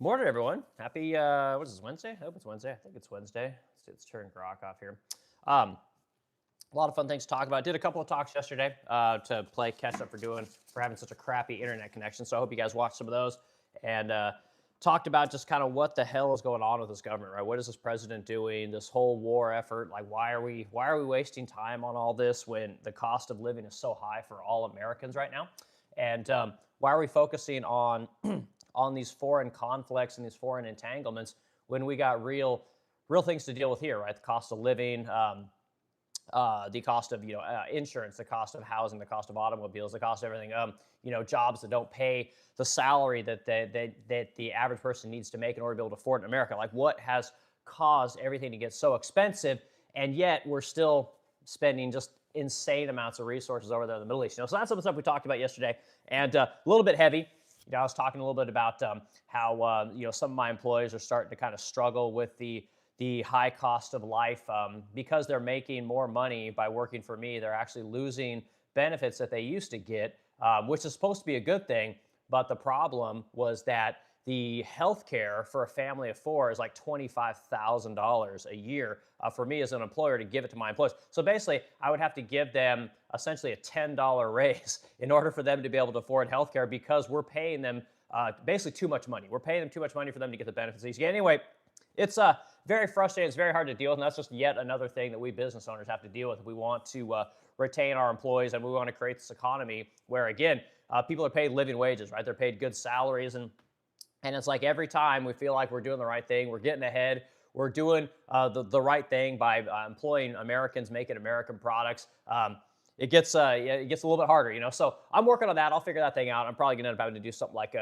Morning, everyone. Happy, what is this, Wednesday? I hope it's Wednesday. I think it's Wednesday. Let's turn Grok off here. Um, a lot of fun things to talk about. Did a couple of talks yesterday to play catch up for having such a crappy internet connection. So I hope you guys watched some of those and talked about just kind of what the hell is going on with this government, right? What is this president doing? This whole war effort, like why are we wasting time on all this when the cost of living is so high for all Americans right now? And why are we focusing on on these foreign conflicts and these foreign entanglements when we got real things to deal with here, right? The cost of living, the cost of insurance, the cost of housing, the cost of automobiles, the cost of everything. Jobs that don't pay the salary that the average person needs to make in order to be able to afford in America. Like, what has caused everything to get so expensive, and yet we're still spending just insane amounts of resources over there in the Middle East. So that's some of the stuff we talked about yesterday, and a little bit heavy. I was talking a little bit about how some of my employees are starting to kind of struggle with the high cost of life because they're making more money by working for me. They're actually losing benefits that they used to get, which is supposed to be a good thing. But the problem was that the health care for a family of four is like $25,000 a year for me as an employer to give it to my employees. So basically, I would have to give them essentially a $10 raise in order for them to be able to afford health care because we're paying them basically too much money. We're paying them too much money for them to get the benefits these get. Anyway, it's very frustrating. It's very hard to deal with, and that's just yet another thing that we business owners have to deal with if we want to retain our employees and we want to create this economy where, again, people are paid living wages, right? They're paid good salaries, and it's like every time we feel like we're doing the right thing, we're getting ahead, we're doing the right thing by employing Americans, making American products. It gets a little bit harder. So I'm working on that. I'll figure that thing out. I'm probably going to end up having to do something like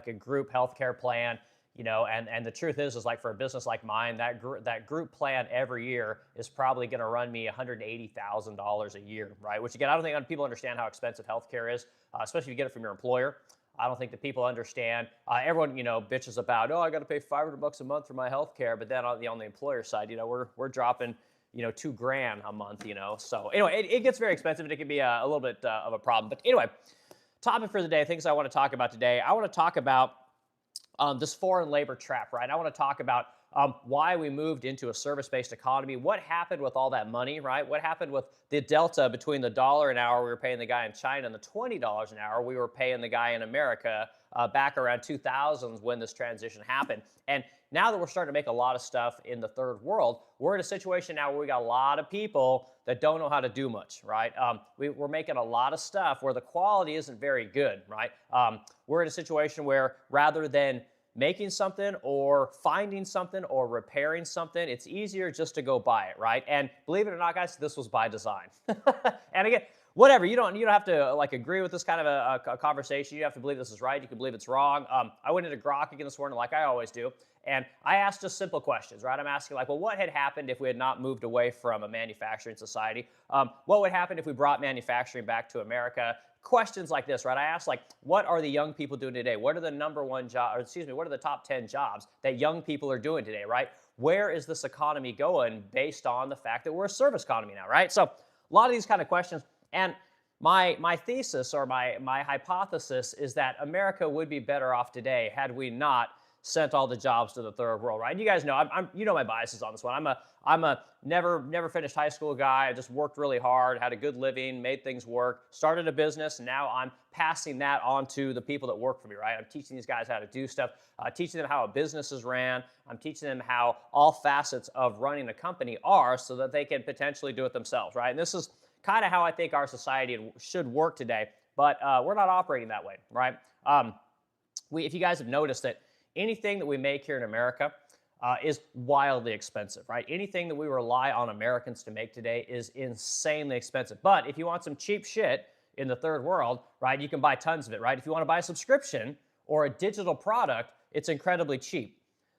a group healthcare plan. And the truth is like for a business like mine, that group plan every year is probably going to run me $180,000 a year, right? Which again, I don't think people understand how expensive healthcare is, especially if you get it from your employer. I don't think that people understand. Everyone, bitches about, I got to pay $500 a month for my health care. But then on the employer side, we're dropping, $2,000 a month, So anyway, it gets very expensive and it can be a little bit of a problem. But anyway, topic for the day, things I want to talk about today. I want to talk about this foreign labor trap, right? I want to talk about why we moved into a service-based economy. What happened with all that money, right? What happened with the delta between the $1 an hour we were paying the guy in China and the $20 an hour we were paying the guy in America back around 2000s when this transition happened. And now that we're starting to make a lot of stuff in the third world, we're in a situation now where we got a lot of people that don't know how to do much, right? We're making a lot of stuff where the quality isn't very good, right? We're in a situation where rather than making something or finding something or repairing something, it's easier just to go buy it, right? And believe it or not, guys, this was by design. And again, whatever, you don't have to like agree with this kind of a conversation. You have to believe this is right. You can believe it's wrong. I went into Grok again this morning like I always do, and I asked just simple questions, right? I'm asking like, well, what had happened if we had not moved away from a manufacturing society? What would happen if we brought manufacturing back to America? Questions like this, right? I asked like, what are the young people doing today? What are the what are the top 10 jobs that young people are doing today, right? Where is this economy going based on the fact that we're a service economy now, right? So a lot of these kind of questions. And my thesis or my hypothesis is that America would be better off today had we not sent all the jobs to the third world, right? And you guys know, I'm my biases on this one. I'm a never finished high school guy. I just worked really hard, had a good living, made things work, started a business, and now I'm passing that on to the people that work for me, right? I'm teaching these guys how to do stuff, teaching them how a business is ran. I'm teaching them how all facets of running a company are so that they can potentially do it themselves, right? And this is kind of how I think our society should work today, but we're not operating that way, right? If you guys have noticed that anything that we make here in America is wildly expensive, right? Anything that we rely on Americans to make today is insanely expensive. But if you want some cheap shit in the third world, right, you can buy tons of it, right? If you want to buy a subscription or a digital product, it's incredibly cheap.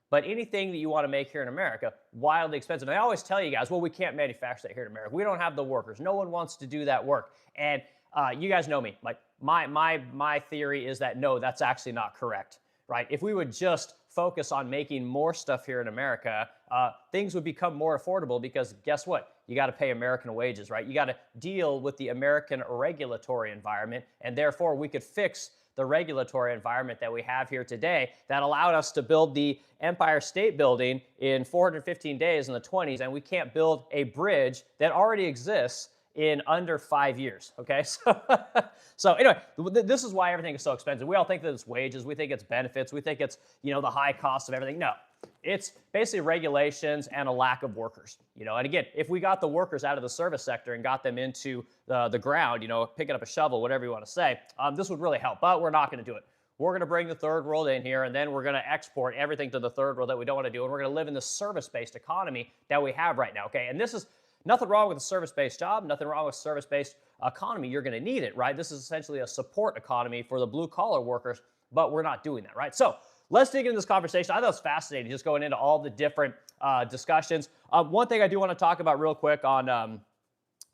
But anything that you want to make here in America, wildly expensive. And I always tell you guys, well, we can't manufacture that here in America. We don't have the workers. No one wants to do that work. And you guys know me. Like my theory is that no, that's actually not correct. Right? If we would just focus on making more stuff here in America, things would become more affordable because guess what? You got to pay American wages, right? You got to deal with the American regulatory environment, and therefore we could fix the regulatory environment that we have here today that allowed us to build the Empire State Building in 415 days in the 20s, and we can't build a bridge that already exists in under 5 years, okay? So anyway, this is why everything is so expensive. We all think that it's wages, we think it's benefits, we think it's, the high cost of everything. No, it's basically regulations and a lack of workers, and again, if we got the workers out of the service sector and got them into the ground, picking up a shovel, whatever you want to say, this would really help, but we're not going to do it. We're going to bring the third world in here, and then we're going to export everything to the third world that we don't want to do, and we're going to live in the service-based economy that we have right now, okay? And this is nothing wrong with a service-based job, nothing wrong with service-based economy. You're going to need it, right? This is essentially a support economy for the blue-collar workers, but we're not doing that, right? So let's dig into this conversation. I thought it was fascinating just going into all the different discussions. One thing I do want to talk about real quick on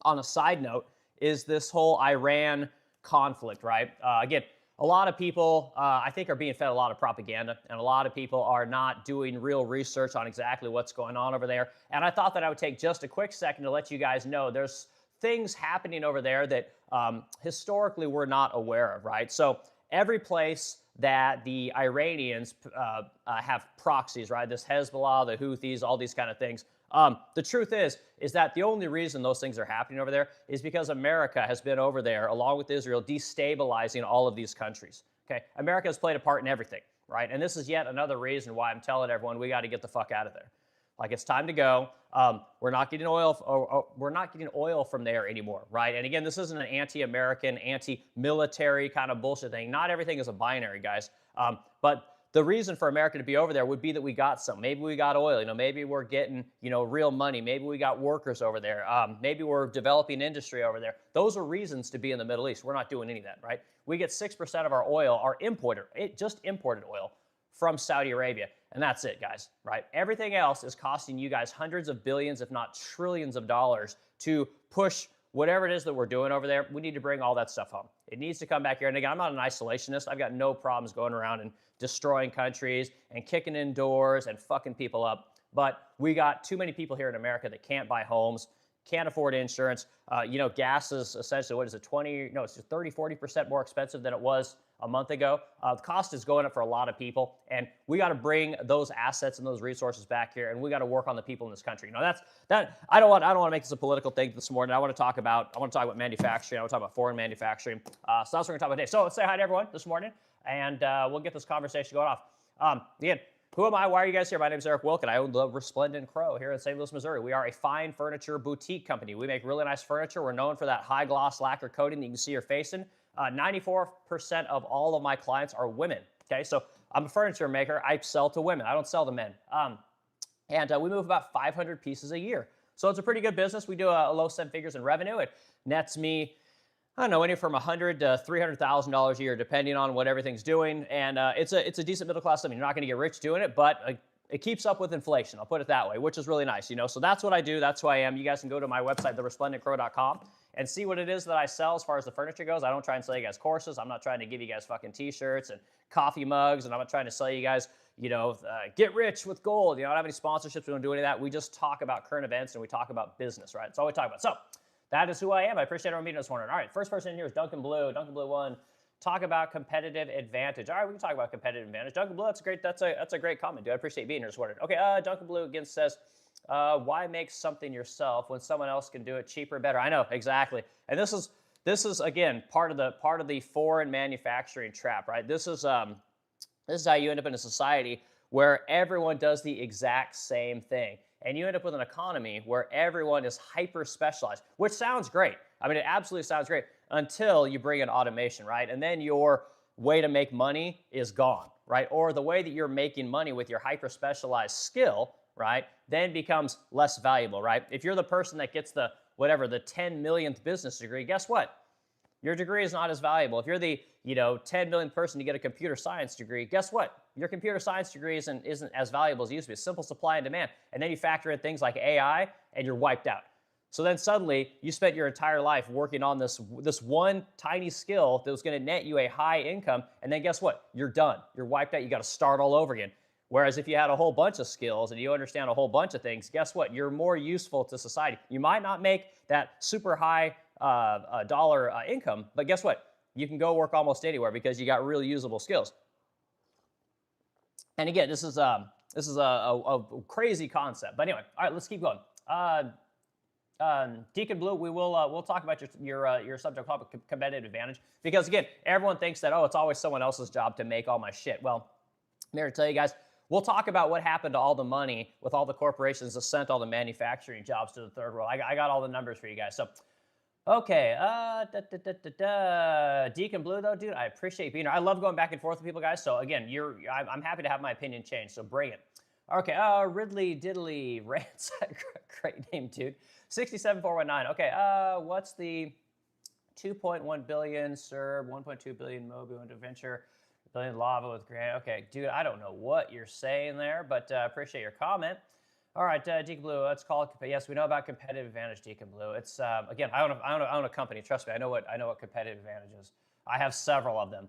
a side note is this whole Iran conflict, right? Again, a lot of people, I think, are being fed a lot of propaganda, and a lot of people are not doing real research on exactly what's going on over there. And I thought that I would take just a quick second to let you guys know there's things happening over there that historically we're not aware of, right? So every place that the Iranians have proxies, right? This Hezbollah, the Houthis, all these kind of things. The truth is that the only reason those things are happening over there is because America has been over there, along with Israel, destabilizing all of these countries, okay? America has played a part in everything, right? And this is yet another reason why I'm telling everyone we got to get the fuck out of there. Like, it's time to go. We're not getting oil. We're not getting oil from there anymore, right? And again, this isn't an anti-American, anti-military kind of bullshit thing. Not everything is a binary, guys. But the reason for America to be over there would be that we got some. Maybe we got oil. Maybe we're getting, real money. Maybe we got workers over there. Maybe we're developing industry over there. Those are reasons to be in the Middle East. We're not doing any of that, right? We get 6% of our oil, our just imported oil from Saudi Arabia. And that's it, guys, right? Everything else is costing you guys hundreds of billions, if not trillions of dollars to push whatever it is that we're doing over there. We need to bring all that stuff home. It needs to come back here. And again, I'm not an isolationist. I've got no problems going around and destroying countries and kicking in doors and fucking people up. But we got too many people here in America that can't buy homes, can't afford insurance. Gas is essentially, it's 30, 40% more expensive than it was a month ago. The cost is going up for a lot of people, and we got to bring those assets and those resources back here, and we got to work on the people in this country. I don't want to make this a political thing this morning. I want to talk about manufacturing. I want to talk about foreign manufacturing. So that's what we're going to talk about today. So let's say hi to everyone this morning, and we'll get this conversation going off. Again, who am I? Why are you guys here? My name is Eric Wilk, and I own the Resplendent Crow here in St. Louis, Missouri. We are a fine furniture boutique company. We make really nice furniture. We're known for that high gloss lacquer coating that you can see your face in. 94% of all of my clients are women, okay? So I'm a furniture maker. I sell to women. I don't sell to men. And we move about 500 pieces a year. So it's a pretty good business. We do a low seven figures in revenue. It nets me, I don't know, anywhere from $100,000 to $300,000 a year, depending on what everything's doing. And it's a decent middle class living. You're not going to get rich doing it, but it keeps up with inflation. I'll put it that way, which is really nice, So that's what I do. That's who I am. You guys can go to my website, theresplendentcrow.com, and see what it is that I sell as far as the furniture goes. I don't try and sell you guys courses. I'm not trying to give you guys fucking t-shirts and coffee mugs, and I'm not trying to sell you guys, get rich with gold. I don't have any sponsorships. We don't do any of that. We just talk about current events, and we talk about business, right? That's all we talk about. So that is who I am. I appreciate everyone meeting us this morning. All right, first person in here is Duncan Blue. Duncan Blue 1. Talk about competitive advantage. All right, we can talk about competitive advantage. Duncan Blue, that's a great comment, dude. I appreciate being here this morning. Okay, Duncan Blue again says, why make something yourself when someone else can do it cheaper, better? I know, exactly. And this is again part of the foreign manufacturing trap, right? This is how you end up in a society where everyone does the exact same thing. And you end up with an economy where everyone is hyper specialized, which sounds great. I mean, it absolutely sounds great until you bring in automation, right? And then your way to make money is gone, right? Or the way that you're making money with your hyper specialized skill, right, then becomes less valuable, right? If you're the person that gets the 10 millionth business degree, guess what? Your degree is not as valuable. If you're the 10 millionth person to get a computer science degree, guess what? Your computer science degree isn't as valuable as it used to be. Simple supply and demand. And then you factor in things like AI, and you're wiped out. So then suddenly you spent your entire life working on this one tiny skill that was going to net you a high income, and then guess what? You're done. You're wiped out. You got to start all over again. Whereas if you had a whole bunch of skills and you understand a whole bunch of things, guess what? You're more useful to society. You might not make that super high dollar income, but guess what? you can go work almost anywhere because you got really usable skills. And again, this is a crazy concept. But anyway, all right, let's keep going. Deacon Blue, we'll talk about your subject topic, competitive advantage, because again, everyone thinks that, oh, it's always someone else's job to make all my shit. Well, I'm here to tell you guys, we'll talk about what happened to all the money with all the corporations that sent all the manufacturing jobs to the third world. I got all the numbers for you guys. So, okay, Deacon Blue though, dude, I appreciate being here. I love going back and forth with people, guys. So again, I'm happy to have my opinion changed. So bring it. Okay, Ridley Diddley Rants, great name, dude. 67419. Okay, what's the 2.1 billion Serb, 1.2 billion Mobu into venture, billion lava with Grant? Okay, dude, I don't know what you're saying there, but appreciate your comment. All right, Deacon Blue, let's call it. Yes, we know about competitive advantage, Deacon Blue. It's again, I own a company. Trust me, I know what competitive advantage is. I have several of them.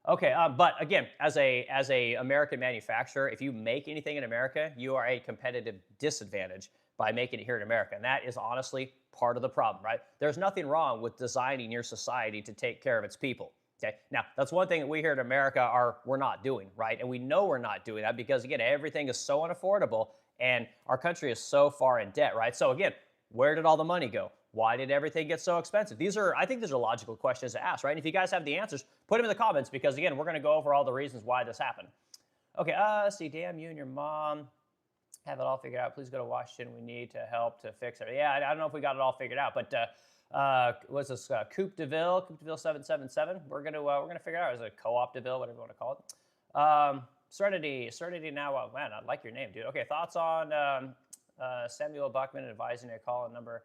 Okay, but again, as a American manufacturer, if you make anything in America, you are a competitive disadvantage by making it here in America, and that is honestly part of the problem, right? There's nothing wrong with designing your society to take care of its people. Okay, now that's one thing that we here in America we're not doing, right? And we know we're not doing that because again, everything is so unaffordable, and our country is so far in debt, right? So again, where did all the money go? Why did everything get so expensive? I think these are logical questions to ask, right? And if you guys have the answers, put them in the comments because again, we're going to go over all the reasons why this happened. Okay, see, damn you and your mom have it all figured out. Please go to Washington. We need to help to fix it. Yeah, I don't know if we got it all figured out, but what's this? Coupe de Ville 777. We're gonna figure it out. Is it Co-op de Ville, whatever you want to call it? Serenity. Now, man, I like your name, dude. Okay, thoughts on Samuel Buckman advising a call in number.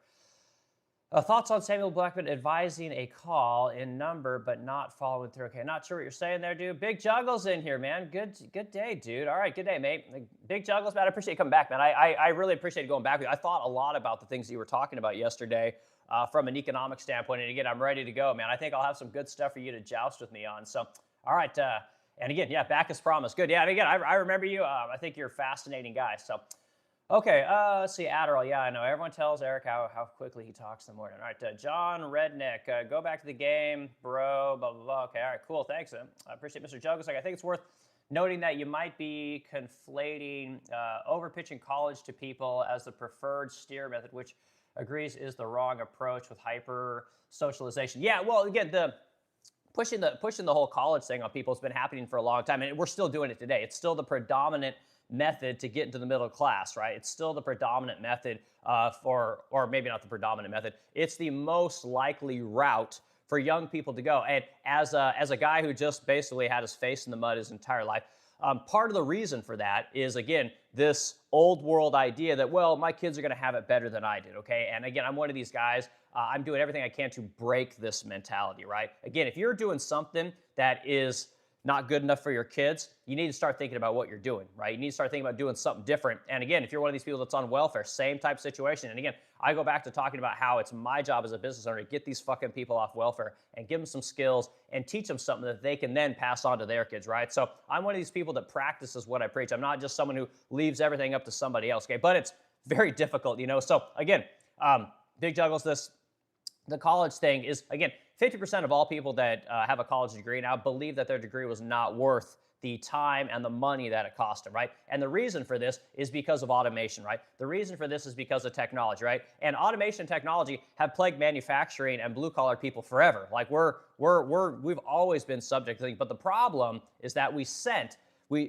Thoughts on Samuel Blackman advising a call in number but not following through. Okay, not sure what you're saying there, dude. Big Juggles in here, man. Good day, dude. All right, good day, mate. Big Juggles, man. I appreciate you coming back, man. I really appreciate going back with you. I thought a lot about the things that you were talking about yesterday from an economic standpoint. And again, I'm ready to go, man. I think I'll have some good stuff for you to joust with me on. So, all right. And again, yeah, back as promised. Good. Yeah, and again, I remember you. I think you're a fascinating guy. So, okay, let's see, Adderall. Yeah, I know. Everyone tells Eric how quickly he talks in the morning. All right, John Redneck, go back to the game, bro, blah, blah, blah. Okay, all right, cool, thanks. I appreciate Mr. Juggles. I think it's worth noting that you might be conflating over-pitching college to people as the preferred steer method, which agrees is the wrong approach with hyper-socialization. Yeah, well, again, pushing the whole college thing on people has been happening for a long time, and we're still doing it today. It's still the predominant method to get into the middle class, right? It's still the predominant method or maybe not the predominant method. It's the most likely route for young people to go. And as a guy who just basically had his face in the mud his entire life, part of the reason for that is, again, this old world idea that, well, my kids are going to have it better than I did, okay? And again, I'm one of these guys. I'm doing everything I can to break this mentality, right? Again, if you're doing something that is not good enough for your kids, you need to start thinking about what you're doing, right? You need to start thinking about doing something different. And again, if you're one of these people that's on welfare, same type situation. And again, I go back to talking about how it's my job as a business owner to get these fucking people off welfare and give them some skills and teach them something that they can then pass on to their kids, right? So I'm one of these people that practices what I preach. I'm not just someone who leaves everything up to somebody else, okay? But it's very difficult, you know? So again, Big Juggles, the college thing is, again, 50% of all people that have a college degree now believe that their degree was not worth the time and the money that it cost them, right? And the reason for this is because of automation, right? The reason for this is because of technology, right? And automation and technology have plagued manufacturing and blue-collar people forever. Like we've always been subject to things, but the problem is that we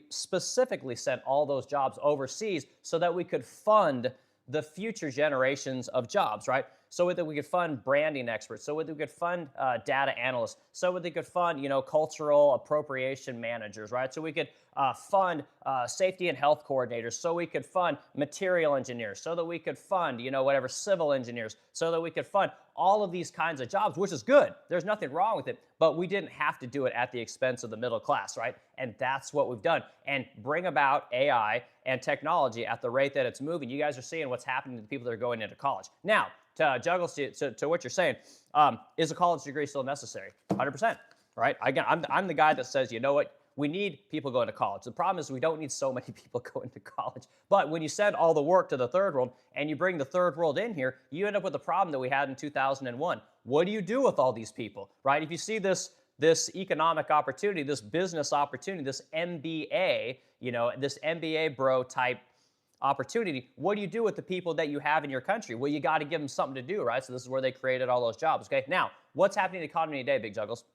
specifically sent all those jobs overseas so that we could fund the future generations of jobs, right? So that we could fund branding experts, so that we could fund data analysts, so that we could fund, cultural appropriation managers, right? So we could fund safety and health coordinators, so we could fund material engineers, so that we could fund, civil engineers, so that we could fund all of these kinds of jobs, which is good. There's nothing wrong with it, but we didn't have to do it at the expense of the middle class, right? And that's what we've done. And bring about AI and technology at the rate that it's moving. You guys are seeing what's happening to the people that are going into college. Now, to Juggles, to what you're saying, is a college degree still necessary? 100%, right? Again, I'm the guy that says, you know what? We need people going to college. The problem is we don't need so many people going to college. But when you send all the work to the third world and you bring the third world in here, you end up with the problem that we had in 2001. What do you do with all these people, right? If you see this this economic opportunity, this business opportunity, this MBA, this MBA bro type opportunity. What do you do with the people that you have in your country? Well, you got to give them something to do, right? So this is where they created all those jobs. Okay. Now, what's happening in the economy today, Big Juggles?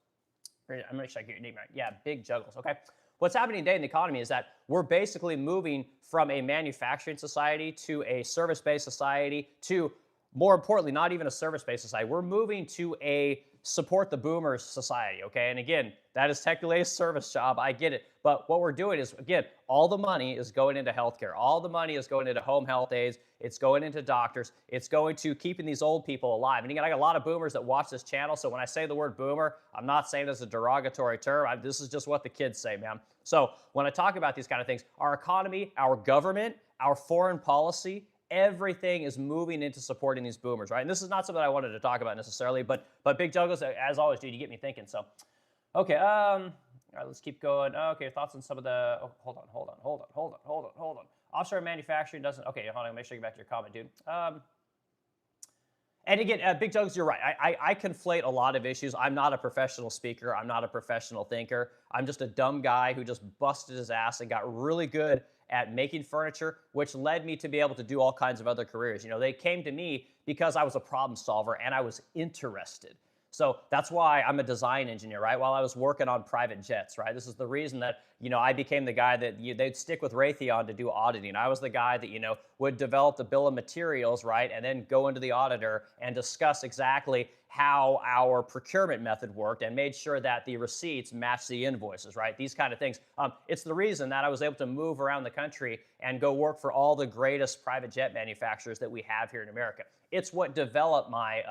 I'm going to check your name right. Yeah, Big Juggles. Okay. What's happening today in the economy is that we're basically moving from a manufacturing society to a service-based society to, more importantly, not even a service-based society. We're moving to a support the boomers society, okay? And again, that is technically a service job. I get it. But what we're doing is, again, all the money is going into healthcare. All the money is going into home health aides. It's going into doctors. It's going to keeping these old people alive. And again, I got a lot of boomers that watch this channel. So when I say the word boomer, I'm not saying it as a derogatory term. This is just what the kids say, man. So when I talk about these kind of things, our economy, our government, our foreign policy, everything is moving into supporting these boomers, right? And this is not something I wanted to talk about necessarily, but Big Juggles, as always, dude, you get me thinking. So, okay, all right, let's keep going. Okay, thoughts on some of the, hold on. Offshore manufacturing doesn't, okay, hold on, make sure you get back to your comment, dude. And again, Big Juggles, you're right. I conflate a lot of issues. I'm not a professional speaker. I'm not a professional thinker. I'm just a dumb guy who just busted his ass and got really good at making furniture, which led me to be able to do all kinds of other careers. They came to me because I was a problem solver and I was interested. So that's why I'm a design engineer, right? While I was working on private jets, right? This is the reason that, I became the guy that they'd stick with Raytheon to do auditing. I was the guy that, would develop the bill of materials, right? And then go into the auditor and discuss exactly how our procurement method worked and made sure that the receipts match the invoices, right? These kind of things. It's the reason that I was able to move around the country and go work for all the greatest private jet manufacturers that we have here in America. It's what developed my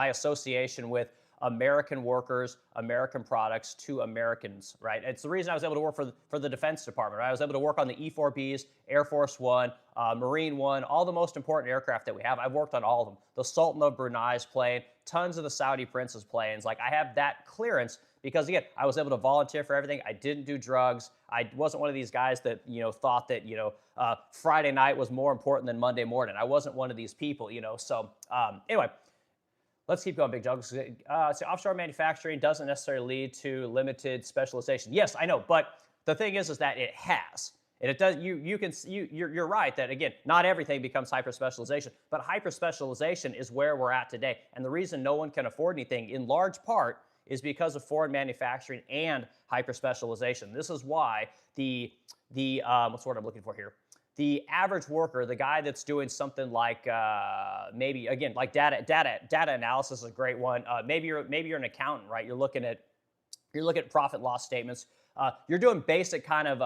association with American workers, American products to Americans, right? It's the reason I was able to work for the Defense Department, right? I was able to work on the E-4Bs, Air Force One, Marine One, all the most important aircraft that we have. I've worked on all of them. The Sultan of Brunei's plane, tons of the Saudi Prince's planes. Like, I have that clearance because, again, I was able to volunteer for everything. I didn't do drugs. I wasn't one of these guys that, thought that, Friday night was more important than Monday morning. I wasn't one of these people, So anyway, let's keep going, Big Juggles. So offshore manufacturing doesn't necessarily lead to limited specialization. Yes, I know, but the thing is that it has. And it does. You're right that, again, not everything becomes hyper specialization, but hyper specialization is where we're at today. And the reason no one can afford anything, in large part, is because of foreign manufacturing and hyper specialization. This is why what's the word I'm looking for here? The average worker, the guy that's doing something like maybe, again, like data analysis is a great one. Maybe you're an accountant, right? You're looking at profit loss statements. You're doing basic kind of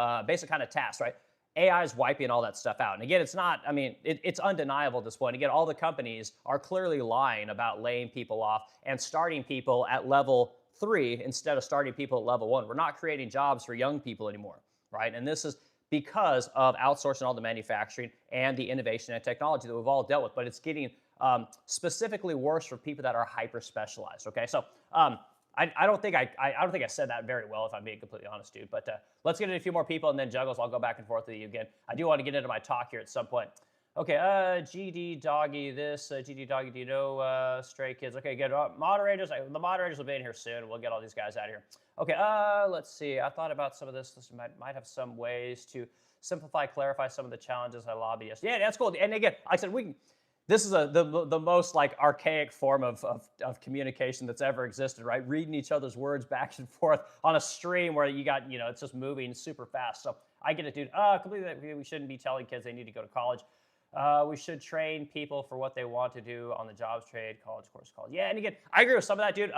tasks, right? AI is wiping all that stuff out. And again, it's undeniable at this point. Again, all the companies are clearly lying about laying people off and starting people at level 3 instead of starting people at level 1. We're not creating jobs for young people anymore, right? And this is because of outsourcing all the manufacturing and the innovation and technology that we've all dealt with. But it's getting specifically worse for people that are hyper specialized. Okay, so I don't think I said that very well, if I'm being completely honest, dude. But let's get into a few more people, and then Juggles, I'll go back and forth with you again. I do want to get into my talk here at some point. Okay, GD Doggy, GD Doggy, do you know Stray Kids? Okay, good. Moderators, the moderators will be in here soon. We'll get all these guys out of here. Okay, let's see. I thought about some of this. This might have some ways to simplify, clarify some of the challenges I lobby. Yeah, that's cool. And again, like I said, this is the most like archaic form of communication that's ever existed, right? Reading each other's words back and forth on a stream where you got, it's just moving super fast. So I get it, dude. Completely, we shouldn't be telling kids they need to go to college. We should train people for what they want to do on the jobs trade, college, course, college. Yeah, and again, I agree with some of that, dude.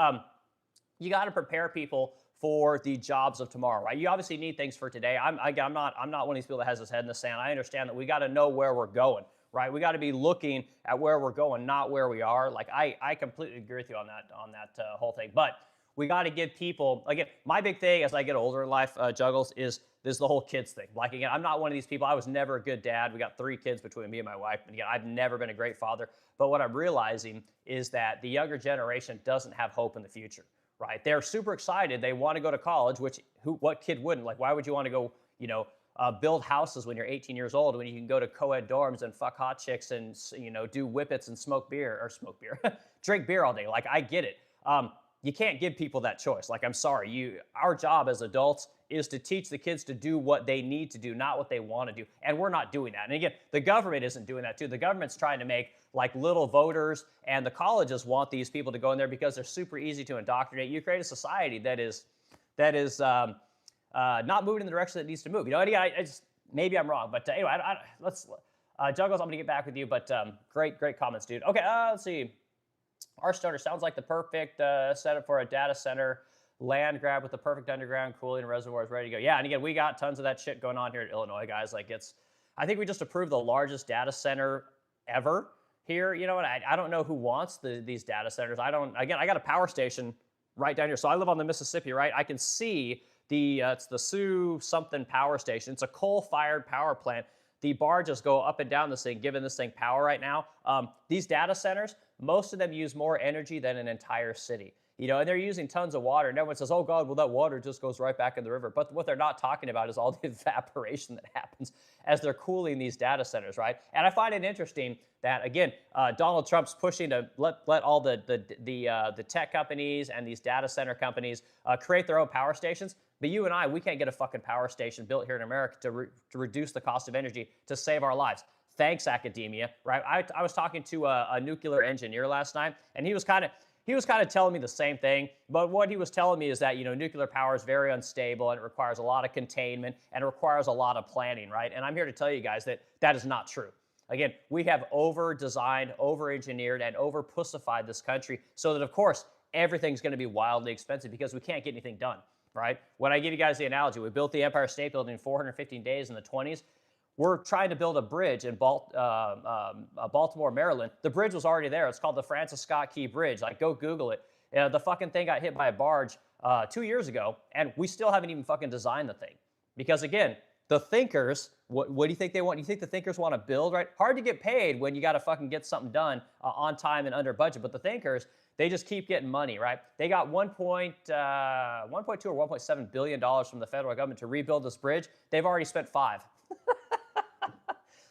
You got to prepare people for the jobs of tomorrow, right? You obviously need things for today. I'm not one of these people that has his head in the sand. I understand that we got to know where we're going, right? We got to be looking at where we're going, not where we are. Like I completely agree with you on that whole thing. But we got to give people, again, my big thing as I get older in life, Juggles, is the whole kids thing. Like, again, I'm not one of these people. I was never a good dad. We got 3 kids between me and my wife. And again, I've never been a great father. But what I'm realizing is that the younger generation doesn't have hope in the future, right? They're super excited. They want to go to college, what kid wouldn't? Like, why would you want to go, build houses when you're 18 years old when you can go to co-ed dorms and fuck hot chicks and, do whippets and drink beer all day? Like, I get it. you can't give people that choice. Like, I'm sorry, our job as adults is to teach the kids to do what they need to do, not what they want to do. And we're not doing that. And again, the government isn't doing that too. The government's trying to make like little voters, and the colleges want these people to go in there because they're super easy to indoctrinate. You create a society that is not moving in the direction that it needs to move. You know, and I just, maybe I'm wrong, but anyway, let's Juggles, I'm gonna get back with you, but great comments, dude. Okay, let's see. Our starter sounds like the perfect setup for a data center land grab with the perfect underground cooling reservoirs ready to go. Yeah, and again, we got tons of that shit going on here in Illinois, guys. Like, I think we just approved the largest data center ever here. You know, and I don't know who wants these data centers. I got a power station right down here. So I live on the Mississippi, right? I can see it's the Sioux something power station. It's a coal-fired power plant. The barges go up and down this thing, giving this thing power right now. These data centers, most of them use more energy than an entire city. You know, and they're using tons of water. And everyone says, oh, God, well, that water just goes right back in the river. But what they're not talking about is all the evaporation that happens as they're cooling these data centers, right? And I find it interesting that, again, Donald Trump's pushing to let all the tech companies and these data center companies create their own power stations. But you and I, we can't get a fucking power station built here in America to reduce the cost of energy to save our lives. Thanks, academia, right? I was talking to a nuclear engineer last night, and he was kind of telling me the same thing. But what he was telling me is that, you know, nuclear power is very unstable, and it requires a lot of containment, and it requires a lot of planning, right? And I'm here to tell you guys that that is not true. Again, we have over-designed, over-engineered, and over-pussified this country so that, of course, everything's going to be wildly expensive because we can't get anything done, right? When I give you guys the analogy, we built the Empire State Building in 415 days in the 20s. We're trying to build a bridge in Baltimore, Maryland. The bridge was already there. It's called the Francis Scott Key Bridge. Like, go Google it. The fucking thing got hit by a barge 2 years ago, and we still haven't even fucking designed the thing. Because, again, the thinkers, what do you think they want? You think the thinkers want to build, right? Hard to get paid when you got to fucking get something done on time and under budget. But the thinkers, they just keep getting money, right? They got $1.2 or $1.7 billion from the federal government to rebuild this bridge. They've already spent $5.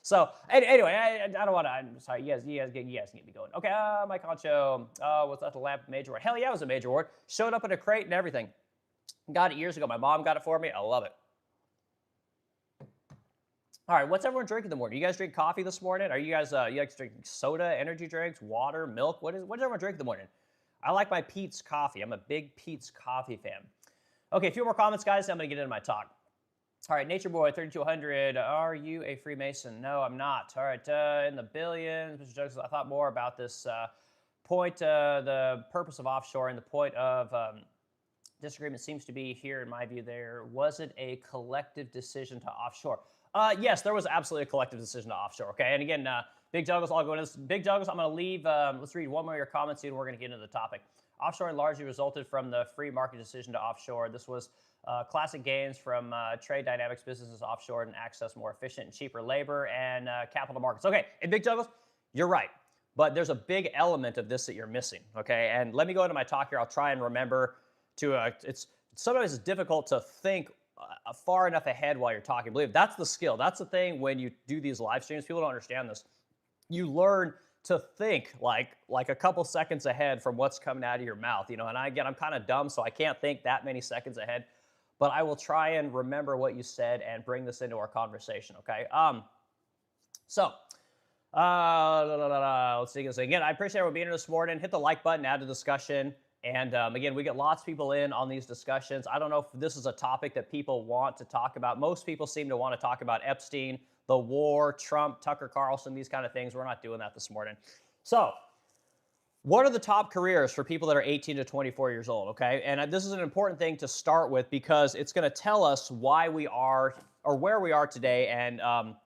So anyway, I don't want to. I'm sorry, you guys get me going. Okay, Mike Concho. Was that the lamp major award? Hell yeah, it was a major award. Showed up in a crate and everything. Got it years ago. My mom got it for me. I love it. All right, what's everyone drinking in the morning? You guys drink coffee this morning? Are you guys you like to drink soda, energy drinks, water, milk? What does everyone drink in the morning? I like my Peet's coffee. I'm a big Peet's coffee fan. Okay, a few more comments, guys. Then I'm gonna get into my talk. All right, Nature Boy 3200. Are you a Freemason? No, I'm not. All right, in the billions, Mr. Douglas, I thought more about this point. The purpose of offshoring, the point of disagreement seems to be here, in my view. There wasn't a collective decision to offshore. Yes, there was absolutely a collective decision to offshore. Okay, and again, Big Douglas, I'll go into this. Big Douglas, I'm going to leave. Let's read one more of your comments, and we're going to get into the topic. Offshoring largely resulted from the free market decision to offshore. This was classic gains from trade dynamics, businesses offshore and access more efficient and cheaper labor and capital markets. Okay, and Big Douglas, you're right. But there's a big element of this that you're missing, okay? And let me go into my talk here. I'll try and remember to, sometimes it's difficult to think far enough ahead while you're talking. Believe that's the skill. That's the thing when you do these live streams. People don't understand this. You learn to think like a couple seconds ahead from what's coming out of your mouth, you know. And I'm kind of dumb, so I can't think that many seconds ahead. But I will try and remember what you said and bring this into our conversation, okay? Let's see this again. I appreciate everyone being here this morning. Hit the like button, add to the discussion. And again, we get lots of people in on these discussions. I don't know if this is a topic that people want to talk about. Most people seem to want to talk about Epstein, the war, Trump, Tucker Carlson, these kind of things. We're not doing that this morning. So, what are the top careers for people that are 18 to 24 years old, okay? And this is an important thing to start with because it's going to tell us why we are or where we are today and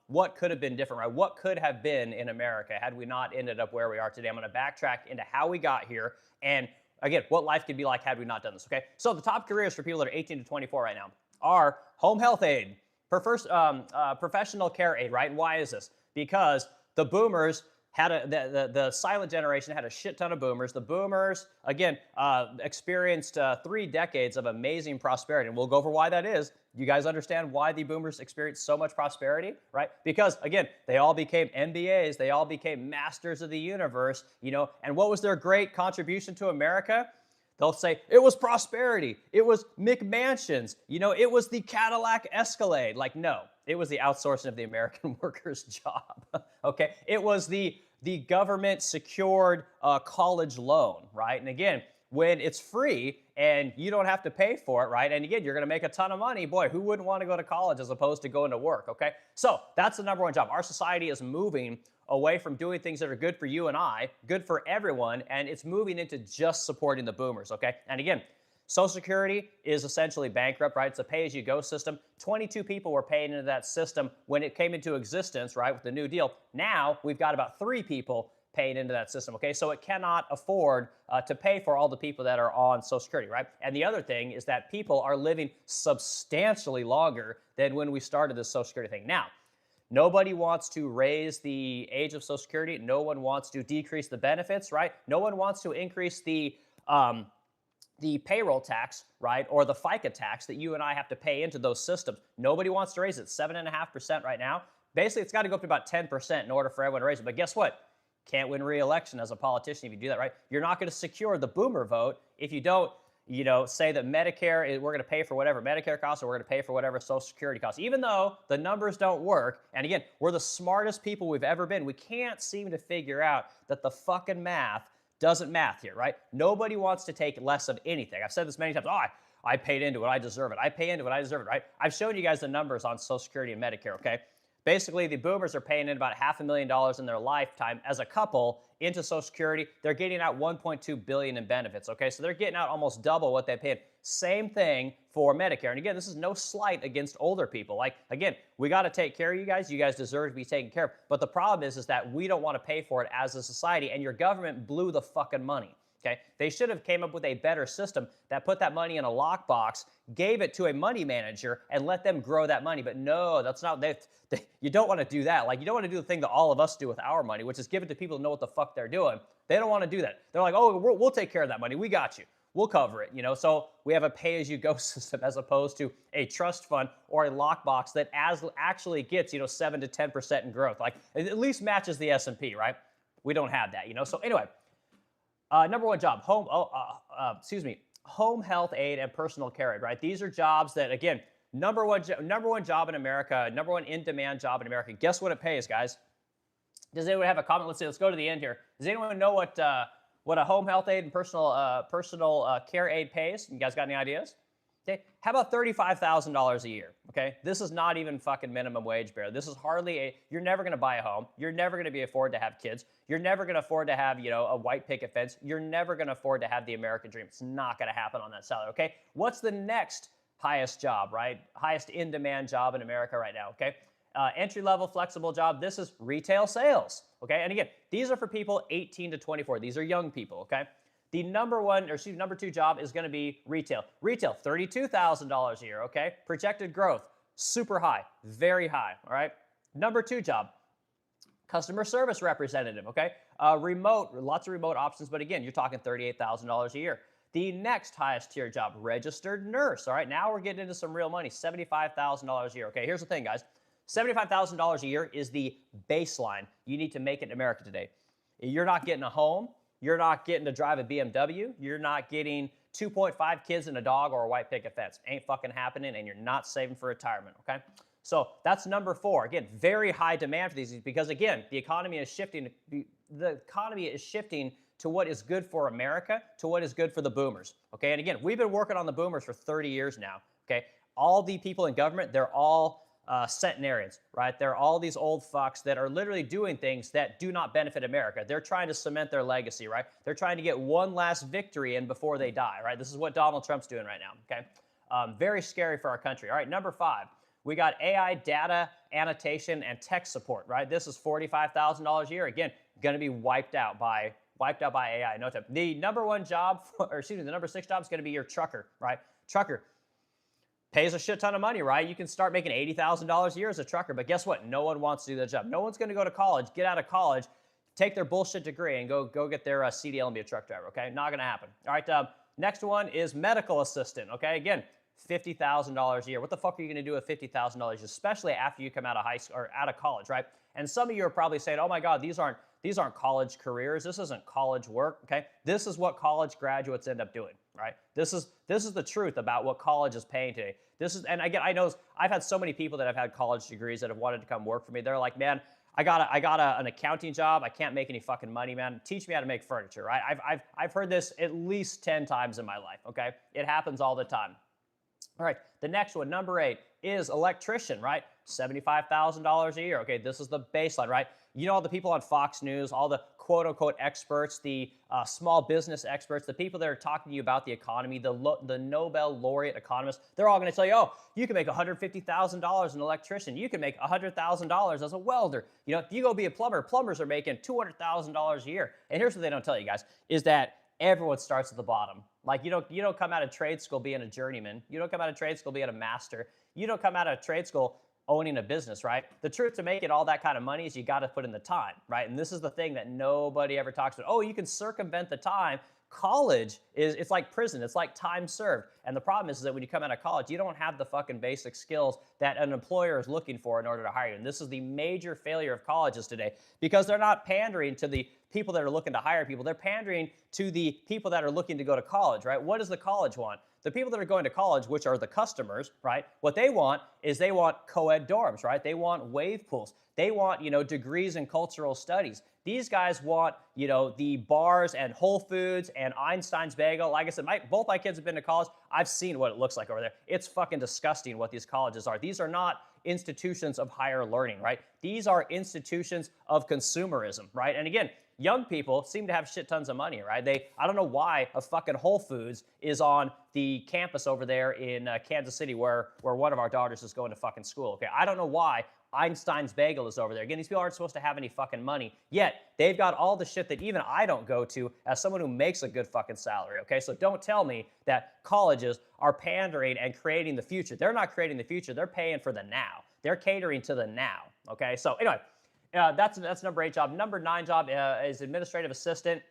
what could have been different, right? What could have been in America had we not ended up where we are today? I'm going to backtrack into how we got here and, again, what life could be like had we not done this, okay? So the top careers for people that are 18 to 24 right now are home health aide, professional care aide, right? And why is this? Because the boomers had the silent generation had a shit ton of boomers. The boomers, again, experienced 3 decades of amazing prosperity. And we'll go over why that is. You guys understand why the boomers experienced so much prosperity, right? Because, again, they all became MBAs. They all became masters of the universe, you know. And what was their great contribution to America? They'll say it was prosperity, it was McMansions, it was the Cadillac Escalade. Like, no, it was the outsourcing of the American worker's job. Okay, it was the government secured college loan, right? And again, when it's free and you don't have to pay for it, right? And again, you're going to make a ton of money. Boy, who wouldn't want to go to college as opposed to going to work, okay? So that's the number one job. Our society is moving away from doing things that are good for you and I, good for everyone, and it's moving into just supporting the boomers, okay? And again, Social Security is essentially bankrupt, right? It's a pay-as-you-go system. 22 people were paying into that system when it came into existence, right, with the New Deal. Now we've got about 3 people paying into that system, okay? So it cannot afford to pay for all the people that are on Social Security, right? And the other thing is that people are living substantially longer than when we started this Social Security thing. Now, nobody wants to raise the age of Social Security. No one wants to decrease the benefits, right? No one wants to increase the payroll tax, right, or the FICA tax that you and I have to pay into those systems. Nobody wants to raise it. 7.5% right now. Basically, it's got to go up to about 10% in order for everyone to raise it. But guess what? Can't win re-election as a politician if you do that, right? You're not going to secure the boomer vote if you don't, say that Medicare, we're going to pay for whatever Medicare costs, or we're going to pay for whatever Social Security costs, even though the numbers don't work. And again, we're the smartest people we've ever been. We can't seem to figure out that the fucking math doesn't math here, right? Nobody wants to take less of anything. I've said this many times. I paid into it. I deserve it. I pay into it. I deserve it, right? I've shown you guys the numbers on Social Security and Medicare, okay? Basically, the boomers are paying in about $500,000 in their lifetime as a couple into Social Security. They're getting out $1.2 billion in benefits, okay? So they're getting out almost double what they paid. Same thing for Medicare. And again, this is no slight against older people. Like, again, we got to take care of you guys. You guys deserve to be taken care of. But the problem is that we don't want to pay for it as a society, and your government blew the fucking money. Okay, they should have came up with a better system that put that money in a lockbox, gave it to a money manager, and let them grow that money. But no, that's not. You don't want to do that. Like, you don't want to do the thing that all of us do with our money, which is give it to people who know what the fuck they're doing. They don't want to do that. They're like, oh, we'll take care of that money. We got you. We'll cover it. So we have a pay-as-you-go system as opposed to a trust fund or a lockbox that actually gets 7 to 10% in growth. Like, it at least matches the S&P, right? We don't have that. So anyway. Number one job, home health aid and personal care aid, right? These are jobs that, again, number one job in America, number one in-demand job in America. Guess what it pays, guys? Does anyone have a comment? Let's go to the end here. Does anyone know what a home health aid and personal care aid pays? You guys got any ideas? Okay, how about $35,000 a year? Okay, this is not even fucking minimum wage, Bear. This is hardly you're never going to buy a home. You're never going to be afford to have kids. You're never going to afford to have, a white picket fence. You're never going to afford to have the American dream. It's not going to happen on that salary, okay? What's the next highest job, right? Highest in-demand job in America right now, okay? Entry-level flexible job. This is retail sales, okay? And again, these are for people 18 to 24. These are young people, okay? The number 2 job is going to be retail. Retail, $32,000 a year, okay? Projected growth, super high, very high, all right? Number 2 job, customer service representative, okay? Remote, lots of remote options, but again, you're talking $38,000 a year. The next highest tier job, registered nurse, all right? Now we're getting into some real money, $75,000 a year, okay? Here's the thing, guys. $75,000 a year is the baseline you need to make it in America today. You're not getting a home. You're not getting to drive a BMW. You're not getting 2.5 kids and a dog or a white picket fence. Ain't fucking happening, and you're not saving for retirement, okay? So that's number 4. Again, very high demand for these because, again, the economy is shifting. The economy is shifting to what is good for America, to what is good for the boomers, okay? And again, we've been working on the boomers for 30 years now, okay? All the people in government, they're all centenarians, right? They're all these old fucks that are literally doing things that do not benefit America. They're trying to cement their legacy, right? They're trying to get one last victory in before they die, right? This is what Donald Trump's doing right now, okay? Very scary for our country. All right, number 5, we got AI data annotation and tech support, right? This is $45,000 a year. Again, going to be wiped out by AI. No time. The number 6 job is going to be your trucker, right? Trucker. Pays a shit ton of money, right? You can start making $80,000 a year as a trucker, but guess what? No one wants to do that job. No one's going to go to college, get out of college, take their bullshit degree, and go get their CDL and be a truck driver, okay? Not going to happen. All right, next one is medical assistant, okay? Again, $50,000 a year. What the fuck are you going to do with $50,000, especially after you come out of high school or out of college, right? And some of you are probably saying, oh my God, these aren't these aren't college careers. This isn't college work. Okay, this is what college graduates end up doing. Right? This is the truth about what college is paying today. This is, and again, I know I've had so many people that have had college degrees that have wanted to come work for me. They're like, man, an accounting job. I can't make any fucking money, man. Teach me how to make furniture, right? I've heard this at least 10 times in my life, okay? It happens all the time. All right, the next one, number 8, is electrician, right? $75,000 a year. Okay, this is the baseline, right? You know, all the people on Fox News, all the quote unquote experts, the small business experts, the people that are talking to you about the economy, the Nobel laureate economists, they're all going to tell you, oh, you can make $150,000 as an electrician. You can make $100,000 as a welder. You know, if you go be a plumber, plumbers are making $200,000 a year. And here's what they don't tell you guys, is that everyone starts at the bottom. Like you don't come out of trade school being a journeyman. You don't come out of trade school being a master. You don't come out of trade school owning a business, right? The truth to making all that kind of money is you got to put in the time, right? And this is the thing that nobody ever talks about. Oh, you can circumvent the time. College it's like prison. It's like time served. And the problem is that when you come out of college, you don't have the fucking basic skills that an employer is looking for in order to hire you. And this is the major failure of colleges today, because they're not pandering to the people that are looking to hire people. They're pandering to the people that are looking to go to college, right? What does the college want? The people that are going to college, which are the customers, right? What they want is they want co-ed dorms, right? They want wave pools. They want, degrees in cultural studies. These guys want, the bars and Whole Foods and Einstein's Bagel. Like I said, both my kids have been to college. I've seen what it looks like over there. It's fucking disgusting what these colleges are. These are not institutions of higher learning, right? These are institutions of consumerism, right? And again, young people seem to have shit tons of money, right? I don't know why a fucking Whole Foods is on the campus over there in Kansas City where one of our daughters is going to fucking school, okay? I don't know why Einstein's Bagel is over there. Again, these people aren't supposed to have any fucking money, yet they've got all the shit that even I don't go to as someone who makes a good fucking salary, okay? So don't tell me that colleges are pandering and creating the future. They're not creating the future. They're paying for the now. They're catering to the now, okay? So anyway, that's number 8 job. Number 9 job is administrative assistant.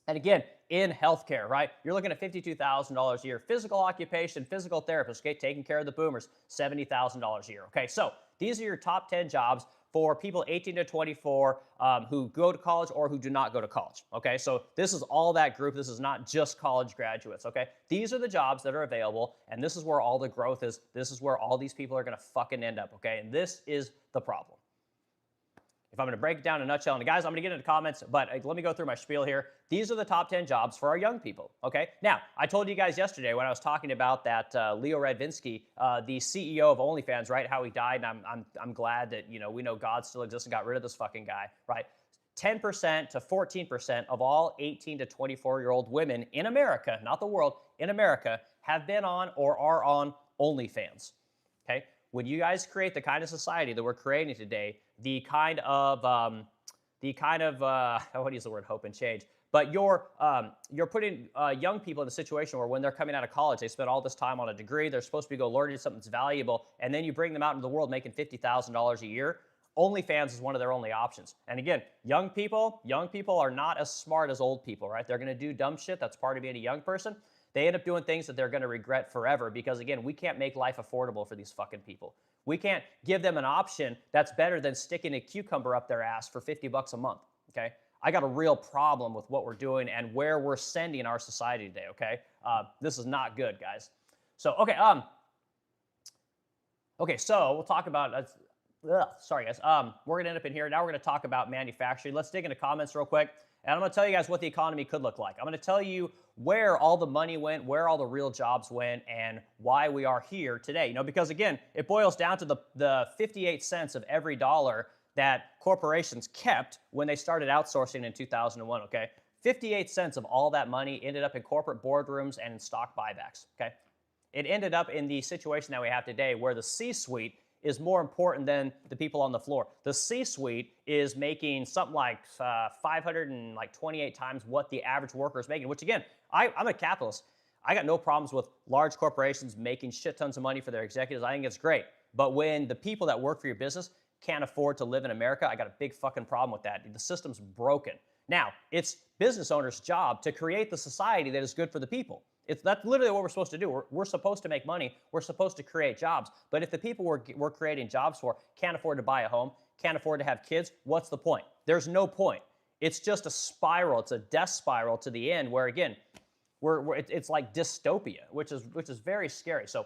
And again, in healthcare, right? You're looking at $52,000 a year. Physical occupation, physical therapist, okay? Taking care of the boomers, $70,000 a year, okay? So these are your top 10 jobs for people 18 to 24 who go to college or who do not go to college, okay? So this is all that group. This is not just college graduates, okay? These are the jobs that are available, and this is where all the growth is. This is where all these people are going to fucking end up, okay? And this is the problem. If I'm going to break it down in a nutshell, and guys, I'm going to get into comments, but let me go through my spiel here. These are the top 10 jobs for our young people, okay? Now, I told you guys yesterday when I was talking about that Leo Radvinsky, the CEO of OnlyFans, right, how he died, and I'm glad that, we know God still exists and got rid of this fucking guy, right? 10% to 14% of all 18 to 24-year-old women in America, not the world, in America, have been on or are on OnlyFans, okay? When you guys create the kind of society that we're creating today, the kind of I want to use the word hope and change, but you're putting young people in a situation where when they're coming out of college, they spend all this time on a degree, they're supposed to go learning something that's valuable, and then you bring them out into the world making $50,000 a year. OnlyFans is one of their only options. And again, young people are not as smart as old people, right? They're going to do dumb shit. That's part of being a young person. They end up doing things that they're going to regret forever because, again, we can't make life affordable for these fucking people. We can't give them an option that's better than sticking a cucumber up their ass for $50 a month, okay? I got a real problem with what we're doing and where we're sending our society today, okay? This is not good, guys. So, okay, so we'll talk about, sorry, guys. We're going to end up in here. Now we're going to talk about manufacturing. Let's dig into comments real quick. And I'm going to tell you guys what the economy could look like. I'm going to tell you where all the money went, where all the real jobs went, and why we are here today. Because again, it boils down to the 58 cents of every dollar that corporations kept when they started outsourcing in 2001, okay? 58 cents of all that money ended up in corporate boardrooms and in stock buybacks, okay? It ended up in the situation that we have today where the C-suite is more important than the people on the floor. The C-suite is making something like 528 times what the average worker is making, which again, I'm a capitalist. I got no problems with large corporations making shit tons of money for their executives. I think it's great. But when the people that work for your business can't afford to live in America, I got a big fucking problem with that. The system's broken. Now, it's business owners' job to create the society that is good for the people. That's literally what we're supposed to do. We're supposed to make money. We're supposed to create jobs. But if the people we're creating jobs for can't afford to buy a home, can't afford to have kids, what's the point? There's no point. It's just a spiral. It's a death spiral to the end where, again, it's like dystopia, which is very scary. So,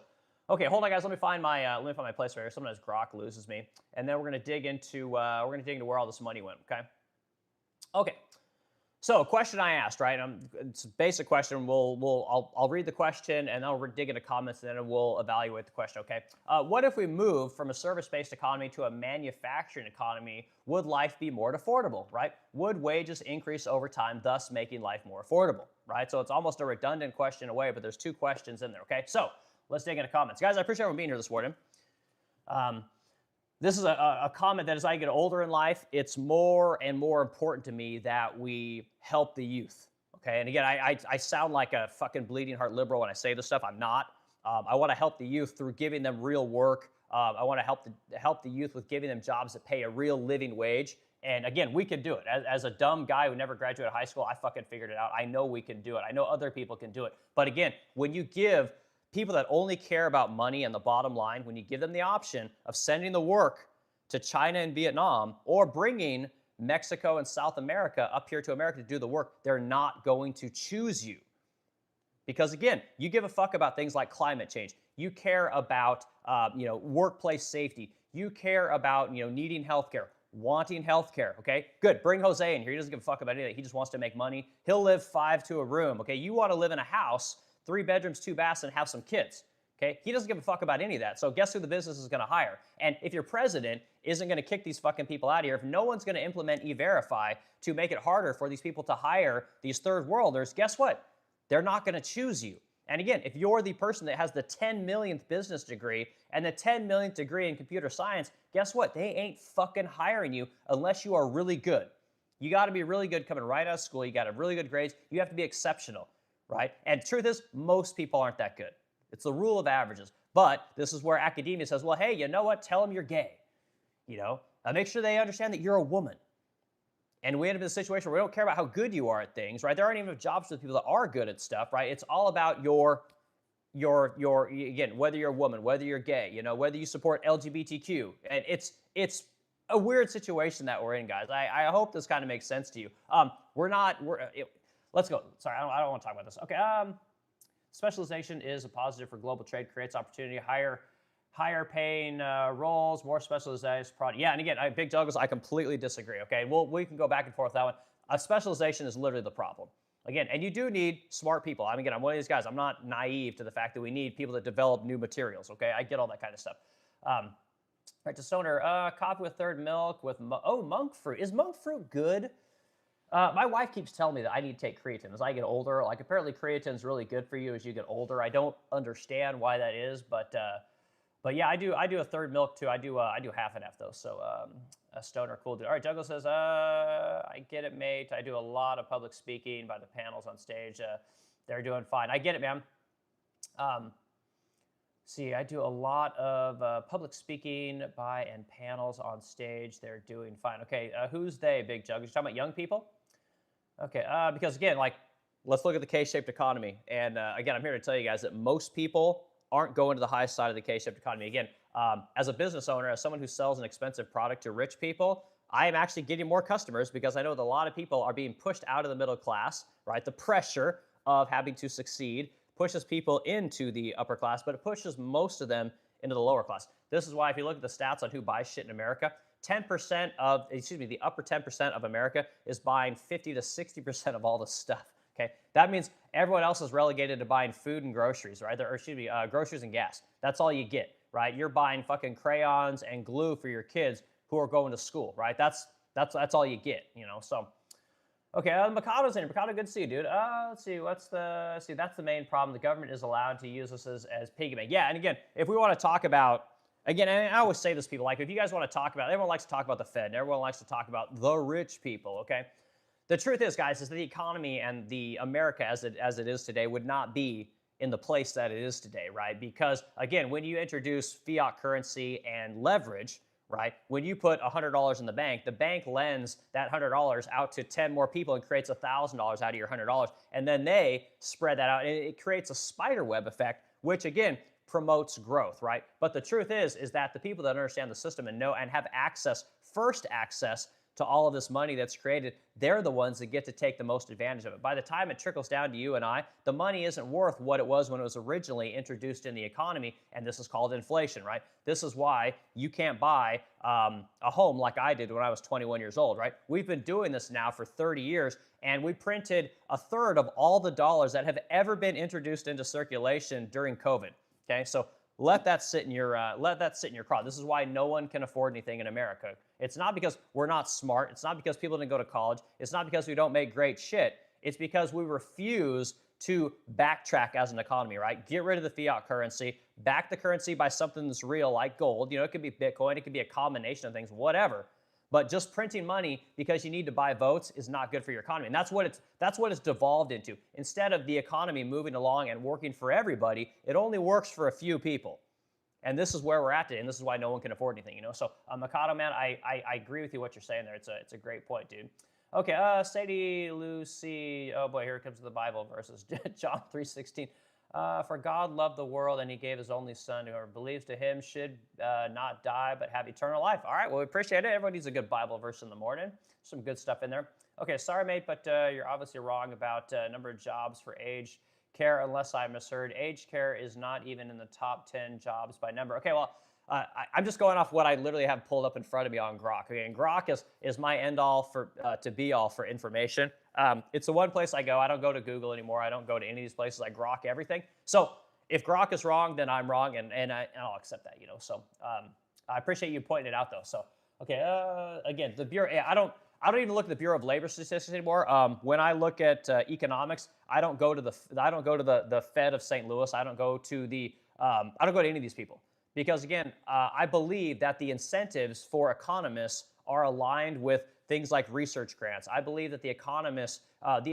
okay, hold on, guys. Let me find my place right here. Sometimes Grok loses me, and then we're gonna dig into where all this money went. Okay. Okay. So, a question I asked, right? It's a basic question. I'll read the question and I'll dig into comments and then we'll evaluate the question. Okay. What if we move from a service-based economy to a manufacturing economy? Would life be more affordable, right? Would wages increase over time, thus making life more affordable, right? So it's almost a redundant question away, but there's two questions in there. Okay. So let's dig into comments, guys. I appreciate everyone being here this morning. This is a comment that as I get older in life, it's more and more important to me that we help the youth. Okay. And again, I sound like a fucking bleeding heart liberal when I say this stuff. I'm not. I want to help the youth through giving them real work. I want to help the youth with giving them jobs that pay a real living wage. And again, we can do it. As a dumb guy who never graduated high school, I fucking figured it out. I know we can do it. I know other people can do it. But again, when you give people that only care about money and the bottom line, when you give them the option of sending the work to China and Vietnam or bringing Mexico and South America up here to America to do the work, they're not going to choose you. Because again, you give a fuck about things like climate change. You care about workplace safety. You care about needing healthcare, wanting healthcare. Okay, good. Bring Jose in here. He doesn't give a fuck about anything. He just wants to make money. He'll live 5 to a room. Okay, you want to live in a house, 3 bedrooms, 2 baths, and have some kids. Okay, he doesn't give a fuck about any of that. So guess who the business is going to hire? And if your president isn't going to kick these fucking people out of here, if no one's going to implement E-Verify to make it harder for these people to hire these third worlders, guess what? They're not going to choose you. And again, if you're the person that has the 10 millionth business degree and the 10 millionth degree in computer science, guess what? They ain't fucking hiring you unless you are really good. You got to be really good coming right out of school. You got to have really good grades. You have to be exceptional, right? And the truth is, most people aren't that good. It's the rule of averages. But this is where academia says, well, hey, you know what? Tell them you're gay. Make sure they understand that you're a woman. And we end up in a situation where we don't care about how good you are at things, right? There aren't even jobs for the people that are good at stuff, right? It's all about your again, whether you're a woman, whether you're gay, whether you support LGBTQ. And it's a weird situation that we're in, guys. I hope this kind of makes sense to you. Let's go. Sorry, I don't want to talk about this. Okay. Specialization is a positive for global trade, creates opportunity, higher paying roles, more specialized product. Yeah, and again, Big Douglas, I completely disagree, okay? We can go back and forth that one. Specialization is literally the problem. Again, and you do need smart people. I'm one of these guys. I'm not naive to the fact that we need people that develop new materials, okay? I get all that kind of stuff. Right, to Stoner, coffee with third milk with, monk fruit. Is monk fruit good? My wife keeps telling me that I need to take creatine as I get older. Like, apparently creatine is really good for you as you get older. I don't understand why that is, but yeah, I do a third milk too. I do half and half though. So a Stoner, cool dude. All right, Douglas says, I get it, mate. I do a lot of public speaking by the panels on stage. They're doing fine. I get it, man. I do a lot of public speaking by and panels on stage. They're doing fine. Okay, who's they, Big Jug? You're talking about young people? Okay, because again, let's look at the K-shaped economy. And again, I'm here to tell you guys that most people aren't going to the high side of the K-shaped economy. Again, as a business owner, as someone who sells an expensive product to rich people, I am actually getting more customers because I know that a lot of people are being pushed out of the middle class, right? The pressure of having to succeed pushes people into the upper class, but it pushes most of them into the lower class. This is why if you look at the stats on who buys shit in America, the upper 10% of America is buying 50 to 60% of all the stuff. Okay, that means everyone else is relegated to buying food and groceries, right? Groceries and gas. That's all you get, right? You're buying fucking crayons and glue for your kids who are going to school, right? That's all you get, So, okay, Mikado's in here. Mikado, good to see you, dude. Let's see, that's the main problem. The government is allowed to use us as piggy bank. Yeah, and again, if we want to talk about, again, and I always say this to people, if you guys want to talk about, everyone likes to talk about the Fed, and everyone likes to talk about the rich people, okay? The truth is, guys, is that the economy and the America as it is today would not be in the place that it is today, right? Because, again, when you introduce fiat currency and leverage, right, when you put $100 in the bank lends that $100 out to 10 more people and creates $1,000 out of your $100. And then they spread that out, and it creates a spider web effect, which, again, promotes growth, right? But the truth is that the people that understand the system and know and have access first access to all of this money that's created, they're the ones that get to take the most advantage of it. By the time it trickles down to you and I, the money isn't worth what it was when it was originally introduced in the economy, and this is called inflation, right? This is why you can't buy a home like I did when I was 21 years old, right? We've been doing this now for 30 years, and we printed a third of all the dollars that have ever been introduced into circulation during COVID. Okay, so let that sit in your craw. This is why no one can afford anything in America. It's not because we're not smart. It's not because people didn't go to college. It's not because we don't make great shit. It's because we refuse to backtrack as an economy, right? Get rid of the fiat currency, back the currency by something that's real like gold. You know, it could be Bitcoin, it could be a combination of things, whatever. But just printing money because you need to buy votes is not good for your economy. And that's what it's devolved into. Instead of the economy moving along and working for everybody, it only works for a few people. And this is where we're at today, and this is why no one can afford anything, you know? So, Mikado, man, I agree with you what you're saying there. It's a great point, dude. Okay, Sadie Lucy, oh boy, here comes the Bible verses. John 3:16. For God loved the world, and he gave his only son. Whoever believes to him should not die, but have eternal life. All right, well, we appreciate it. Everybody needs a good Bible verse in the morning. Some good stuff in there. Okay, sorry, mate, but you're obviously wrong about number of jobs for aged care, unless I misheard. Aged care is not even in the top 10 jobs by number. Okay, well, I'm just going off what I literally have pulled up in front of me on Grok. Okay, and Grok is my end all for to be all for information. It's the one place I go. I don't go to Google anymore. I don't go to any of these places. I Grok everything. So if Grok is wrong, then I'm wrong, and I'll accept that. You know. So I appreciate you pointing it out, though. So okay, again, the Bureau. I don't even look at the Bureau of Labor Statistics anymore. When I look at economics, I don't go to the Fed of St. Louis. I don't go to any of these people. Because again, I believe that the incentives for economists are aligned with things like research grants. I believe that the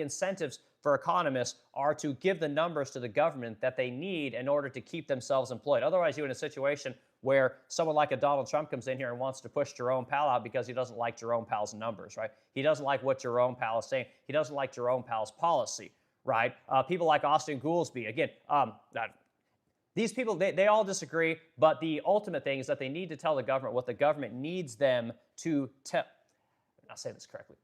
incentives for economists are to give the numbers to the government that they need in order to keep themselves employed. Otherwise, you're in a situation where someone like a Donald Trump comes in here and wants to push Jerome Powell out because he doesn't like Jerome Powell's numbers, right? He doesn't like what Jerome Powell is saying. He doesn't like Jerome Powell's policy, right? People like Austin Goolsbee, again, these people, they all disagree, but the ultimate thing is that they need to tell the government what the government needs them to tell. I'll say this correctly.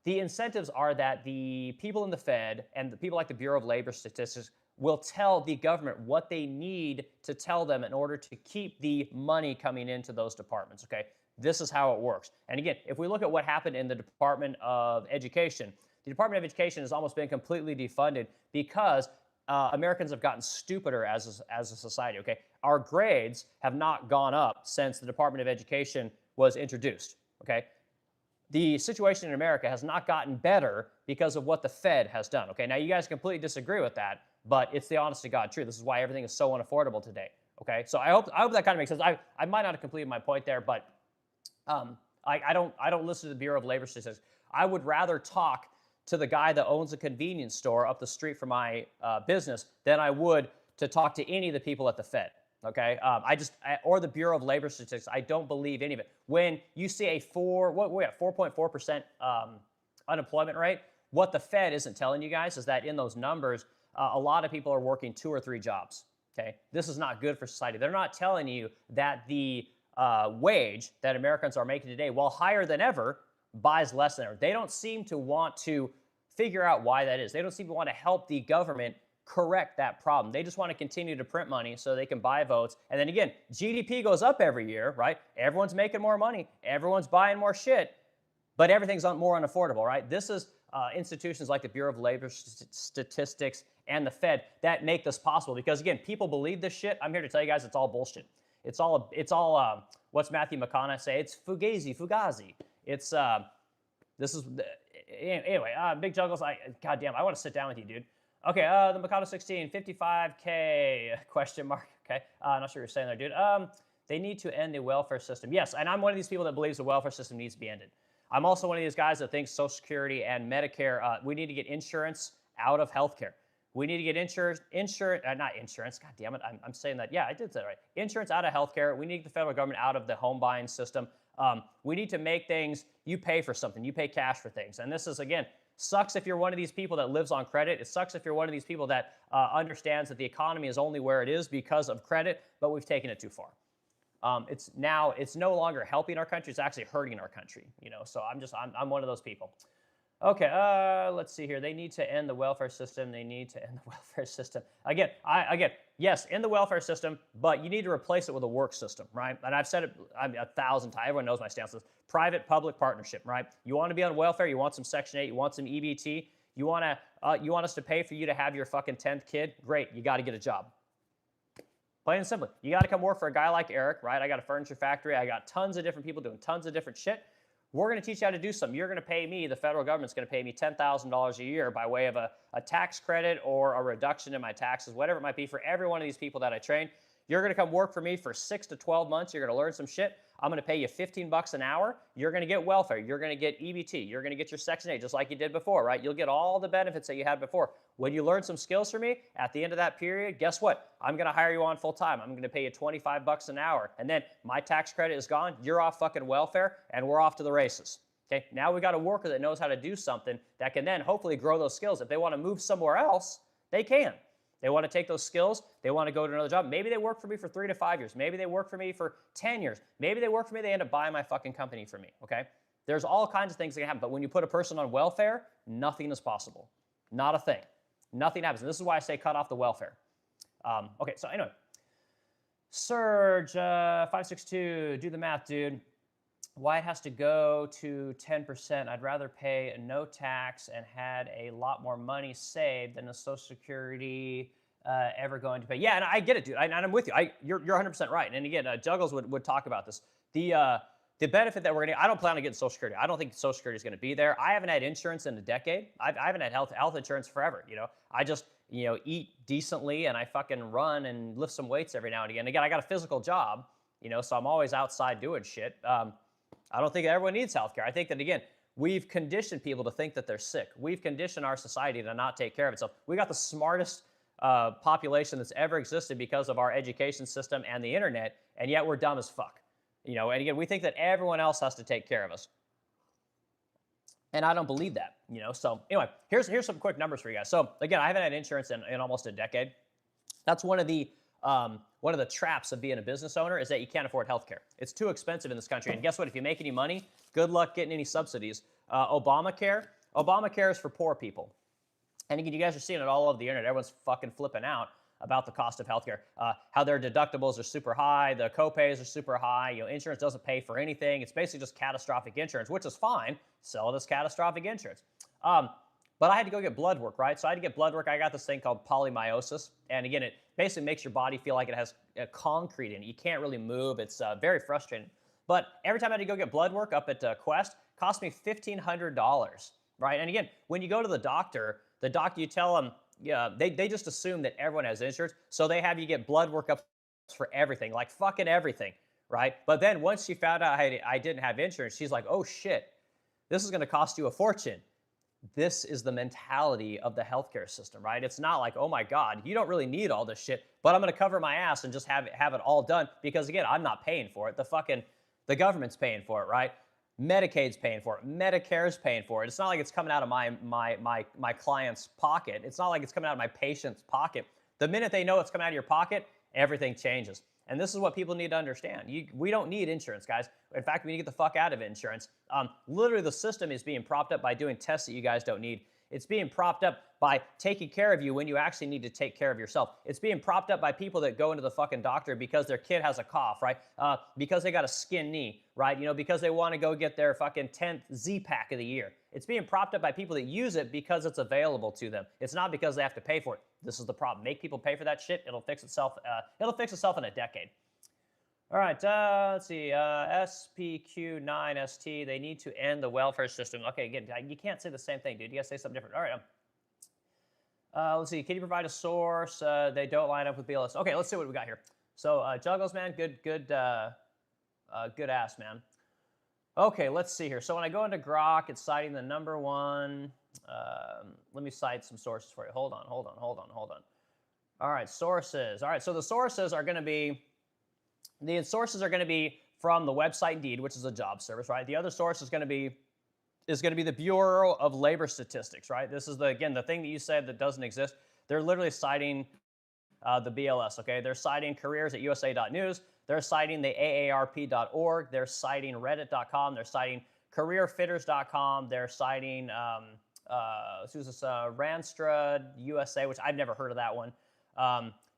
The incentives are that the people in the Fed and the people like the Bureau of Labor Statistics will tell the government what they need to tell them in order to keep the money coming into those departments, okay? This is how it works. And again, if we look at what happened in the Department of Education, the Department of Education has almost been completely defunded because Americans have gotten stupider as a society, okay? Our grades have not gone up since the Department of Education was introduced, okay? The situation in America has not gotten better because of what the Fed has done, okay? Now, you guys completely disagree with that, but it's the honest to God truth. This is why everything is so unaffordable today, okay? So I hope that kind of makes sense. I might not have completed my point there, but I don't listen to the Bureau of Labor Statistics. I would rather talk to the guy that owns a convenience store up the street from my business than I would to talk to any of the people at the Fed, okay? Or the Bureau of Labor Statistics. I don't believe any of it. When you see a 4.4% unemployment rate, what the Fed isn't telling you guys is that in those numbers, a lot of people are working 2 or 3 jobs, okay? This is not good for society. They're not telling you that the wage that Americans are making today, while higher than ever, buys less than ever. They don't seem to want to figure out why that is. They don't seem to want to help the government correct that problem. They just want to continue to print money so they can buy votes. And then again, GDP goes up every year, right? Everyone's making more money. Everyone's buying more shit, but everything's more unaffordable, right? This is institutions like the Bureau of Labor Statistics and the Fed that make this possible. Because again, people believe this shit. I'm here to tell you guys it's all bullshit. It's all what's Matthew McConaughey say? It's fugazi. It's anyway, Big Juggles, goddamn, I want to sit down with you, dude. Okay, the Mikado 16, 55K, question mark, okay. Not sure what you're saying there, dude. They need to end the welfare system. Yes, and I'm one of these people that believes the welfare system needs to be ended. I'm also one of these guys that thinks Social Security and Medicare, we need to get insurance out of healthcare. We need to get not insurance, god damn it, I'm saying that, yeah, I did say that right. Insurance out of healthcare. We need the federal government out of the home buying system. We need to make things, you pay for something, you pay cash for things. And this is, again, sucks if you're one of these people that lives on credit. It sucks if you're one of these people that understands that the economy is only where it is because of credit, but we've taken it too far. it's no longer helping our country; it's actually hurting our country. So I'm one of those people. Okay, let's see here. They need to end the welfare system. They need to end the welfare system. Again, yes, end the welfare system, but you need to replace it with a work system, right? And I've said it 1,000 times. Everyone knows my stance on this. Private-public partnership, right? You want to be on welfare. You want some Section 8. You want some EBT. You want us to pay for you to have your fucking 10th kid? Great. You got to get a job. Plain and simply. You got to come work for a guy like Eric, right? I got a furniture factory. I got tons of different people doing tons of different shit. We're going to teach you how to do something. You're going to pay me, the federal government's going to pay me $10,000 a year by way of a tax credit or a reduction in my taxes, whatever it might be for every one of these people that I train. You're going to come work for me for 6 to 12 months. You're going to learn some shit. I'm going to pay you $15 an hour. You're going to get welfare. You're going to get EBT. You're going to get your Section 8 just like you did before, right? You'll get all the benefits that you had before. When you learn some skills from me, at the end of that period, guess what? I'm going to hire you on full time. I'm going to pay you $25 an hour. And then my tax credit is gone. You're off fucking welfare, and we're off to the races. Okay, now we got a worker that knows how to do something that can then hopefully grow those skills. If they want to move somewhere else, they can. They want to take those skills. They want to go to another job. Maybe they work for me for 3 to 5 years. Maybe they work for me for 10 years. Maybe they work for me. They end up buying my fucking company for me. Okay, there's all kinds of things that can happen. But when you put a person on welfare, nothing is possible. Not a thing. Nothing happens. And this is why I say cut off the welfare. Okay, so anyway, Surge 562. Do the math, dude. Why it has to go to 10%. I'd rather pay no tax and had a lot more money saved than a Social Security ever going to pay. Yeah, and I get it, dude. And I'm with you. You're 100% right. And again, Juggles would talk about this. The benefit that we're going to, I don't plan on getting Social Security. I don't think Social Security is going to be there. I haven't had insurance in a decade. I haven't had health insurance forever. I just eat decently and I fucking run and lift some weights every now and again. Again, I got a physical job. So I'm always outside doing shit. I don't think everyone needs healthcare. I think that, again, we've conditioned people to think that they're sick. We've conditioned our society to not take care of itself. We got the smartest population that's ever existed because of our education system and the internet, and yet we're dumb as fuck. And again, we think that everyone else has to take care of us. And I don't believe that, So anyway, here's some quick numbers for you guys. So again, I haven't had insurance in almost a decade. That's one of the traps of being a business owner is that you can't afford healthcare. It's too expensive in this country. And guess what? If you make any money, good luck getting any subsidies. Obamacare is for poor people. And again, you guys are seeing it all over the internet. Everyone's fucking flipping out about the cost of healthcare, how their deductibles are super high, the copays are super high. Insurance doesn't pay for anything. It's basically just catastrophic insurance, which is fine. Sell it as catastrophic insurance. But I had to go get blood work, right? So I had to get blood work. I got this thing called polymyositis. And again, it basically makes your body feel like it has concrete in it. You can't really move. It's very frustrating. But every time I had to go get blood work up at Quest, it cost me $1,500, right? And again, when you go to the doctor, you tell them, yeah, they just assume that everyone has insurance. So they have you get blood work up for everything, like fucking everything, right? But then once she found out I didn't have insurance, she's like, oh shit, this is going to cost you a fortune. This is the mentality of the healthcare system, right? It's not like, oh my God, you don't really need all this shit, but I'm going to cover my ass and just have it all done because again, I'm not paying for it. The government's paying for it, right? Medicaid's paying for it. Medicare's paying for it. It's not like it's coming out of my client's pocket. It's not like it's coming out of my patient's pocket. The minute they know it's coming out of your pocket, everything changes. And this is what people need to understand. We don't need insurance, guys. In fact, we need to get the fuck out of insurance. Literally, the system is being propped up by doing tests that you guys don't need. It's being propped up by taking care of you when you actually need to take care of yourself. It's being propped up by people that go into the fucking doctor because their kid has a cough, right? Because they got a skin knee, right? Because they want to go get their fucking 10th Z-Pack of the year. It's being propped up by people that use it because it's available to them. It's not because they have to pay for it. This is the problem. Make people pay for that shit. It'll fix itself. It'll fix itself in a decade. All right, let's see, SPQ9ST, they need to end the welfare system. Okay, again, you can't say the same thing, dude. You gotta say something different. All right, let's see, can you provide a source? They don't line up with BLS. Okay, let's see what we got here. So, Juggles, man, good ass, man. Okay, let's see here. So when I go into Grok, it's citing the number one. Let me cite some sources for you. Hold on. All right, sources. All right, so the sources are gonna be, from the website Indeed, which is a job service, right? The other source is going to be the Bureau of Labor Statistics, right? This is the thing that you said that doesn't exist. They're literally citing the BLS, okay? They're citing careers at USA.news. They're citing the AARP.org. They're citing Reddit.com. They're citing CareerFitters.com. They're citing who's this? Randstad USA, which I've never heard of that one.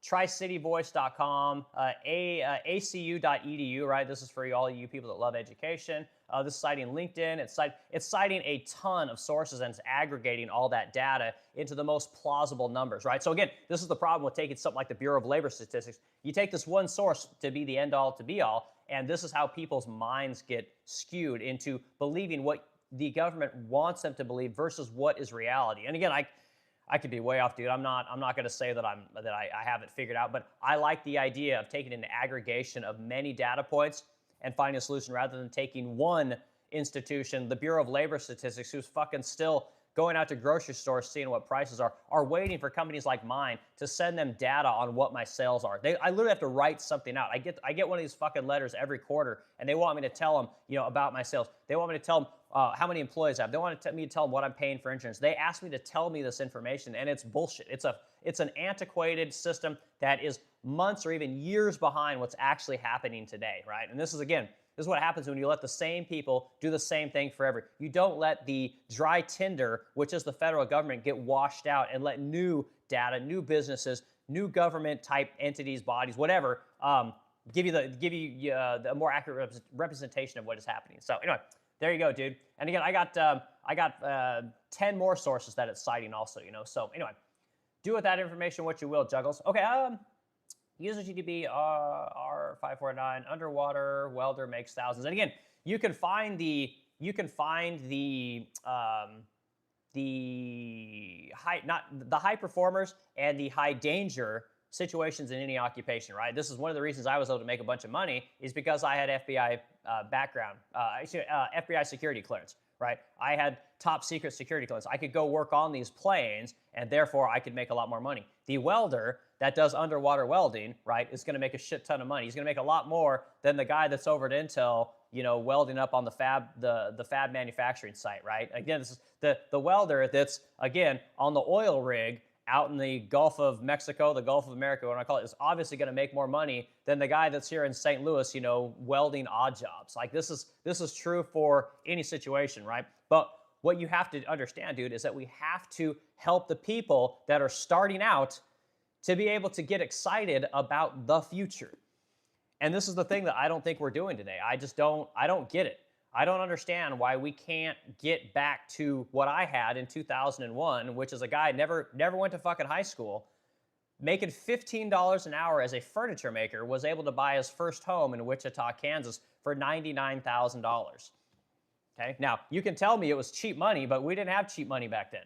TriCityVoice.com, ACU.edu, right? This is for all you people that love education. This is citing LinkedIn. It's citing a ton of sources, and it's aggregating all that data into the most plausible numbers, right? So again, this is the problem with taking something like the Bureau of Labor Statistics. You take this one source to be the end all to be all, and this is how people's minds get skewed into believing what the government wants them to believe versus what is reality. And again, I could be way off, dude. I'm not going to say that I have it figured out, but I like the idea of taking an aggregation of many data points and finding a solution rather than taking one institution, the Bureau of Labor Statistics, who's fucking still going out to grocery stores, seeing what prices are waiting for companies like mine to send them data on what my sales are. I literally have to write something out. I get one of these fucking letters every quarter, and they want me to tell them, about my sales. They want me to tell them how many employees I have. They want me to tell them what I'm paying for insurance. They ask me to tell me this information, and it's bullshit. It's an antiquated system that is months or even years behind what's actually happening today, right? And this is what happens when you let the same people do the same thing forever. You don't let the dry tinder, which is the federal government, get washed out and let new data, new businesses, new government type entities, bodies, whatever, give you the more accurate representation of what is happening. So anyway, there you go, dude. And again, I got 10 more sources that it's citing also, So anyway, do with that information what you will, Juggles. Okay, user GDP R549 underwater welder makes thousands. And again, you can find the high performers and the high danger situations in any occupation, right? This is one of the reasons I was able to make a bunch of money is because I had FBI background, FBI security clearance, right? I had top secret security clearance. I could go work on these planes, and therefore I could make a lot more money. The welder that does underwater welding, right, is going to make a shit ton of money. He's going to make a lot more than the guy that's over at Intel, welding up on the fab manufacturing site, right? Again, this is the welder that's, again, on the oil rig out in the Gulf of Mexico, the Gulf of America, what I call it, is obviously going to make more money than the guy that's here in St. Louis, welding odd jobs. Like this is true for any situation, right? But what you have to understand, dude, is that we have to help the people that are starting out to be able to get excited about the future. And this is the thing that I don't think we're doing today. I don't get it. I don't understand why we can't get back to what I had in 2001, which is a guy never went to fucking high school, making $15 an hour as a furniture maker, was able to buy his first home in Wichita, Kansas for $99,000. Okay, now you can tell me it was cheap money, but we didn't have cheap money back then.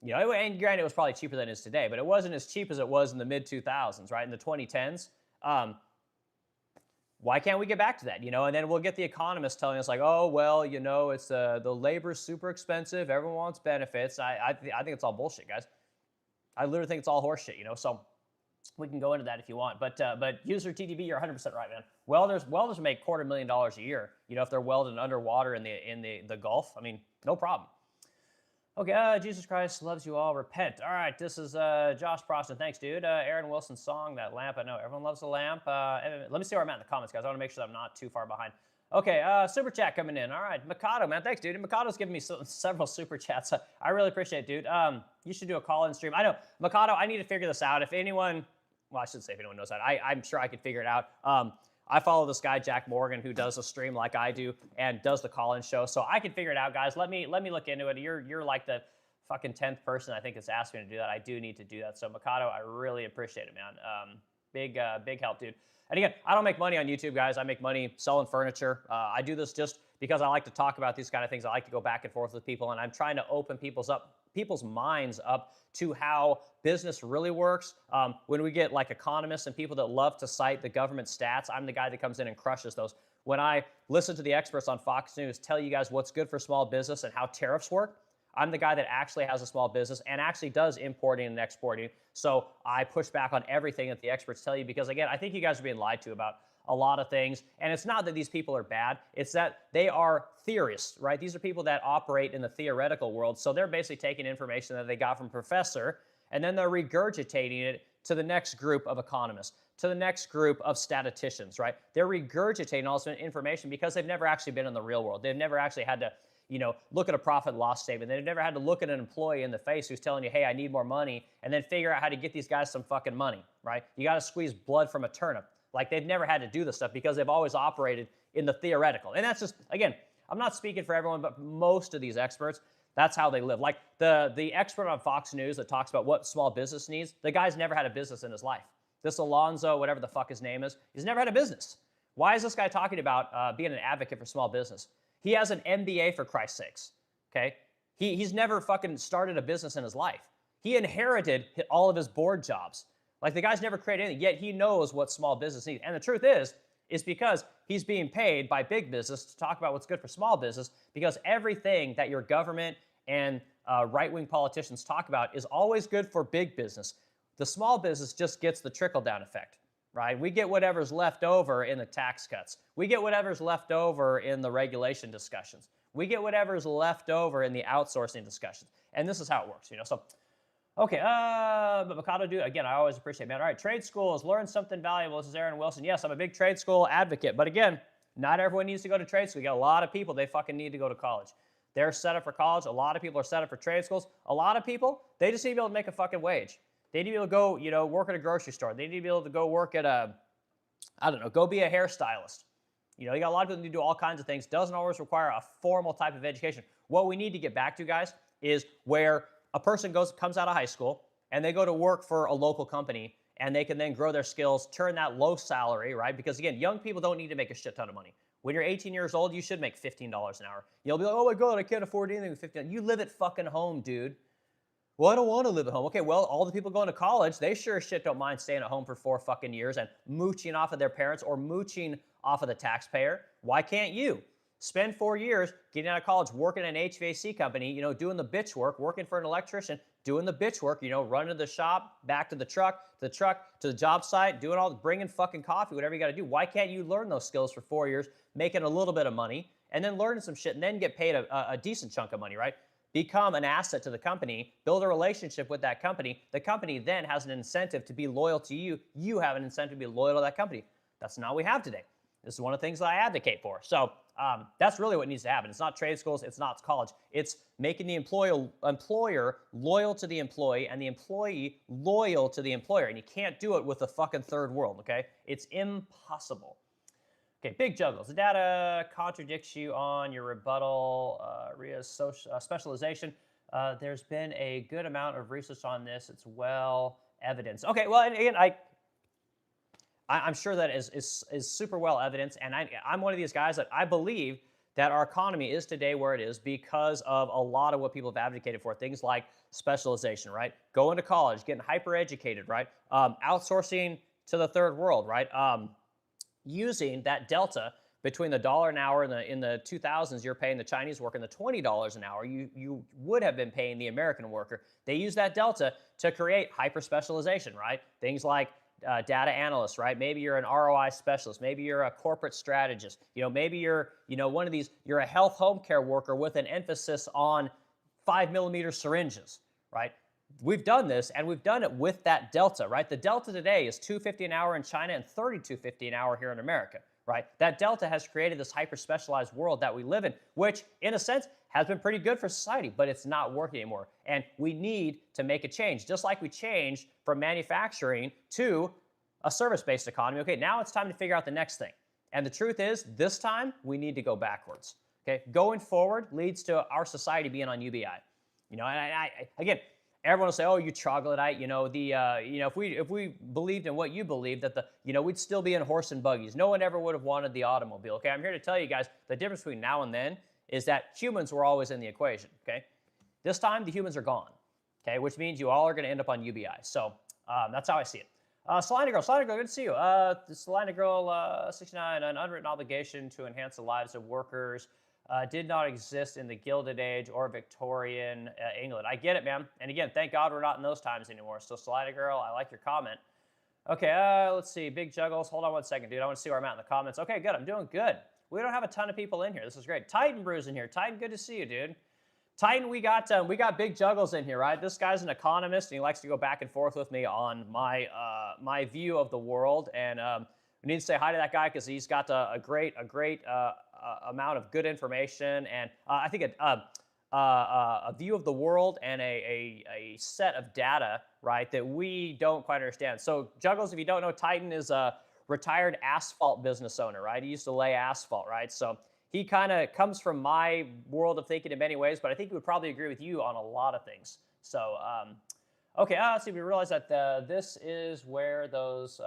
And granted, it was probably cheaper than it is today, but it wasn't as cheap as it was in the mid-2000s, right? In the 2010s. Why can't we get back to that? And then we'll get the economists telling us like, oh, well, it's the labor's super expensive. Everyone wants benefits. I think it's all bullshit, guys. I literally think it's all horseshit, So we can go into that if you want. But user TDB, you're 100% right, man. Welders make $250,000 a year. If they're welding underwater in the Gulf. I mean, no problem. Okay, Jesus Christ loves you all. Repent. All right, this is Josh Proston. Thanks, dude. Aaron Wilson's song, That Lamp. I know everyone loves a lamp. Let me see where I'm at in the comments, guys. I want to make sure that I'm not too far behind. Okay, super chat coming in. All right, Mikado, man. Thanks, dude. And Mikado's giving me several super chats. I really appreciate it, dude. You should do a call-in stream. I know, Mikado, I need to figure this out. If anyone, well, I shouldn't say if anyone knows that. I'm sure I could figure it out. I follow this guy, Jack Morgan, who does a stream like I do and does the call-in show. So I can figure it out, guys. Let me look into it. You're like the fucking 10th person I think that's asked me to do that. I do need to do that. So Mikado, I really appreciate it, man. Big help, dude. And again, I don't make money on YouTube, guys. I make money selling furniture. I do this just because I like to talk about these kind of things. I like to go back and forth with people, and I'm trying to open people's minds up to how business really works. When we get like economists and people that love to cite the government stats, I'm the guy that comes in and crushes those. When I listen to the experts on Fox News tell you guys what's good for small business and how tariffs work, I'm the guy that actually has a small business and actually does importing and exporting. So I push back on everything that the experts tell you because, again, I think you guys are being lied to about a lot of things. And it's not that these people are bad. It's that they are theorists, right? These are people that operate in the theoretical world. So they're basically taking information that they got from a professor, and then they're regurgitating it to the next group of economists, to the next group of statisticians, right? They're regurgitating all this information because they've never actually been in the real world. They've never actually had to, look at a profit and loss statement. They've never had to look at an employee in the face who's telling you, hey, I need more money, and then figure out how to get these guys some fucking money, right? You got to squeeze blood from a turnip. Like, they've never had to do this stuff because they've always operated in the theoretical. And that's just, again, I'm not speaking for everyone, but most of these experts, that's how they live. Like the expert on Fox News that talks about what small business needs, the guy's never had a business in his life. This Alonzo, whatever the fuck his name is, he's never had a business. Why is this guy talking about being an advocate for small business? He has an MBA, for Christ's sakes, okay? He's never fucking started a business in his life. He inherited all of his board jobs. Like, the guy's never created anything, yet he knows what small business needs. And the truth is because he's being paid by big business to talk about what's good for small business, because everything that your government and right-wing politicians talk about is always good for big business. The small business just gets the trickle-down effect, right? We get whatever's left over in the tax cuts. We get whatever's left over in the regulation discussions. We get whatever's left over in the outsourcing discussions. And this is how it works, So, okay, but Mikado, dude, again, I always appreciate it, man. All right, trade schools, learn something valuable. This is Aaron Wilson. Yes, I'm a big trade school advocate. But again, not everyone needs to go to trade school. You got a lot of people, they fucking need to go to college. They're set up for college. A lot of people are set up for trade schools. A lot of people, they just need to be able to make a fucking wage. They need to be able to go, work at a grocery store. They need to be able to go work at go be a hairstylist. You got a lot of people who need to do all kinds of things. Doesn't always require a formal type of education. What we need to get back to, guys, is where a person comes out of high school and they go to work for a local company, and they can then grow their skills, turn that low salary, right? Because again, young people don't need to make a shit ton of money. When you're 18 years old, you should make $15 an hour. You'll be like, oh my God, I can't afford anything with $15. You live at fucking home, dude. Well, I don't want to live at home. Okay, well, all the people going to college, they sure as shit don't mind staying at home for 4 fucking years and mooching off of their parents or mooching off of the taxpayer. Why can't you? Spend 4 years getting out of college, working in an HVAC company, doing the bitch work, working for an electrician, doing the bitch work, running to the shop, back to the truck, to the job site, bringing fucking coffee, whatever you got to do. Why can't you learn those skills for 4 years, making a little bit of money, and then learning some shit, and then get paid a decent chunk of money, right? Become an asset to the company, build a relationship with that company. The company then has an incentive to be loyal to you. You have an incentive to be loyal to that company. That's not what we have today. This is one of the things that I advocate for. So that's really what needs to happen. It's not trade schools. It's not college. It's making the employer loyal to the employee and the employee loyal to the employer. And you can't do it with the fucking third world, okay? It's impossible. Okay, big juggles. The data contradicts you on your rebuttal, RIA's specialization. There's been a good amount of research on this. It's well evidenced. Okay, well, and again, I'm sure that is super well evidenced, and I'm one of these guys that I believe that our economy is today where it is because of a lot of what people have advocated for, things like specialization, right? Going to college, getting hyper-educated, right? Outsourcing to the third world, right? Using that delta between the $1 an hour in the 2000s, you're paying the Chinese worker, and the $20 an hour you would have been paying the American worker. They use that delta to create hyper-specialization, right? Things like data analyst, right? Maybe you're an ROI specialist. Maybe you're a corporate strategist. Maybe you're, one of these, you're a health home care worker with an emphasis on 5mm syringes, right? We've done this, and we've done it with that delta, right? The delta today is $2.50 an hour in China and $32.50 an hour here in America, right? That delta has created this hyper-specialized world that we live in, which, in a sense, has been pretty good for society, but it's not working anymore. And we need to make a change, just like we changed from manufacturing to a service-based economy. Okay, now it's time to figure out the next thing. And the truth is, this time, we need to go backwards. Okay, going forward leads to our society being on UBI. And again, everyone will say, "Oh, you troglodyte." If we believed in what you believe, that we'd still be in horse and buggies. No one ever would have wanted the automobile. Okay, I'm here to tell you guys the difference between now and then is that humans were always in the equation. Okay, this time the humans are gone. Okay, which means you all are going to end up on UBI. So that's how I see it. Salina Girl, good to see you. Salina Girl, 69, an unwritten obligation to enhance the lives of workers did not exist in the Gilded Age or Victorian England. I get it, man. And again, thank God we're not in those times anymore. So, Salina Girl, I like your comment. Okay, let's see. Big Juggles. Hold on one second, dude. I want to see where I'm at in the comments. Okay, good. I'm doing good. We don't have a ton of people in here. This is great. Titan Brew's in here. Titan, good to see you, dude. Titan, we got Big Juggles in here, right? This guy's an economist, and he likes to go back and forth with me on my view of the world. And we need to say hi to that guy because he's got a great amount of good information, and I think a view of the world and a set of data, right, that we don't quite understand. So Juggles, if you don't know, Titan is a retired asphalt business owner, right? He used to lay asphalt, right? So he kind of comes from my world of thinking in many ways, but I think he would probably agree with you on a lot of things. So, okay, let's see. We realize that this is where those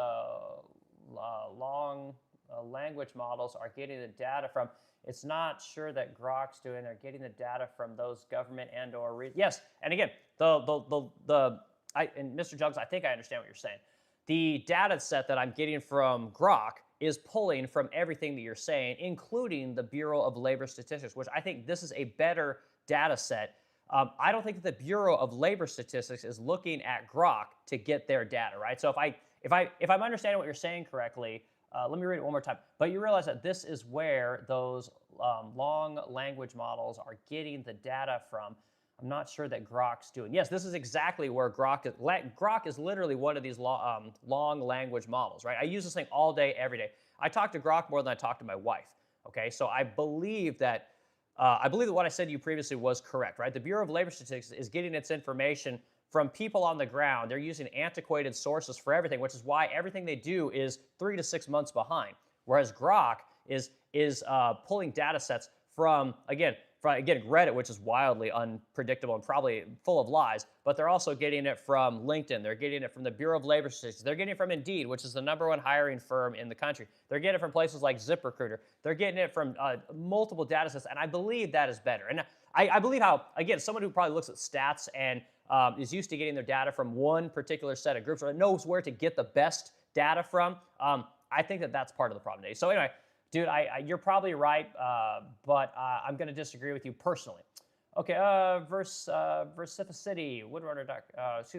long language models are getting the data from. It's not sure that Grok's doing. They're getting the data from those government and/or yes. And again, and Mr. Jugs, I think I understand what you're saying. The data set that I'm getting from Grok is pulling from everything that you're saying, including the Bureau of Labor Statistics, which I think this is a better data set. I don't think that the Bureau of Labor Statistics is looking at Grok to get their data, right? So if I'm understanding what you're saying correctly, let me read it one more time. But you realize that this is where those long language models are getting the data from. I'm not sure that Grok's doing. Yes, this is exactly where Grok is. Grok is literally one of these long language models, right? I use this thing all day, every day. I talk to Grok more than I talk to my wife. Okay, so I believe that what I said to you previously was correct, right? The Bureau of Labor Statistics is getting its information from people on the ground. They're using antiquated sources for everything, which is why everything they do is 3 to 6 months behind. Whereas Grok is pulling data sets from Reddit, which is wildly unpredictable and probably full of lies, but they're also getting it from LinkedIn. They're getting it from the Bureau of Labor Statistics. They're getting it from Indeed, which is the #1 hiring firm in the country. They're getting it from places like ZipRecruiter. They're getting it from multiple data sets, and I believe that is better. And I believe how, again, someone who probably looks at stats and is used to getting their data from one particular set of groups or knows where to get the best data from, I think that that's part of the problem today. So anyway, dude, you're probably right, but I'm going to disagree with you personally. Okay, Versificity, Woodrunner,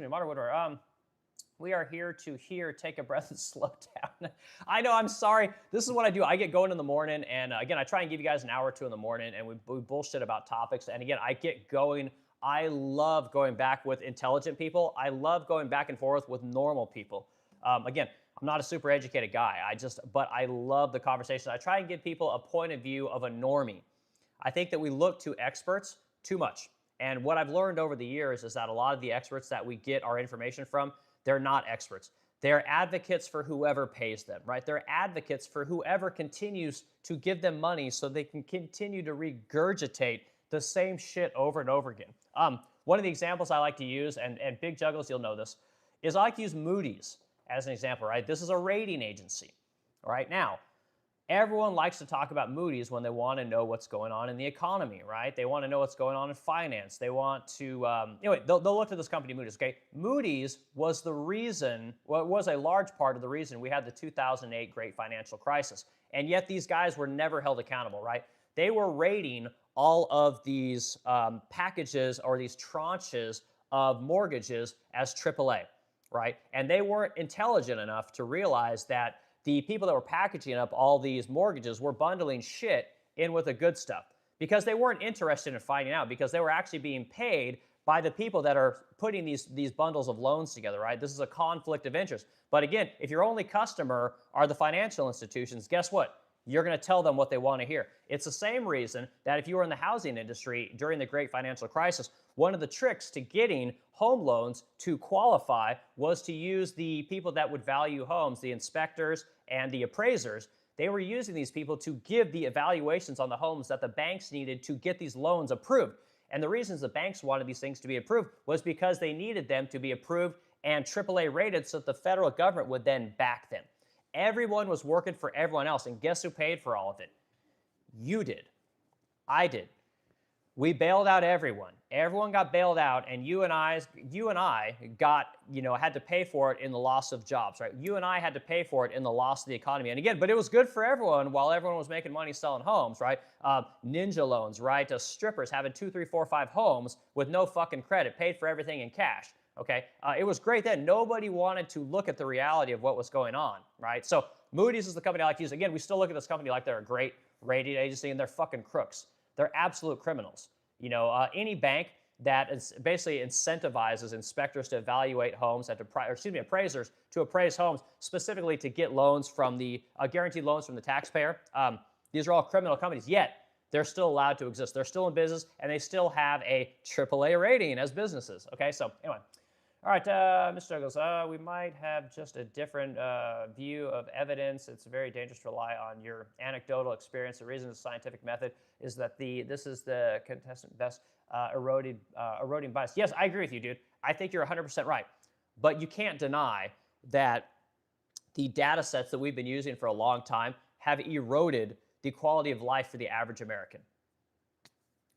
Modern Woodrunner. We are here to take a breath and slow down. I know, I'm sorry. This is what I do. I get going in the morning, and again, I try and give you guys an hour or two in the morning, and we bullshit about topics. And again, I get going. I love going back with intelligent people. I love going back and forth with normal people. Again, I'm not a super educated guy. But I love the conversation. I try and give people a point of view of a normie. I think that we look to experts too much. And what I've learned over the years is that a lot of the experts that we get our information from, they're not experts. They're advocates for whoever pays them, right? They're advocates for whoever continues to give them money so they can continue to regurgitate the same shit over and over again. One of the examples I like to use, and Big Juggles, you'll know this, is I like to use Moody's as an example, right? This is a rating agency. All right, now, everyone likes to talk about Moody's when they want to know what's going on in the economy, right? They want to know what's going on in finance. They want to, anyway, they'll look to this company, Moody's, okay? Moody's was the reason, well, it was a large part of the reason we had the 2008 great financial crisis. And yet these guys were never held accountable, right? They were rating all of these packages or these tranches of mortgages as AAA, right? And they weren't intelligent enough to realize that the people that were packaging up all these mortgages were bundling shit in with the good stuff because they weren't interested in finding out, because they were actually being paid by the people that are putting these bundles of loans together, right? This is a conflict of interest. But again, if your only customer are the financial institutions, guess what? You're going to tell them what they want to hear. It's the same reason that if you were in the housing industry during the great financial crisis, one of the tricks to getting home loans to qualify was to use the people that would value homes, the inspectors and the appraisers. They were using these people to give the evaluations on the homes that the banks needed to get these loans approved. And the reasons the banks wanted these things to be approved was because they needed them to be approved and AAA rated so that the federal government would then back them. Everyone was working for everyone else, and guess who paid for all of it? You did. I did. We bailed out everyone. Everyone got bailed out, and you and I got, had to pay for it in the loss of jobs, right? You and I had to pay for it in the loss of the economy. And again, but it was good for everyone while everyone was making money selling homes, right? Ninja loans, right? Strippers having 2, 3, 4, 5 homes with no fucking credit, paid for everything in cash. Okay, it was great then. Nobody wanted to look at the reality of what was going on, right? So Moody's is the company I like to use. Again, we still look at this company like they're a great rating agency, and they're fucking crooks. They're absolute criminals. Any bank that is basically incentivizes inspectors to evaluate homes and appraisers to appraise homes specifically to get loans from the guaranteed loans from the taxpayer. These are all criminal companies, yet they're still allowed to exist. They're still in business, and they still have a AAA rating as businesses. Okay, so anyway. All right, Mr. Douglas, we might have just a different view of evidence. It's very dangerous to rely on your anecdotal experience. The reason the scientific method is that this is the contestant best eroding bias. Yes, I agree with you, dude. I think you're 100% right. But you can't deny that the data sets that we've been using for a long time have eroded the quality of life for the average American.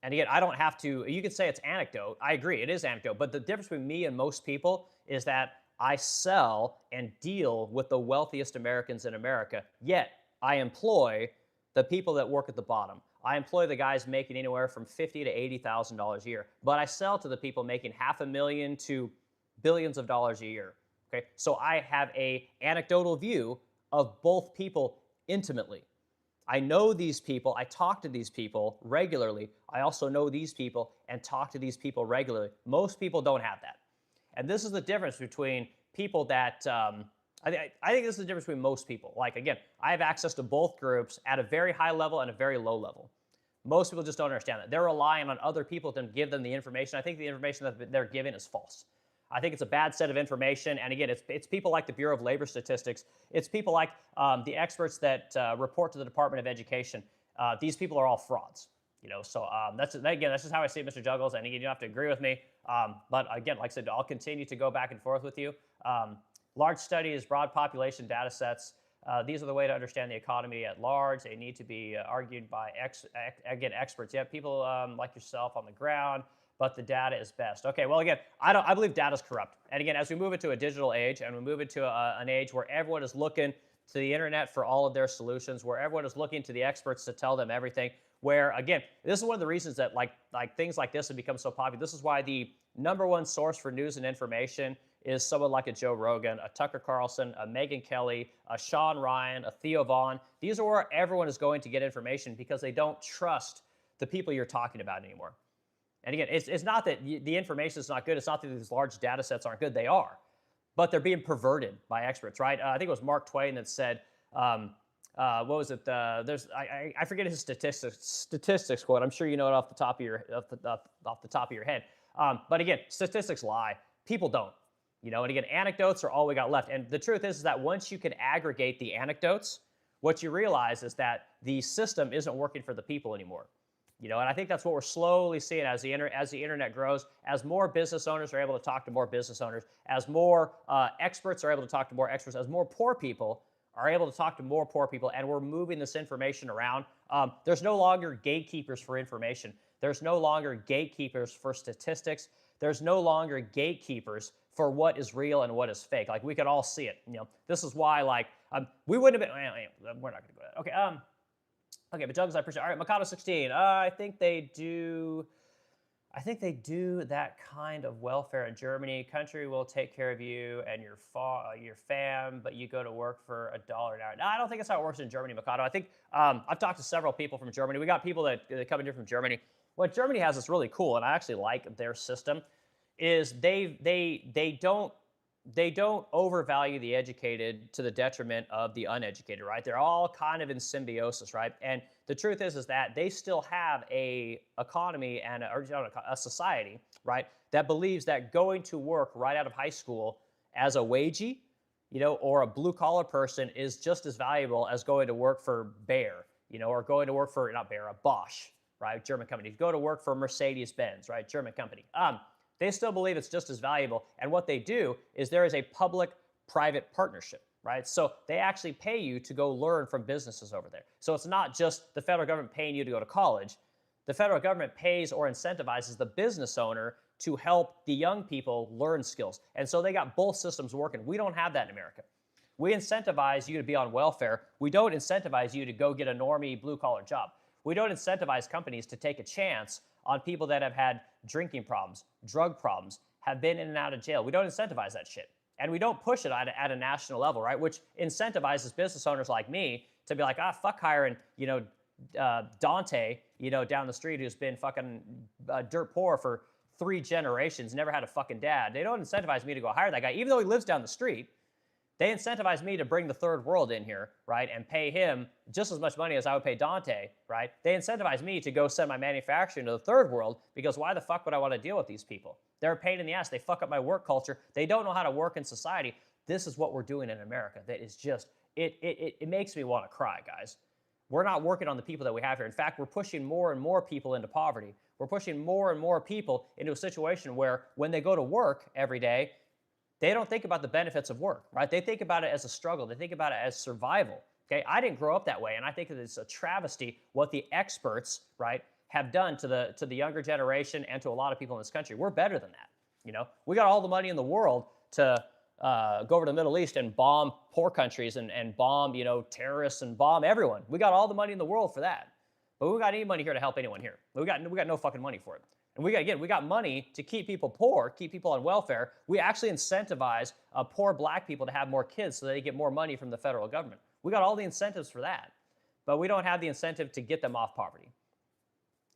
And again, I don't have to, you could say it's anecdote. I agree, it is anecdote. But the difference between me and most people is that I sell and deal with the wealthiest Americans in America, yet I employ the people that work at the bottom. I employ the guys making anywhere from $50,000 to $80,000 a year, but I sell to the people making $500,000 to billions of dollars a year. Okay, so I have a anecdotal view of both people intimately. I know these people, I talk to these people regularly. I also know these people and talk to these people regularly. Most people don't have that. And this is the difference between people that, I think this is the difference between most people. Like, again, I have access to both groups at a very high level and a very low level. Most people just don't understand that. They're relying on other people to give them the information. I think the information that they're given is false. I think it's a bad set of information. And again, it's people like the Bureau of Labor Statistics. It's people like the experts that report to the Department of Education. These people are all frauds. So that's just how I see it, Mr. Juggles. And again, you don't have to agree with me. But again, like I said, I'll continue to go back and forth with you. Large studies, broad population data sets. These are the way to understand the economy at large. They need to be argued by, experts. You have people like yourself on the ground, but the data is best. Okay, well, again, I believe data is corrupt. And again, as we move into a digital age and we move into an age where everyone is looking to the internet for all of their solutions, where everyone is looking to the experts to tell them everything, where, again, this is one of the reasons that like things like this have become so popular. This is why the #1 source for news and information is someone like a Joe Rogan, a Tucker Carlson, a Megyn Kelly, a Sean Ryan, a Theo Vaughn. These are where everyone is going to get information because they don't trust the people you're talking about anymore. And again, it's not that the information is not good. It's not that these large data sets aren't good. They are. But they're being perverted by experts, right? I think it was Mark Twain that said, what was it? I forget his statistics quote. I'm sure you know it off the top of your head. But again, statistics lie. People don't. And again, anecdotes are all we got left. And the truth is that once you can aggregate the anecdotes, what you realize is that the system isn't working for the people anymore. And I think that's what we're slowly seeing as the internet grows, as more business owners are able to talk to more business owners, as more experts are able to talk to more experts, as more poor people are able to talk to more poor people, and we're moving this information around. There's no longer gatekeepers for information. There's no longer gatekeepers for statistics. There's no longer gatekeepers for what is real and what is fake. Like, we could all see it. This is why, we wouldn't have been. We're not going to go to that. Okay. Okay, but Douglas, I appreciate it. All right, Mikado 16. I think they do that kind of welfare in Germany. Country will take care of you and your fam, but you go to work for $1 an hour. No, I don't think that's how it works in Germany, Mikado. I think I've talked to several people from Germany. We got people that come in here from Germany. What Germany has is really cool, and I actually like their system, is they don't overvalue the educated to the detriment of the uneducated, right? They're all kind of in symbiosis, right? And the truth is that they still have a economy and a society, right, that believes that going to work right out of high school as a wagey, or a blue collar person is just as valuable as going to work for Bayer, or going to work for, not Bayer, a Bosch, right? German company. Go to work for Mercedes-Benz, right? German company. They still believe it's just as valuable. And what they do is there is a public-private partnership, right? So they actually pay you to go learn from businesses over there. So it's not just the federal government paying you to go to college. The federal government pays or incentivizes the business owner to help the young people learn skills. And so they got both systems working. We don't have that in America. We incentivize you to be on welfare. We don't incentivize you to go get a normie blue-collar job. We don't incentivize companies to take a chance on people that have had drinking problems, drug problems, have been in and out of jail. We don't incentivize that shit. And we don't push it at a national level, right? Which incentivizes business owners like me to be like, fuck hiring, Dante, down the street who's been fucking dirt poor for 3 generations, never had a fucking dad. They don't incentivize me to go hire that guy, even though he lives down the street. They incentivize me to bring the third world in here, right, and pay him just as much money as I would pay Dante, right? They incentivize me to go send my manufacturing to the third world because why the fuck would I want to deal with these people? They're a pain in the ass. They fuck up my work culture. They don't know how to work in society. This is what we're doing in America. That is just, it makes me want to cry, guys. We're not working on the people that we have here. In fact, we're pushing more and more people into poverty. We're pushing more and more people into a situation where when they go to work every day, they don't think about the benefits of work, right? They think about it as a struggle. They think about it as survival, okay? I didn't grow up that way, and I think that it's a travesty what the experts, right, have done to the younger generation and to a lot of people in this country. We're better than that, We got all the money in the world to go over to the Middle East and bomb poor countries and bomb, terrorists and bomb everyone. We got all the money in the world for that. But we don't got any money here to help anyone here. We got no fucking money for it. And we got money to keep people poor, keep people on welfare. We actually incentivize poor black people to have more kids so they get more money from the federal government. We got all the incentives for that. But we don't have the incentive to get them off poverty.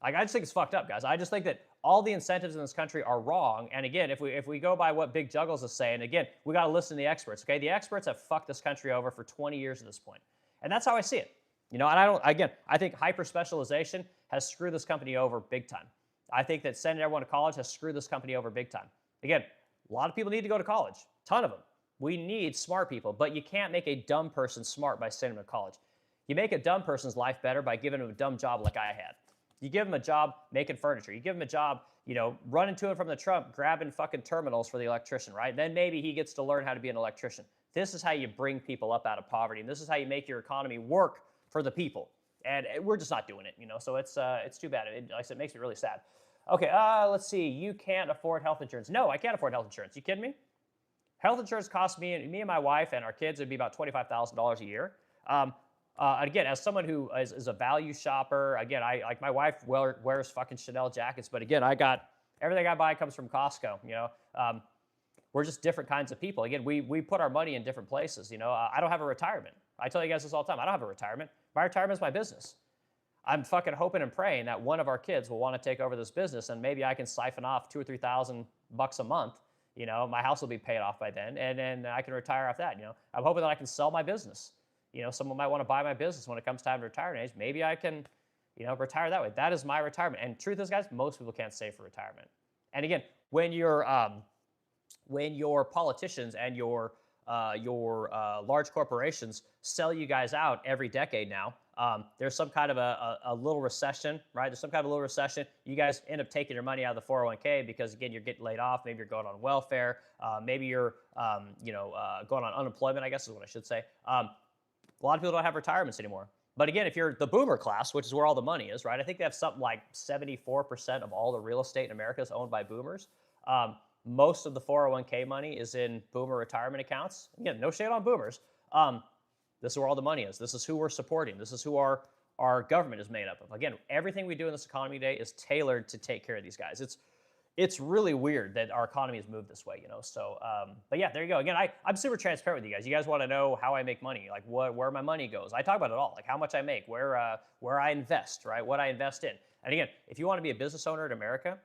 Like, I just think it's fucked up, guys. I just think that all the incentives in this country are wrong. And again, if we go by what Big Juggles is saying, again, we got to listen to the experts, okay? The experts have fucked this country over for 20 years at this point. And that's how I see it. And I think hyper-specialization has screwed this company over big time. I think that sending everyone to college has screwed this company over big time. Again, a lot of people need to go to college, ton of them. We need smart people, but you can't make a dumb person smart by sending them to college. You make a dumb person's life better by giving them a dumb job like I had. You give them a job making furniture. You give them a job, running to and from the Trump, grabbing fucking terminals for the electrician, right? Then maybe he gets to learn how to be an electrician. This is how you bring people up out of poverty, and this is how you make your economy work for the people. And we're just not doing it, So it's too bad. Like I said, it makes me really sad. Okay, let's see. You can't afford health insurance. No, I can't afford health insurance. You kidding me? Health insurance costs me and my wife and our kids, it'd be about $25,000 a year. Again, as someone who is a value shopper, again, like my wife wears fucking Chanel jackets, but again, everything I buy comes from Costco. We're just different kinds of people. Again, we put our money in different places. I don't have a retirement. I tell you guys this all the time. I don't have a retirement. My retirement is my business. I'm fucking hoping and praying that one of our kids will want to take over this business, and maybe I can siphon off $2,000 or $3,000 a month. My house will be paid off by then, and then I can retire off that. I'm hoping that I can sell my business. Someone might want to buy my business when it comes time to retirement age. Maybe I can, retire that way. That is my retirement. And truth is, guys, most people can't save for retirement. And again, when your politicians and your large corporations sell you guys out every decade now, there's some kind of a little recession, right? There's some kind of a little recession. You guys end up taking your money out of the 401k because, again, you're getting laid off. Maybe you're going on welfare. Maybe you're, going on unemployment, I guess is what I should say. A lot of people don't have retirements anymore. But again, if you're the boomer class, which is where all the money is, right? I think they have something like 74% of all the real estate in America is owned by boomers. Most of the 401k money is in boomer retirement accounts. Again, no shade on boomers. This is where all the money is. This is who we're supporting. This is who our government is made up of. Again, everything we do in this economy today is tailored to take care of these guys. It's really weird that our economy has moved this way, So, but yeah, there you go. Again, I'm super transparent with you guys. You guys want to know how I make money, like where my money goes. I talk about it all, like how much I make, where I invest, right? What I invest in. And again, if you want to be a business owner in America,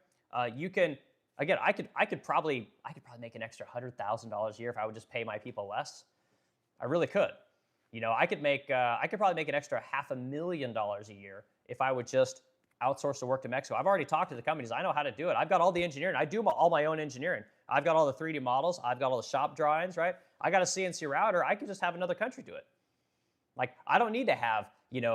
you can. Again, I could probably make an extra $100,000 a year if I would just pay my people less. I really could. I could probably make an extra $500,000 a year if I would just outsource the work to Mexico. I've already talked to the companies. I know how to do it. I've got all the engineering. I do all my own engineering. I've got all the 3D models. I've got all the shop drawings, right? I got a CNC router. I could just have another country do it. Like, I don't need to have,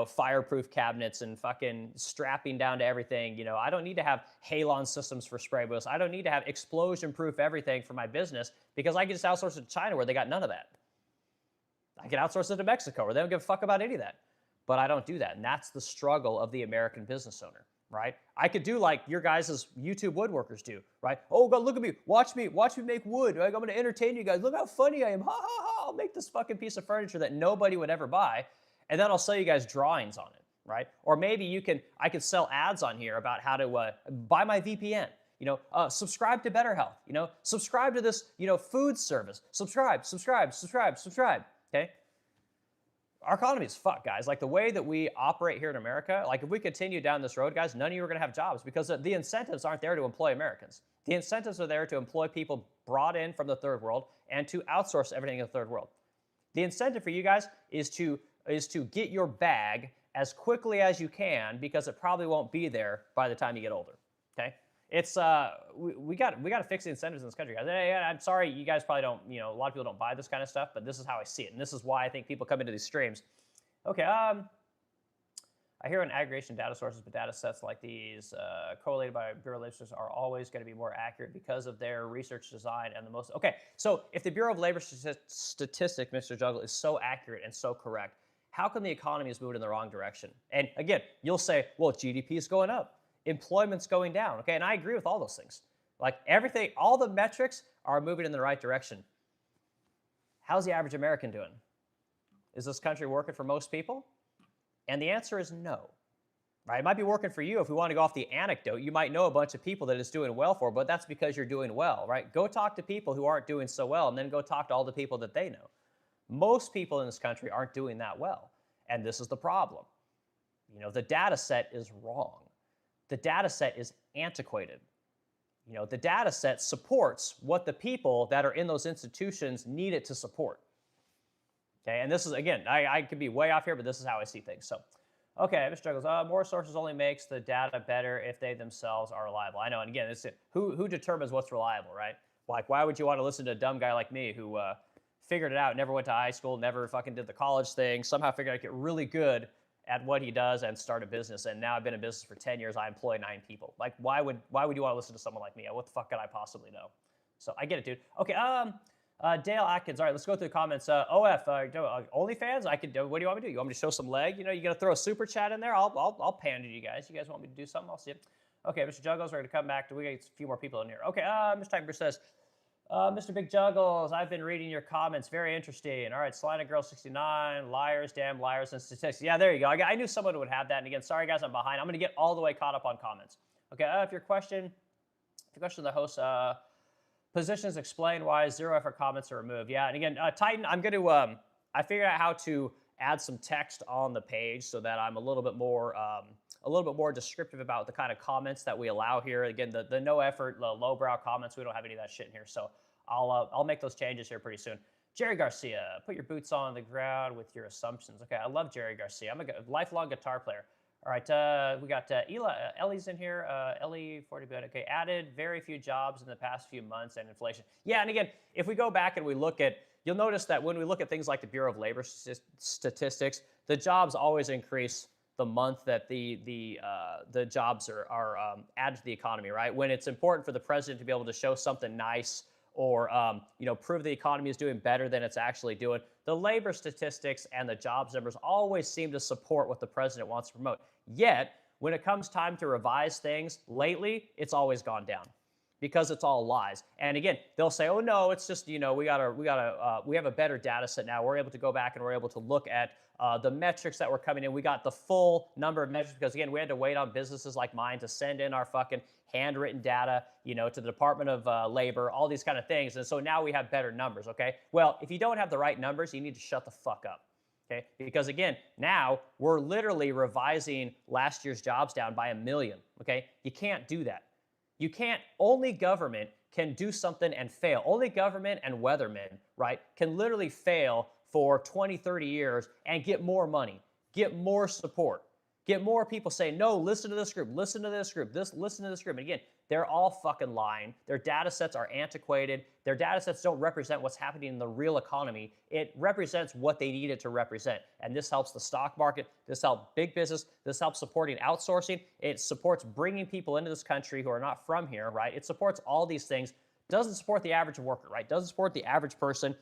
fireproof cabinets and fucking strapping down to everything. I don't need to have halon systems for spray booths. I don't need to have explosion-proof everything for my business because I can just outsource it to China where they got none of that. I can outsource it to Mexico where they don't give a fuck about any of that. But I don't do that. And that's the struggle of the American business owner, right? I could do like your guys' YouTube woodworkers do, right? Oh, God, look at me. Watch me make wood. Like, I'm going to entertain you guys. Look how funny I am. Ha, ha, ha. I'll make this fucking piece of furniture that nobody would ever buy. And then I'll sell you guys drawings on it, right? Or maybe I could sell ads on here about how to buy my VPN. Subscribe to Better Health. Subscribe to this, food service. Subscribe. Okay? our economy is fucked, guys. Like the way that we operate here in America, like if we continue down this road, guys, none of you are going to have jobs because the incentives aren't there to employ Americans. The incentives are there to employ people brought in from the third world and to outsource everything in the third world. The incentive for you guys is to get your bag as quickly as you can because it probably won't be there by the time you get older. Okay, it's we got to fix the incentives in this country, guys. I'm sorry, you guys probably don't, a lot of people don't buy this kind of stuff, but this is how I see it, and this is why I think people come into these streams. Okay, I hear on aggregation data sources, but data sets like these correlated by Bureau of Labor Statistics are always going to be more accurate because of their research design and the most. Okay, so if the Bureau of Labor Statistics, Mr. Juggle, is so accurate and so correct, how come the economy is moving in the wrong direction? And again, you'll say, well, GDP is going up, employment's going down. Okay, and I agree with all those things. Like everything, all the metrics are moving in the right direction. How's the average American doing? Is this country working for most people? And the answer is no. Right? It might be working for you. If we want to go off the anecdote, you might know a bunch of people that it's doing well for, but that's because you're doing well, right? Go talk to people who aren't doing so well, and then go talk to all the people that they know. Most people in this country aren't doing that well, and this is the problem. The data set is wrong. The data set is antiquated. The data set supports what the people that are in those institutions need it to support. Okay, and this is, again, I could be way off here, but this is how I see things. So, okay, Mr. Douglas, more sources only makes the data better if they themselves are reliable. I know, and again, it's who determines what's reliable, right? Like, why would you want to listen to a dumb guy like me who figured it out, never went to high school, never fucking did the college thing, somehow figured out to get really good at what he does and start a business, and now I've been in business for 10 years, I employ 9 people. Like, why would you want to listen to someone like me? What the fuck could I possibly know? So, I get it, dude. Okay, Dale Atkins. All right, let's go through the comments. OF, OnlyFans. I could. What do you want me to do? You want me to show some leg? You gonna throw a super chat in there? I'll pander you guys. You guys want me to do something? I'll see it. Okay, Mr. Juggles, we're gonna come back. We got a few more people in here. Okay, Mr. Tiger says, Mr. Big Juggles, I've been reading your comments. Very interesting. All right, Slina Girl 69, liars, damn liars, and statistics. Yeah, there you go. I knew someone would have that. And again, sorry guys, I'm behind. I'm gonna get all the way caught up on comments. Okay, if your question of the host. Positions explain why 0 effort comments are removed. Yeah, and again, Titan, I'm going to, I figured out how to add some text on the page so that I'm a little bit more descriptive about the kind of comments that we allow here. Again, the no effort, the lowbrow comments, we don't have any of that shit in here. So I'll make those changes here pretty soon. Jerry Garcia, put your boots on the ground with your assumptions. Okay, I love Jerry Garcia. I'm a lifelong guitar player. All right, we got Ellie's in here. Ellie 40 bit. Okay, added very few jobs in the past few months and inflation. Yeah, and again, if we go back and we look at, you'll notice that when we look at things like the Bureau of Labor Statistics, the jobs always increase the month that the jobs are added to the economy, right? When it's important for the president to be able to show something nice or prove the economy is doing better than it's actually doing, the labor statistics and the jobs numbers always seem to support what the president wants to promote. Yet, when it comes time to revise things, lately, it's always gone down because it's all lies. And again, they'll say, oh no, it's just, we have a better data set now. We're able to go back and we're able to look at the metrics that were coming in. We got the full number of metrics because again, we had to wait on businesses like mine to send in our fucking handwritten data, to the Department of Labor, all these kind of things. And so now we have better numbers, okay? Well, if you don't have the right numbers, you need to shut the fuck up. Okay? Because again, now we're literally revising last year's jobs down by 1 million. Okay? You can't do that. You can't, only government can do something and fail. Only government and weathermen, right, can literally fail for 20, 30 years and get more money, get more support, get more people saying, no, listen to this group, listen to this group, listen to this group. And again, they're all fucking lying. Their data sets are antiquated. Their data sets don't represent what's happening in the real economy. It represents what they need it to represent. And this helps the stock market. This helps big business. This helps supporting outsourcing. It supports bringing people into this country who are not from here, right? It supports all these things. Doesn't support the average worker, right? Doesn't support the average person.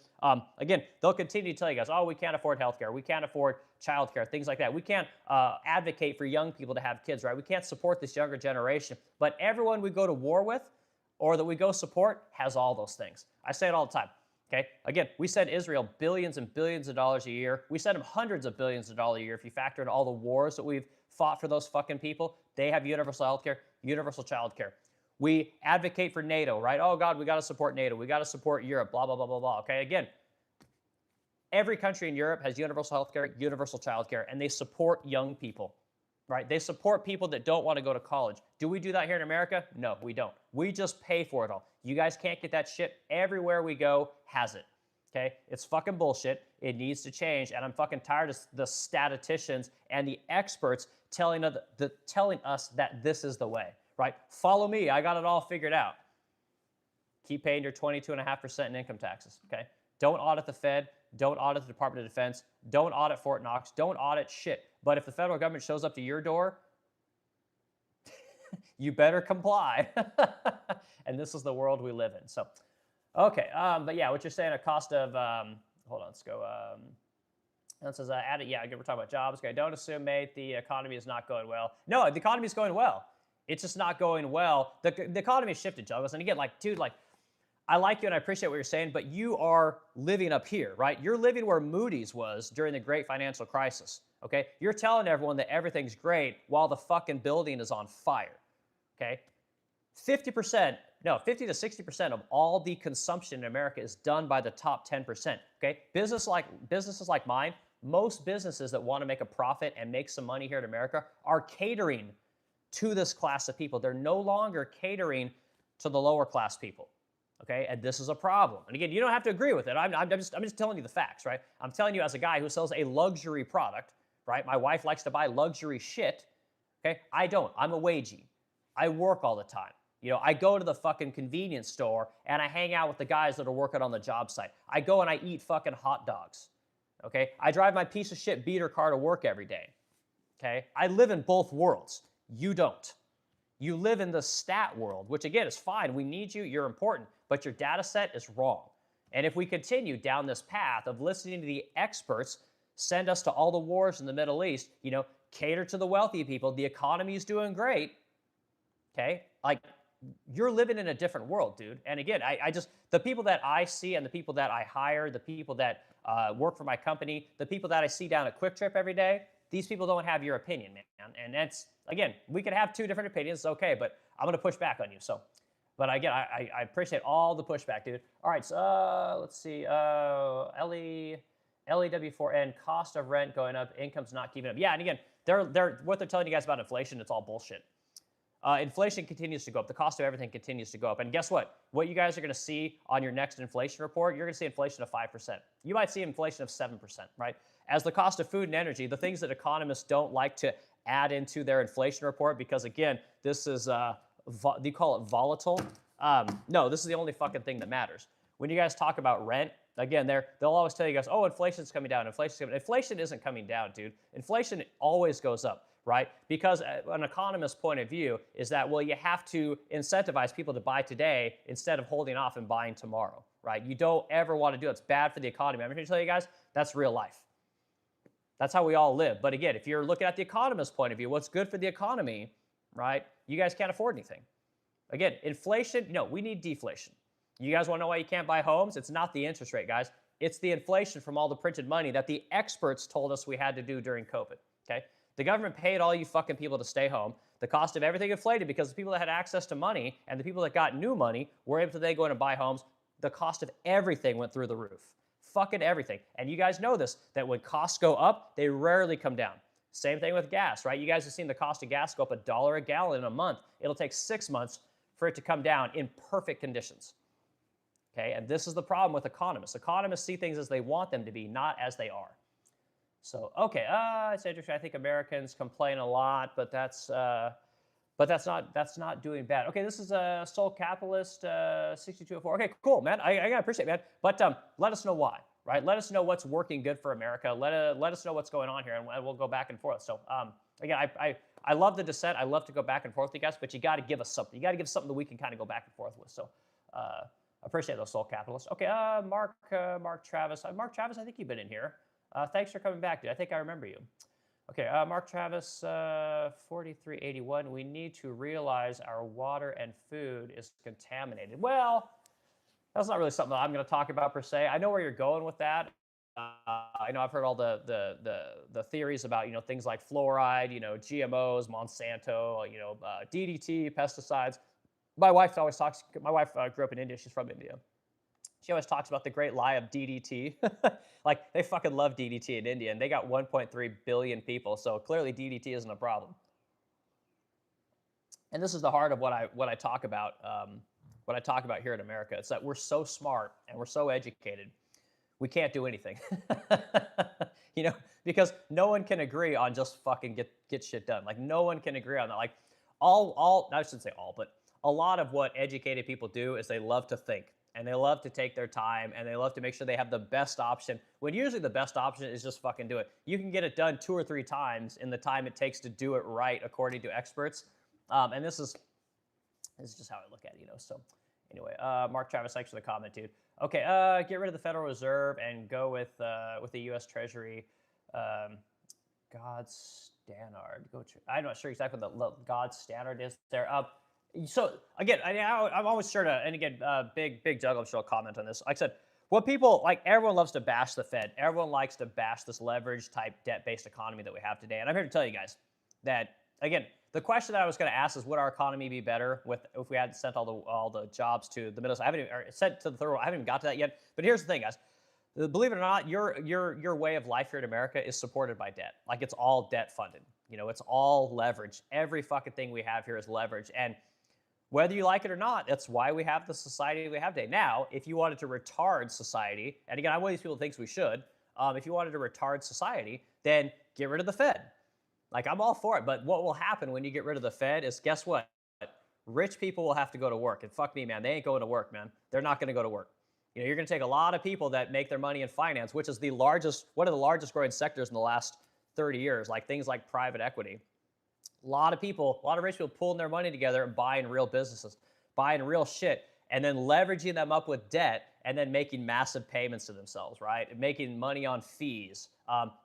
Again, they'll continue to tell you guys, oh, we can't afford healthcare. We can't afford childcare, things like that. We can't advocate for young people to have kids, right? We can't support this younger generation. But everyone we go to war with or that we go support has all those things. I say it all the time, okay? Again, we send Israel billions and billions of dollars a year. We send them hundreds of billions of dollars a year. If you factor in all the wars that we've fought for those fucking people, they have universal healthcare, universal childcare. We advocate for NATO, right? Oh, God, we got to support NATO. We got to support Europe, blah, blah, blah, blah, blah. Okay, again, Every country in Europe has universal healthcare, universal childcare, and they support young people, right? They support people that don't want to go to college. Do we do that here in America? No, we don't. We just pay for it all. You guys can't get that shit. Everywhere we go has it. Okay? It's fucking bullshit. It needs to change. And I'm fucking tired of the statisticians and the experts telling us that this is the way, right? Follow me. I got it all figured out. Keep paying your 22.5% in income taxes, okay? Don't audit the Fed. Don't audit the Department of Defense. Don't audit Fort Knox. Don't audit shit. But if the federal government shows up to your door, you better comply. And this is the world we live in. So, okay. But yeah, what you're saying, a cost of, hold on, let's go. That says, add it. Yeah, we're talking about jobs. Okay, don't assume, mate, the economy is not going well. No, the economy is going well. It's just not going well. The economy shifted, Douglas. And again, like, dude, like, I like you and I appreciate what you're saying, but you are living up here, right? You're living where Moody's was during the great financial crisis, okay? You're telling everyone that everything's great while the fucking building is on fire, okay? 50 to 60% of all the consumption in America is done by the top 10%, okay? Businesses like mine, most businesses that want to make a profit and make some money here in America are catering to this class of people. They're no longer catering to the lower class people. Okay, and this is a problem. And again, you don't have to agree with it. I'm just telling you the facts, right? I'm telling you as a guy who sells a luxury product, right? My wife likes to buy luxury shit. Okay, I don't. I'm a wagey. I work all the time. You know, I go to the fucking convenience store and I hang out with the guys that are working on the job site. I go and I eat fucking hot dogs. Okay, I drive my piece of shit beater car to work every day. Okay, I live in both worlds. You don't. You live in the stat world, which again is fine. We need you. You're important. But your data set is wrong. And if we continue down this path of listening to the experts, send us to all the wars in the Middle East, you know, cater to the wealthy people, the economy is doing great, okay? Like, you're living in a different world, dude. And again, I just, the people that I see and the people that I hire, the people that work for my company, the people that I see down at Quick Trip every day, these people don't have your opinion, man. And that's, again, we could have two different opinions, it's okay, but I'm going to push back on you, so. But again, I appreciate all the pushback, dude. All right, so let's see. LEW4N, cost of rent going up, income's not keeping up. Yeah, and again, what they're telling you guys about inflation, it's all bullshit. Inflation continues to go up. The cost of everything continues to go up. And guess what? What you guys are going to see on your next inflation report, you're going to see inflation of 5%. You might see inflation of 7%, right? As the cost of food and energy, the things that economists don't like to add into their inflation report, because again, this is... do you call it volatile? No, this is the only fucking thing that matters. When you guys talk about rent, again, they'll always tell you guys, oh, inflation's coming down, inflation's coming down. Inflation isn't coming down, dude. Inflation always goes up, right? Because an economist's point of view is that, well, you have to incentivize people to buy today instead of holding off and buying tomorrow, right? You don't ever want to do it. It's bad for the economy. I'm going to tell you guys, that's real life. That's how we all live. But again, if you're looking at the economist's point of view, what's good for the economy, right? You guys can't afford anything. Again, inflation, no, we need deflation. You guys want to know why you can't buy homes? It's not the interest rate, guys. It's the inflation from all the printed money that the experts told us we had to do during COVID, okay? The government paid all you fucking people to stay home. The cost of everything inflated because the people that had access to money and the people that got new money were able to then go in and buy homes. The cost of everything went through the roof. Fucking everything. And you guys know this, that when costs go up, they rarely come down. Same thing with gas, right? You guys have seen the cost of gas go up $1 a gallon in a month. It'll take 6 months for it to come down in perfect conditions. Okay, and this is the problem with economists. Economists see things as they want them to be, not as they are. So, okay, it's interesting. I think Americans complain a lot, but that's not doing bad. Okay, this is a Soul Capitalist 6204. Okay, cool, man. I appreciate it, man. But let us know why. Right? Let us know what's working good for America. Let us know what's going on here, and we'll go back and forth. So, again, I love the dissent. I love to go back and forth with you guys, but you got to give us something. You got to give us something that we can kind of go back and forth with. So, appreciate those soul capitalists. Okay, Mark Travis. Mark Travis, I think you've been in here. Thanks for coming back, dude. I think I remember you. Okay, Mark Travis, 4381. We need to realize our water and food is contaminated. Well, that's not really something that I'm going to talk about per se. I know where you're going with that. I know I've heard all the theories about, you know, things like fluoride, you know, GMOs, Monsanto, you know, DDT, pesticides. My wife always talks. My wife grew up in India. She's from India. She always talks about the great lie of DDT. Like, they fucking love DDT in India, and they got 1.3 billion people, so clearly DDT isn't a problem. And this is the heart of what I talk about. What I talk about here in America. It's that we're so smart and we're so educated, we can't do anything. You know, because no one can agree on just fucking get shit done. Like, no one can agree on that. Like, all I shouldn't say all, but a lot of what educated people do is they love to think and they love to take their time and they love to make sure they have the best option, when usually the best option is just fucking do it. You can get it done 2 or 3 times in the time it takes to do it right, according to experts. And this is just how I look at it, you know. So anyway, Mark Travis, thanks for the comment, dude. Okay, get rid of the Federal Reserve and go with the U.S. Treasury. God Standard. I'm not sure exactly what the God Standard is there. So again, I'm always sure to, and again, big Doug, I'm sure I'll comment on this. Like I said, what people like, everyone loves to bash the Fed. Everyone likes to bash this leverage type debt-based economy that we have today. And I'm here to tell you guys that, again, the question that I was going to ask is, would our economy be better if we had sent all the jobs to the middle? I haven't even, or sent to the third world. I haven't even got to that yet. But here's the thing, guys. Believe it or not, your way of life here in America is supported by debt. Like, it's all debt funded. You know, it's all leverage. Every fucking thing we have here is leverage. And whether you like it or not, that's why we have the society we have today. Now, if you wanted to retard society, and again, I'm one of these people who thinks we should, if you wanted to retard society, then get rid of the Fed. Like, I'm all for it, but what will happen when you get rid of the Fed is, guess what? Rich people will have to go to work. And fuck me, man, they ain't going to work, man. They're not going to go to work. You know, you're going to take a lot of people that make their money in finance, which is one of the largest growing sectors in the last 30 years, like things like private equity. A lot of rich people pulling their money together and buying real businesses, buying real shit, and then leveraging them up with debt and then making massive payments to themselves, right? And making money on fees.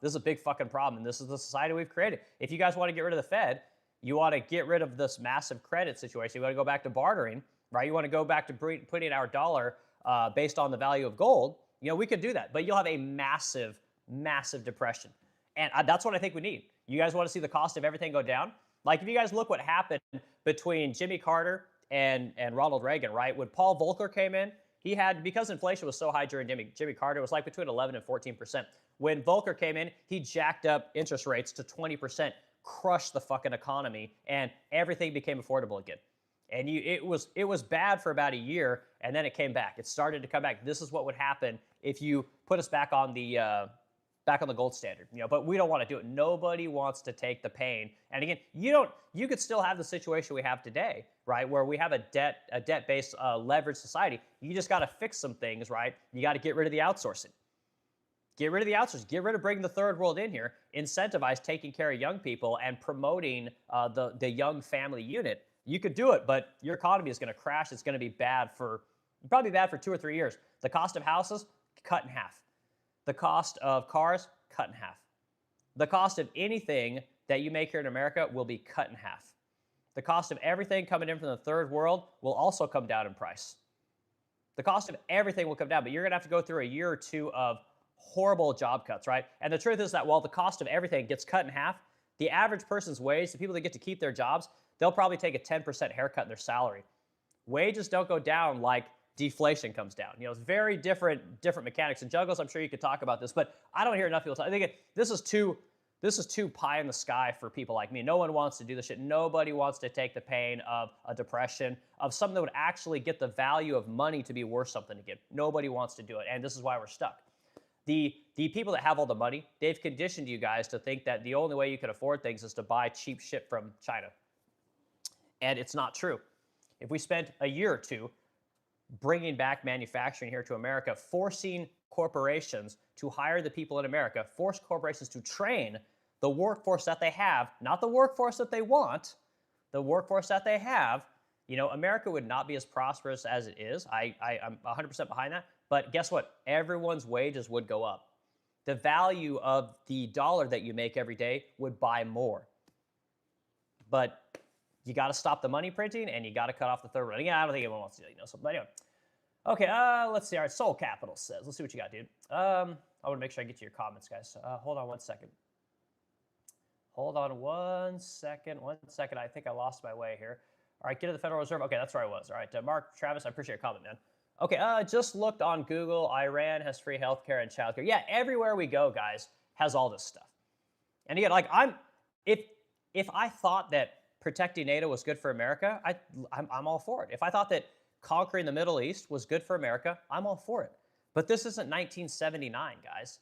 This is a big fucking problem, and this is the society we've created. If you guys want to get rid of the Fed, you want to get rid of this massive credit situation. You want to go back to bartering, right? You want to go back to putting our dollar based on the value of gold. You know, we could do that, but you'll have a massive, massive depression. And that's what I think we need. You guys want to see the cost of everything go down? Like, if you guys look what happened between Jimmy Carter and Ronald Reagan, right? When Paul Volcker came in, he had, because inflation was so high during Jimmy Carter, it was like between 11 and 14%. When Volcker came in, he jacked up interest rates to 20%, crushed the fucking economy, and everything became affordable again. And it was bad for about a year, and then it came back. It started to come back. This is what would happen if you put us back on the gold standard, you know, but we don't want to do it. Nobody wants to take the pain. And again, you could still have the situation we have today, right? Where we have a debt-based leveraged society. You just got to fix some things, right? You got to get rid of the outsourcing. Get rid of the outsourcing. Get rid of bringing the third world in here. Incentivize taking care of young people and promoting the young family unit. You could do it, but your economy is going to crash. It's going to be probably bad for 2 or 3 years. The cost of houses, cut in half. The cost of cars, cut in half. The cost of anything that you make here in America will be cut in half. The cost of everything coming in from the third world will also come down in price. The cost of everything will come down, but you're going to have to go through a year or two of horrible job cuts, right? And the truth is that while the cost of everything gets cut in half, the average person's wage, the people that get to keep their jobs, they'll probably take a 10% haircut in their salary. Wages don't go down like deflation comes down. You know, it's very different mechanics. And Juggles, I'm sure you could talk about this, but I don't hear enough people talk. I think this is too pie in the sky for people like me. No one wants to do this shit. Nobody wants to take the pain of a depression, of something that would actually get the value of money to be worth something again. Nobody wants to do it, and this is why we're stuck. The people that have all the money, they've conditioned you guys to think that the only way you can afford things is to buy cheap shit from China. And it's not true. If we spent a year or two bringing back manufacturing here to America, forcing corporations to hire the people in America, force corporations to train the workforce that they have, not the workforce that they want, the workforce that they have, you know, America would not be as prosperous as it is. I'm 100% behind that. But guess what? Everyone's wages would go up. The value of the dollar that you make every day would buy more. But you got to stop the money printing, and you got to cut off the third one. Yeah, I don't think anyone wants to do that, you know. So, but anyway, okay. Let's see. All right, Soul Capital says. Let's see what you got, dude. I want to make sure I get to your comments, guys. Hold on one second. Hold on one second. I think I lost my way here. All right, get to the Federal Reserve. Okay, that's where I was. All right, Mark Travis, I appreciate your comment, man. Okay, just looked on Google. Iran has free healthcare and childcare. Yeah, everywhere we go, guys, has all this stuff. And again, like if if I thought that protecting NATO was good for America, I'm all for it. If I thought that conquering the Middle East was good for America, I'm all for it. But this isn't 1979, guys.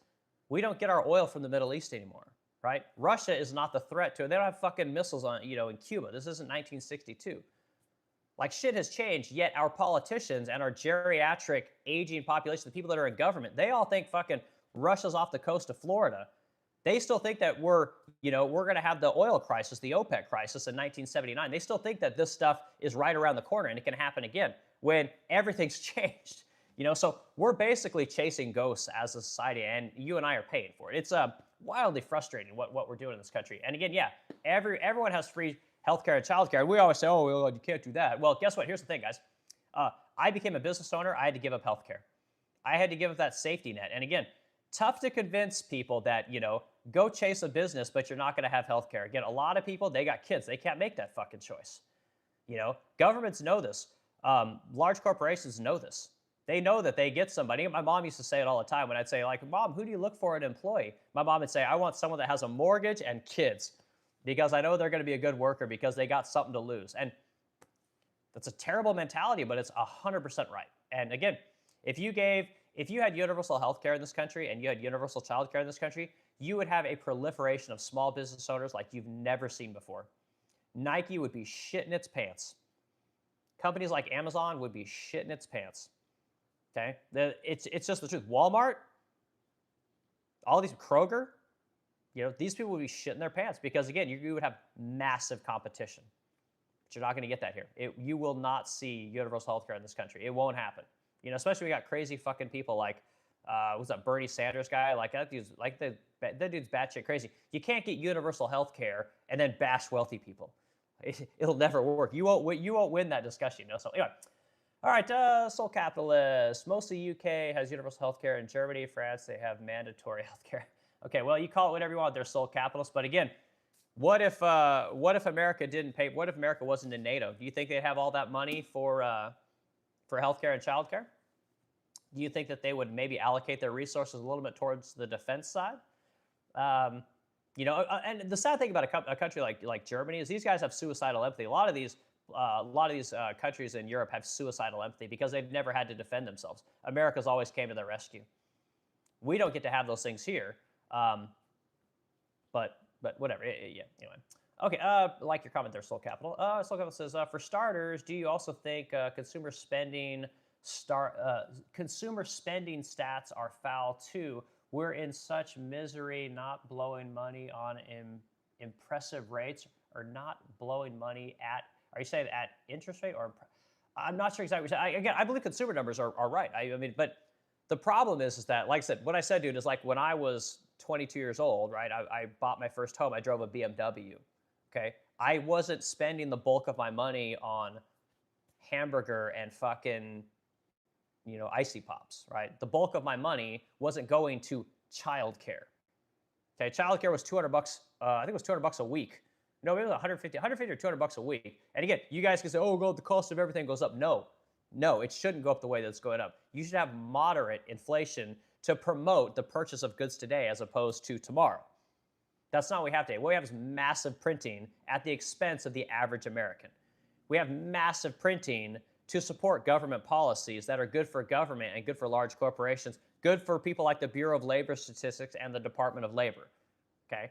We don't get our oil from the Middle East anymore, right? Russia is not the threat to it. They don't have fucking missiles on, in Cuba. This isn't 1962. Like shit has changed, yet our politicians and our geriatric aging population, the people that are in government, they all think fucking Russia's off the coast of Florida. They still think that we're going to have the oil crisis, the OPEC crisis in 1979. They still think that this stuff is right around the corner and it can happen again when everything's changed. So we're basically chasing ghosts as a society, and you and I are paying for it. It's wildly frustrating what we're doing in this country. And again, yeah, everyone has free healthcare and childcare. And we always say, oh, well, you can't do that. Well, guess what? Here's the thing, guys. I became a business owner. I had to give up healthcare. I had to give up that safety net. And again, tough to convince people that, go chase a business, but you're not going to have healthcare. Again, a lot of people, they got kids. They can't make that fucking choice. Governments know this. Large corporations know this. They know that they get somebody. My mom used to say it all the time when I'd say, like, Mom, who do you look for an employee? My mom would say, I want someone that has a mortgage and kids because I know they're going to be a good worker because they got something to lose. And that's a terrible mentality, but it's 100% right. And again, if you had universal health care in this country and you had universal child care in this country, you would have a proliferation of small business owners like you've never seen before. Nike would be shitting its pants. Companies like Amazon would be shitting its pants. Okay? It's just the truth. Walmart, all these Kroger, these people would be shitting their pants because, again, you would have massive competition. But you're not going to get that here. You will not see universal health care in this country. It won't happen. Especially we got crazy fucking people like, what's that Bernie Sanders guy? Like that dude's batshit crazy. You can't get universal health care and then bash wealthy people. It'll never work. You won't win that discussion. So anyway, all right, Soul Capitalist. Most of the UK has universal health care. In Germany, France, they have mandatory health care. Okay, well, you call it whatever you want. They're soul capitalists. But again, what if America didn't pay? What if America wasn't in NATO? Do you think they'd have all that money for healthcare and childcare? Do you think that they would maybe allocate their resources a little bit towards the defense side? And the sad thing about a country like Germany is these guys have suicidal empathy. A lot of these countries in Europe have suicidal empathy because they've never had to defend themselves. America's always came to their rescue. We don't get to have those things here, but whatever. Yeah. Anyway. Okay. Like your comment there, Soul Capital. Soul Capital says, for starters, do you also think consumer spending stats are foul too? We're in such misery, not blowing money on impressive rates, or not blowing money at. Are you saying at interest rate or? I'm not sure exactly. Again, I believe consumer numbers are right. I mean, but the problem is that, like I said, what I said, dude, is like when I was 22 years old, right? I bought my first home. I drove a BMW. Okay, I wasn't spending the bulk of my money on hamburger and fucking, icy pops, right? The bulk of my money wasn't going to childcare. Okay, childcare was $200. I think it was $200 a week. No, it was 150 or $200 a week. And again, you guys can say, oh, the cost of everything goes up. No, it shouldn't go up the way that it's going up. You should have moderate inflation to promote the purchase of goods today as opposed to tomorrow. That's not what we have today. What we have is massive printing at the expense of the average American. We have massive printing to support government policies that are good for government and good for large corporations, good for people like the Bureau of Labor Statistics and the Department of Labor. Okay?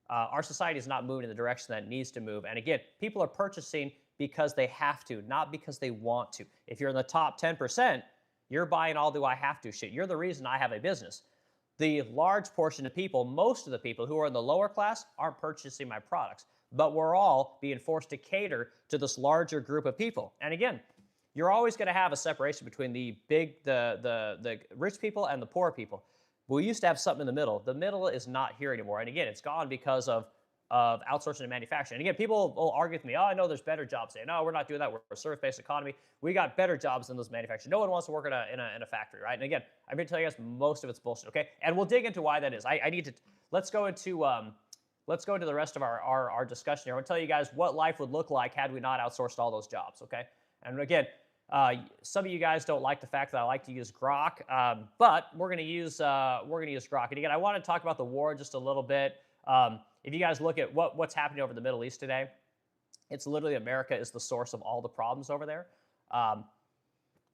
Our society is not moving in the direction that it needs to move. And again, people are purchasing because they have to, not because they want to. If you're in the top 10%, you're buying all do I have to shit. You're the reason I have a business. The large portion of people, most of the people who are in the lower class aren't purchasing my products, but we're all being forced to cater to this larger group of people. And again, you're always going to have a separation between the rich people and the poor people. We used to have something in the middle. The middle is not here anymore. And again, it's gone because of outsourcing and manufacturing. And again, people will argue with me, I know there's better jobs there. No, we're not doing that. We're a service-based economy. We got better jobs than those manufacturers. No one wants to work in a factory, right? And again, I'm going to tell you guys most of it's bullshit, okay? And we'll dig into why that is. Let's go into the rest of our discussion here. I'm going to tell you guys what life would look like had we not outsourced all those jobs, okay? And again, Some of you guys don't like the fact that I like to use Grok, but we're gonna use Grok. And again, I want to talk about the war just a little bit. If you guys look at what's happening over the Middle East today, it's literally America is the source of all the problems over there. Um,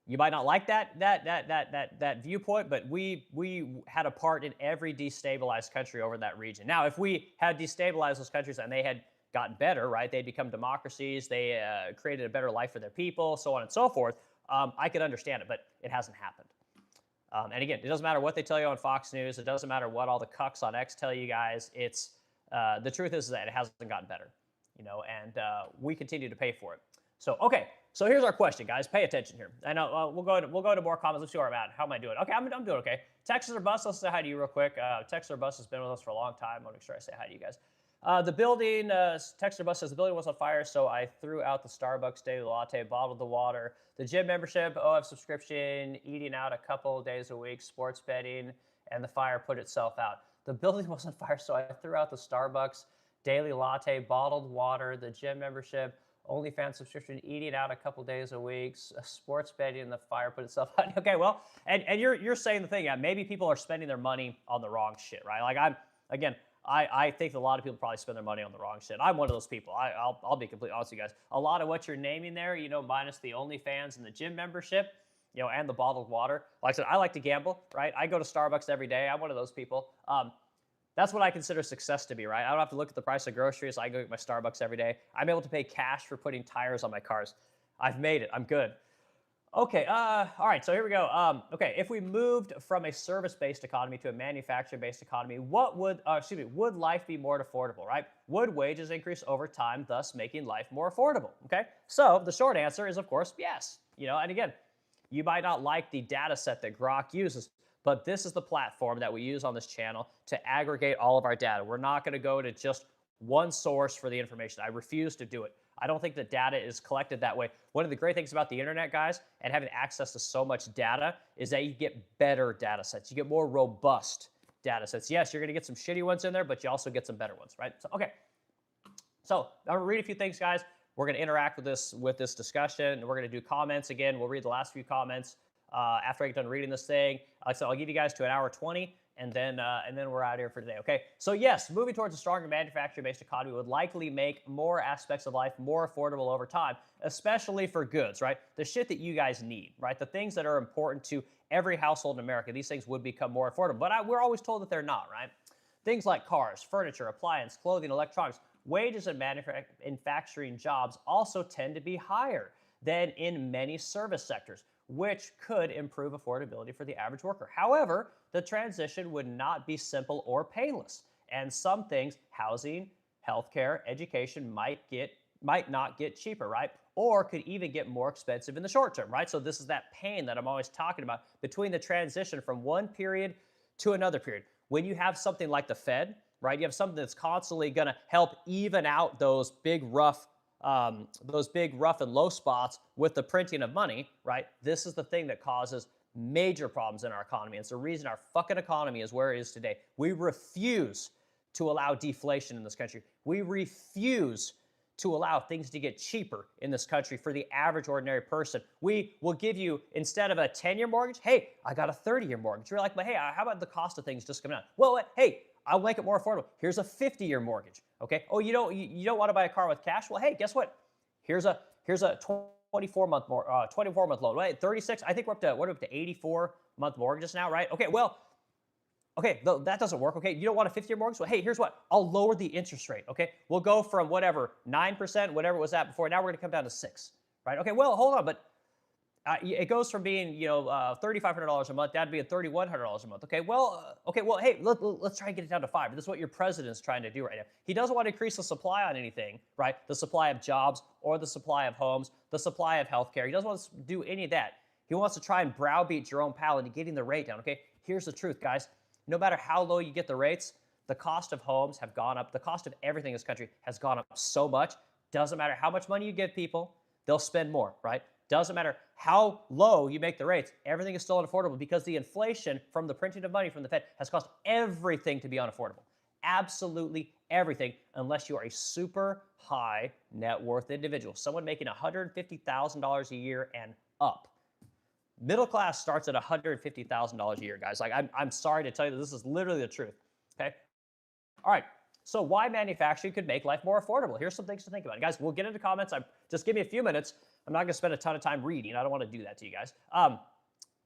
you might not like that viewpoint, but we had a part in every destabilized country over that region. Now, if we had destabilized those countries and they had gotten better, right? They'd become democracies. They created a better life for their people, so on and so forth. I could understand it, but it hasn't happened. And again, it doesn't matter what they tell you on Fox News. It doesn't matter what all the cucks on X tell you guys. It's the truth is that it hasn't gotten better, and we continue to pay for it. So, okay. So here's our question, guys. Pay attention here. I know we'll go to more comments. Let's see where I'm at. How am I doing? Okay, I'm doing okay. Texas or Bus, let's say hi to you real quick. Texas or Bus has been with us for a long time. I want to make sure I say hi to you guys. The building, Texas or Bus says the building was on fire, so I threw out the Starbucks daily latte, bottled the water, the gym membership, OF subscription, eating out a couple days a week, sports betting, and the fire put itself out. The building was on fire, so I threw out the Starbucks daily latte, bottled water, the gym membership, OnlyFans subscription, eating out a couple days a week, sports betting, and the fire put itself out. Okay, well, and you're saying the thing. Yeah, maybe people are spending their money on the wrong shit, right? Like I think a lot of people probably spend their money on the wrong shit. I'm one of those people. I'll be completely honest with you guys. A lot of what you're naming there, minus the OnlyFans and the gym membership, and the bottled water. Like I said, I like to gamble, right? I go to Starbucks every day. I'm one of those people. That's what I consider success to be, right? I don't have to look at the price of groceries. I go get my Starbucks every day. I'm able to pay cash for putting tires on my cars. I've made it. I'm good. Okay. All right. So here we go. Okay. If we moved from a service-based economy to a manufacturing-based economy, would life be more affordable, right? Would wages increase over time, thus making life more affordable? Okay. So the short answer is, of course, yes. And again, you might not like the data set that Grok uses, but this is the platform that we use on this channel to aggregate all of our data. We're not going to go to just one source for the information. I refuse to do it. I don't think that data is collected that way. One of the great things about the internet, guys, and having access to so much data is that you get better data sets. You get more robust data sets. Yes, you're going to get some shitty ones in there, but you also get some better ones, right? So, okay. So I'm going to read a few things, guys. We're going to interact with this discussion. We're going to do comments again. We'll read the last few comments after I get done reading this thing. Like I said, I'll give you guys to an hour 20. And then we're out of here for today, okay? So yes, moving towards a stronger manufacturing-based economy would likely make more aspects of life more affordable over time, especially for goods, right? The shit that you guys need, right? The things that are important to every household in America, these things would become more affordable. But we're always told that they're not, right? Things like cars, furniture, appliance, clothing, electronics, wages in manufacturing jobs also tend to be higher than in many service sectors, which could improve affordability for the average worker. However, the transition would not be simple or painless, and some things, housing, healthcare, education, might not get cheaper, right? Or could even get more expensive in the short term, right? So this is that pain that I'm always talking about between the transition from one period to another period. When you have something like the Fed, right? You have something that's constantly going to help even out those big rough and low spots with the printing of money, right? This is the thing that causes major problems in our economy. It's the reason our fucking economy is where it is today. We refuse to allow deflation in this country. We refuse to allow things to get cheaper in this country for the average ordinary person. We will give you, instead of a 10-year mortgage, hey, I got a 30-year mortgage. You're like, but hey, how about the cost of things just coming out? Well, hey, I'll make it more affordable. Here's a 50-year mortgage. Okay. Oh, you don't want to buy a car with cash? Well, hey, guess what? Here's a 24-month loan. Right? 36. I think we're up to 84-month mortgages now, right? Okay. Well, okay, that doesn't work. Okay. You don't want a 50-year mortgage? Well, hey, here's what. I'll lower the interest rate. Okay. We'll go from 9%, whatever it was at before. Now we're going to come down to 6. Right? Okay. Well, hold on, but it goes from being $3,500 a month down to being $3,100 a month. Okay, well, hey, let's try and get it down to 5. This is what your president's trying to do right now. He doesn't want to increase the supply on anything, right? The supply of jobs or the supply of homes, the supply of healthcare. He doesn't want to do any of that. He wants to try and browbeat Jerome Powell into getting the rate down. Okay, here's the truth, guys. No matter how low you get the rates, the cost of homes have gone up. The cost of everything in this country has gone up so much. Doesn't matter how much money you give people, they'll spend more, right? Doesn't matter how low you make the rates, everything is still unaffordable because the inflation from the printing of money from the Fed has caused everything to be unaffordable. Absolutely everything, unless you are a super high net worth individual. Someone making $150,000 a year and up. Middle class starts at $150,000 a year, guys. Like, I'm sorry to tell you that this is literally the truth. Okay. All right. So why manufacturing could make life more affordable? Here's some things to think about. Guys, we'll get into comments. Just give me a few minutes. I'm not going to spend a ton of time reading. I don't want to do that to you guys.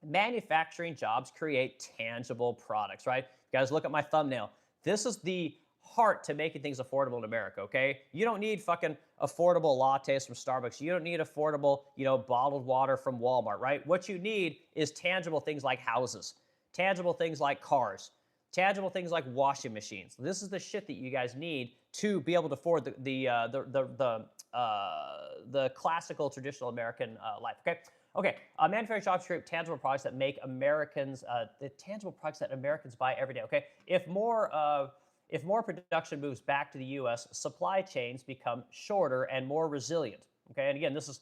Manufacturing jobs create tangible products, right? You guys, look at my thumbnail. This is the heart to making things affordable in America, okay? You don't need fucking affordable lattes from Starbucks. You don't need affordable, bottled water from Walmart, right? What you need is tangible things like houses, tangible things like cars, tangible things like washing machines. This is the shit that you guys need to be able to afford the classical traditional American life. Okay. Manufacturing jobs create tangible products that make Americans the tangible products that Americans buy every day. Okay, if more production moves back to the U.S., supply chains become shorter and more resilient. Okay, and again, this is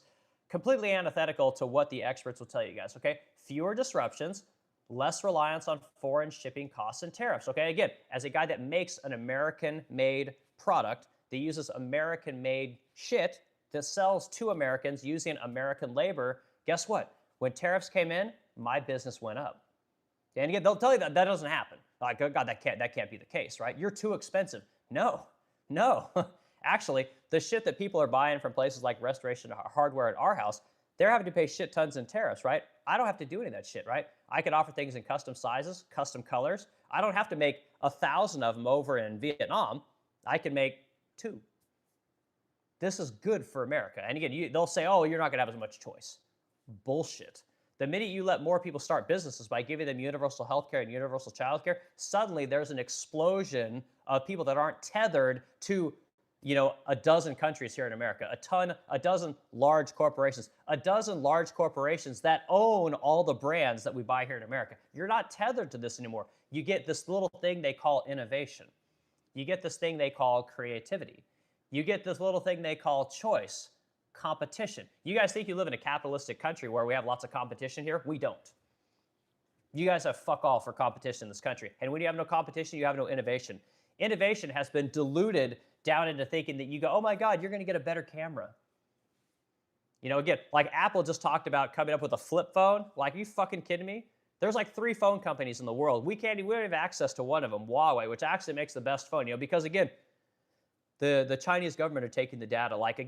completely antithetical to what the experts will tell you guys. Okay, fewer disruptions, less reliance on foreign shipping costs and tariffs. Okay, again, as a guy that makes an American-made product that uses American-made shit that sells to Americans using American labor, guess what? When tariffs came in, my business went up. And again, they'll tell you that doesn't happen. Like, oh God, that can't be the case, right? You're too expensive. No. Actually, the shit that people are buying from places like Restoration Hardware at our house, they're having to pay shit tons in tariffs, right? I don't have to do any of that shit, right? I could offer things in custom sizes, custom colors. I don't have to make 1,000 of them over in Vietnam. I can make 2. This is good for America. And again, they'll say, oh, you're not going to have as much choice. Bullshit. The minute you let more people start businesses by giving them universal health care and universal child care, suddenly there's an explosion of people that aren't tethered to, a dozen countries here in America, a dozen large corporations, a dozen large corporations that own all the brands that we buy here in America. You're not tethered to this anymore. You get this little thing they call innovation. You get this thing they call creativity. You get this little thing they call choice. Competition. You guys think you live in a capitalistic country where we have lots of competition here? We don't. You guys have fuck all for competition in this country. And when you have no competition, you have no innovation. Innovation has been diluted down into thinking that you go, oh my God, you're going to get a better camera. Again, like Apple just talked about coming up with a flip phone. Like, are you fucking kidding me? There's like 3 phone companies in the world. We don't have access to one of them, Huawei, which actually makes the best phone, because again, the Chinese government are taking the data. Like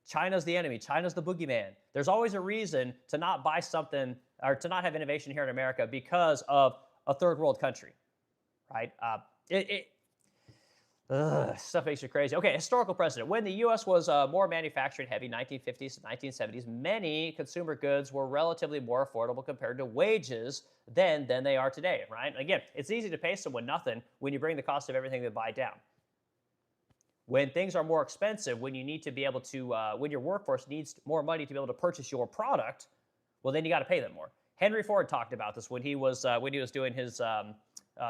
China's the enemy. China's the boogeyman. There's always a reason to not buy something or to not have innovation here in America because of a third world country, right? Stuff makes you crazy. Okay, historical precedent. When the U.S. was more manufacturing heavy, 1950s to 1970s, many consumer goods were relatively more affordable compared to wages than they are today, right? Again, it's easy to pay someone nothing when you bring the cost of everything they buy down. When things are more expensive, when you need to be able to, when your workforce needs more money to be able to purchase your product, well, then you got to pay them more. Henry Ford talked about this when he was doing his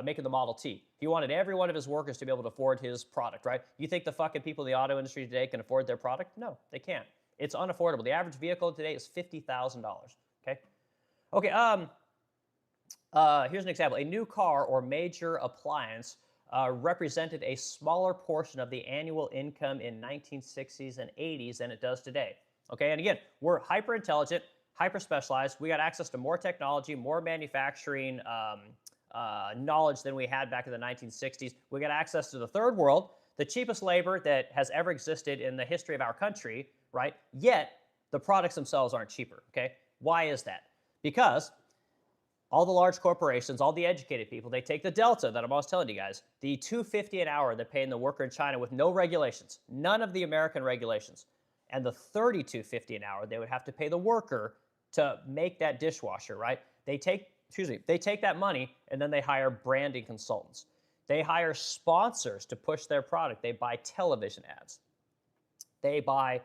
making the Model T. He wanted every one of his workers to be able to afford his product, right? You think the fucking people in the auto industry today can afford their product? No, they can't. It's unaffordable. The average vehicle today is $50,000. Okay. Here's an example. A new car or major appliance represented a smaller portion of the annual income in 1960s and 80s than it does today. Okay, and again, we're hyper intelligent, hyper specialized. We got access to more technology, more manufacturing knowledge than we had back in the 1960s. We got access to the third world, the cheapest labor that has ever existed in the history of our country, right? Yet the products themselves aren't cheaper. Okay, why is that? Because all the large corporations, all the educated people, they take the delta that I'm always telling you guys, the $2.50 an hour they're paying the worker in China with no regulations, none of the American regulations, and the $32.50 an hour they would have to pay the worker to make that dishwasher, right? They take that money and then they hire branding consultants. They hire sponsors to push their product. They buy television ads. They buy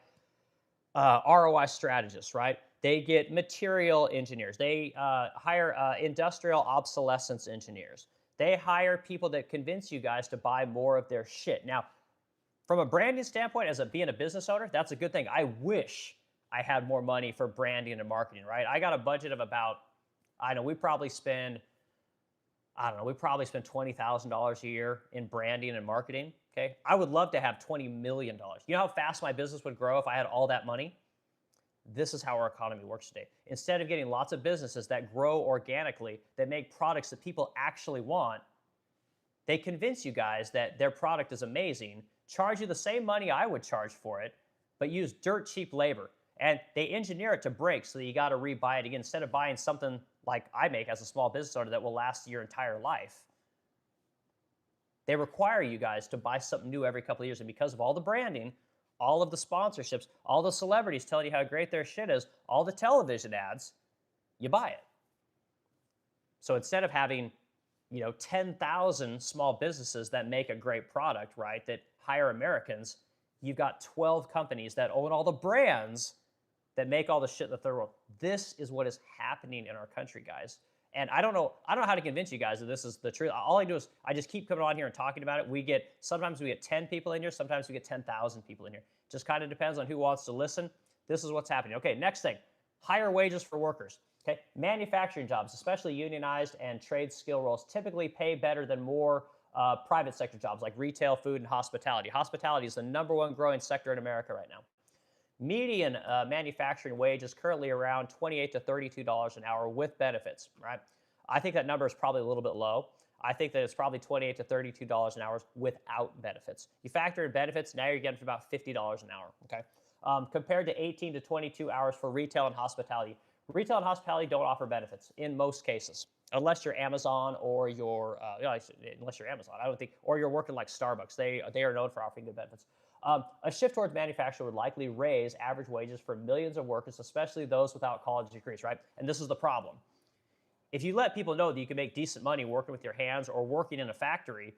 ROI strategists, right? They get material engineers. They hire industrial obsolescence engineers. They hire people that convince you guys to buy more of their shit. Now, from a branding standpoint, being a business owner, that's a good thing. I wish I had more money for branding and marketing, right? I got a budget of about, we probably spend $20,000 a year in branding and marketing, okay? I would love to have $20 million. You know how fast my business would grow if I had all that money? This is how our economy works today. Instead of getting lots of businesses that grow organically, that make products that people actually want, they convince you guys that their product is amazing, charge you the same money I would charge for it, but use dirt cheap labor. And they engineer it to break so that you got to rebuy it again instead of buying something like I make as a small business owner that will last your entire life. They require you guys to buy something new every couple of years. And because of all the branding, all of the sponsorships, all the celebrities telling you how great their shit is, all the television ads, you buy it. So instead of having 10,000 small businesses that make a great product, right, that hire Americans, you've got 12 companies that own all the brands that make all the shit in the third world. This is what is happening in our country, guys. And I don't know how to convince you guys that this is the truth. All I do is I just keep coming on here and talking about it. Sometimes we get 10 people in here, sometimes we get 10,000 people in here. Just kind of depends on who wants to listen. This is what's happening. Okay, next thing, higher wages for workers. Okay, manufacturing jobs, especially unionized and trade skill roles, typically pay better than more private sector jobs like retail, food, and hospitality. Hospitality is the #1 growing sector in America right now. Median manufacturing wage is currently around $28 to $32 an hour with benefits, right? I think that number is probably a little bit low. I think that it's probably $28 to $32 an hour without benefits. You factor in benefits, now you're getting to about $50 an hour, okay? Compared to 18 to 22 hours for retail and hospitality. Retail and hospitality don't offer benefits in most cases, unless you're Amazon or unless you're Amazon, I don't think, or you're working like Starbucks. They are known for offering good benefits. A shift towards manufacturing would likely raise average wages for millions of workers, especially those without college degrees, right? And this is the problem. If you let people know that you can make decent money working with your hands or working in a factory,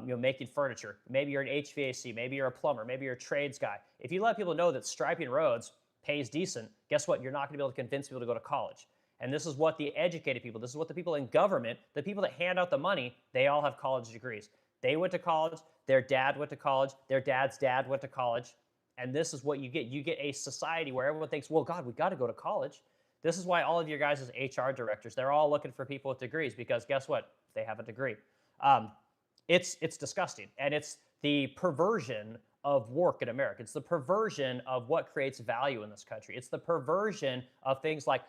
making furniture, maybe you're an HVAC, maybe you're a plumber, maybe you're a trades guy. If you let people know that striping roads pays decent, guess what? You're not going to be able to convince people to go to college. And this is what the educated people, this is what the people in government, the people that hand out the money, they all have college degrees. They went to college, their dad went to college, their dad's dad went to college, and this is what you get. You get a society where everyone thinks, well, God, we got to go to college. This is why all of your guys as HR directors, they're all looking for people with degrees because guess what? They have a degree. It's disgusting, and it's the perversion of work in America. It's the perversion of what creates value in this country. It's the perversion of things like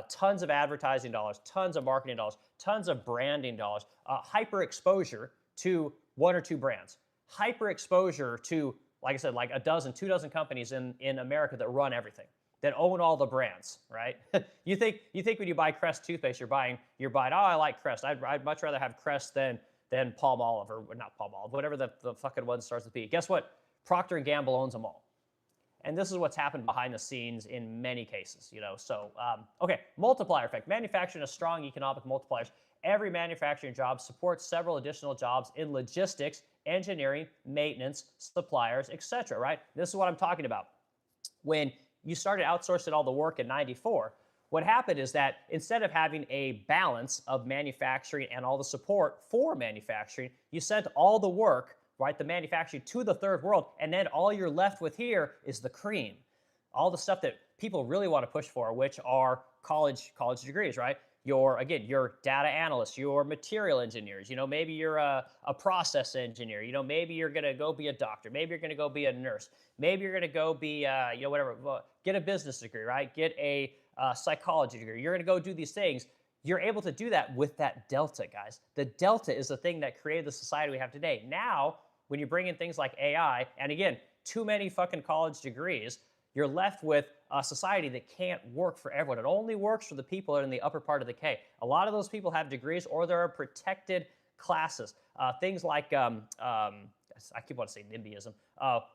tons of advertising dollars, tons of marketing dollars, tons of branding dollars, hyper exposure to 1 or 2 brands, hyper exposure to, like I said, like 2 dozen companies in America that run everything, that own all the brands, right? you think when you buy Crest toothpaste, you're buying, oh, I like Crest. I'd much rather have Crest than Palmolive, or not Palmolive, whatever the fucking one starts with P. Guess what? Procter & Gamble owns them all. And this is what's happened behind the scenes in many cases, So, okay, multiplier effect. Manufacturing has strong economic multipliers. Every manufacturing job supports several additional jobs in logistics, engineering, maintenance, suppliers, etc., right? This is what I'm talking about. When you started outsourcing all the work in '94, what happened is that instead of having a balance of manufacturing and all the support for manufacturing, you sent all the work, right, the manufacturing to the third world, and then all you're left with here is the cream. All the stuff that people really want to push for, which are college degrees, right? Your data analysts, your material engineers, maybe you're a process engineer, maybe you're going to go be a doctor, maybe you're going to go be a nurse, maybe you're going to go be, get a business degree, right? Get a psychology degree. You're going to go do these things. You're able to do that with that delta, guys. The delta is the thing that created the society we have today. Now, when you bring in things like AI, and again, too many fucking college degrees, you're left with a society that can't work for everyone. It only works for the people that are in the upper part of the K. A lot of those people have degrees, or there are protected classes. Things like, I keep wanting to say NIMBYism.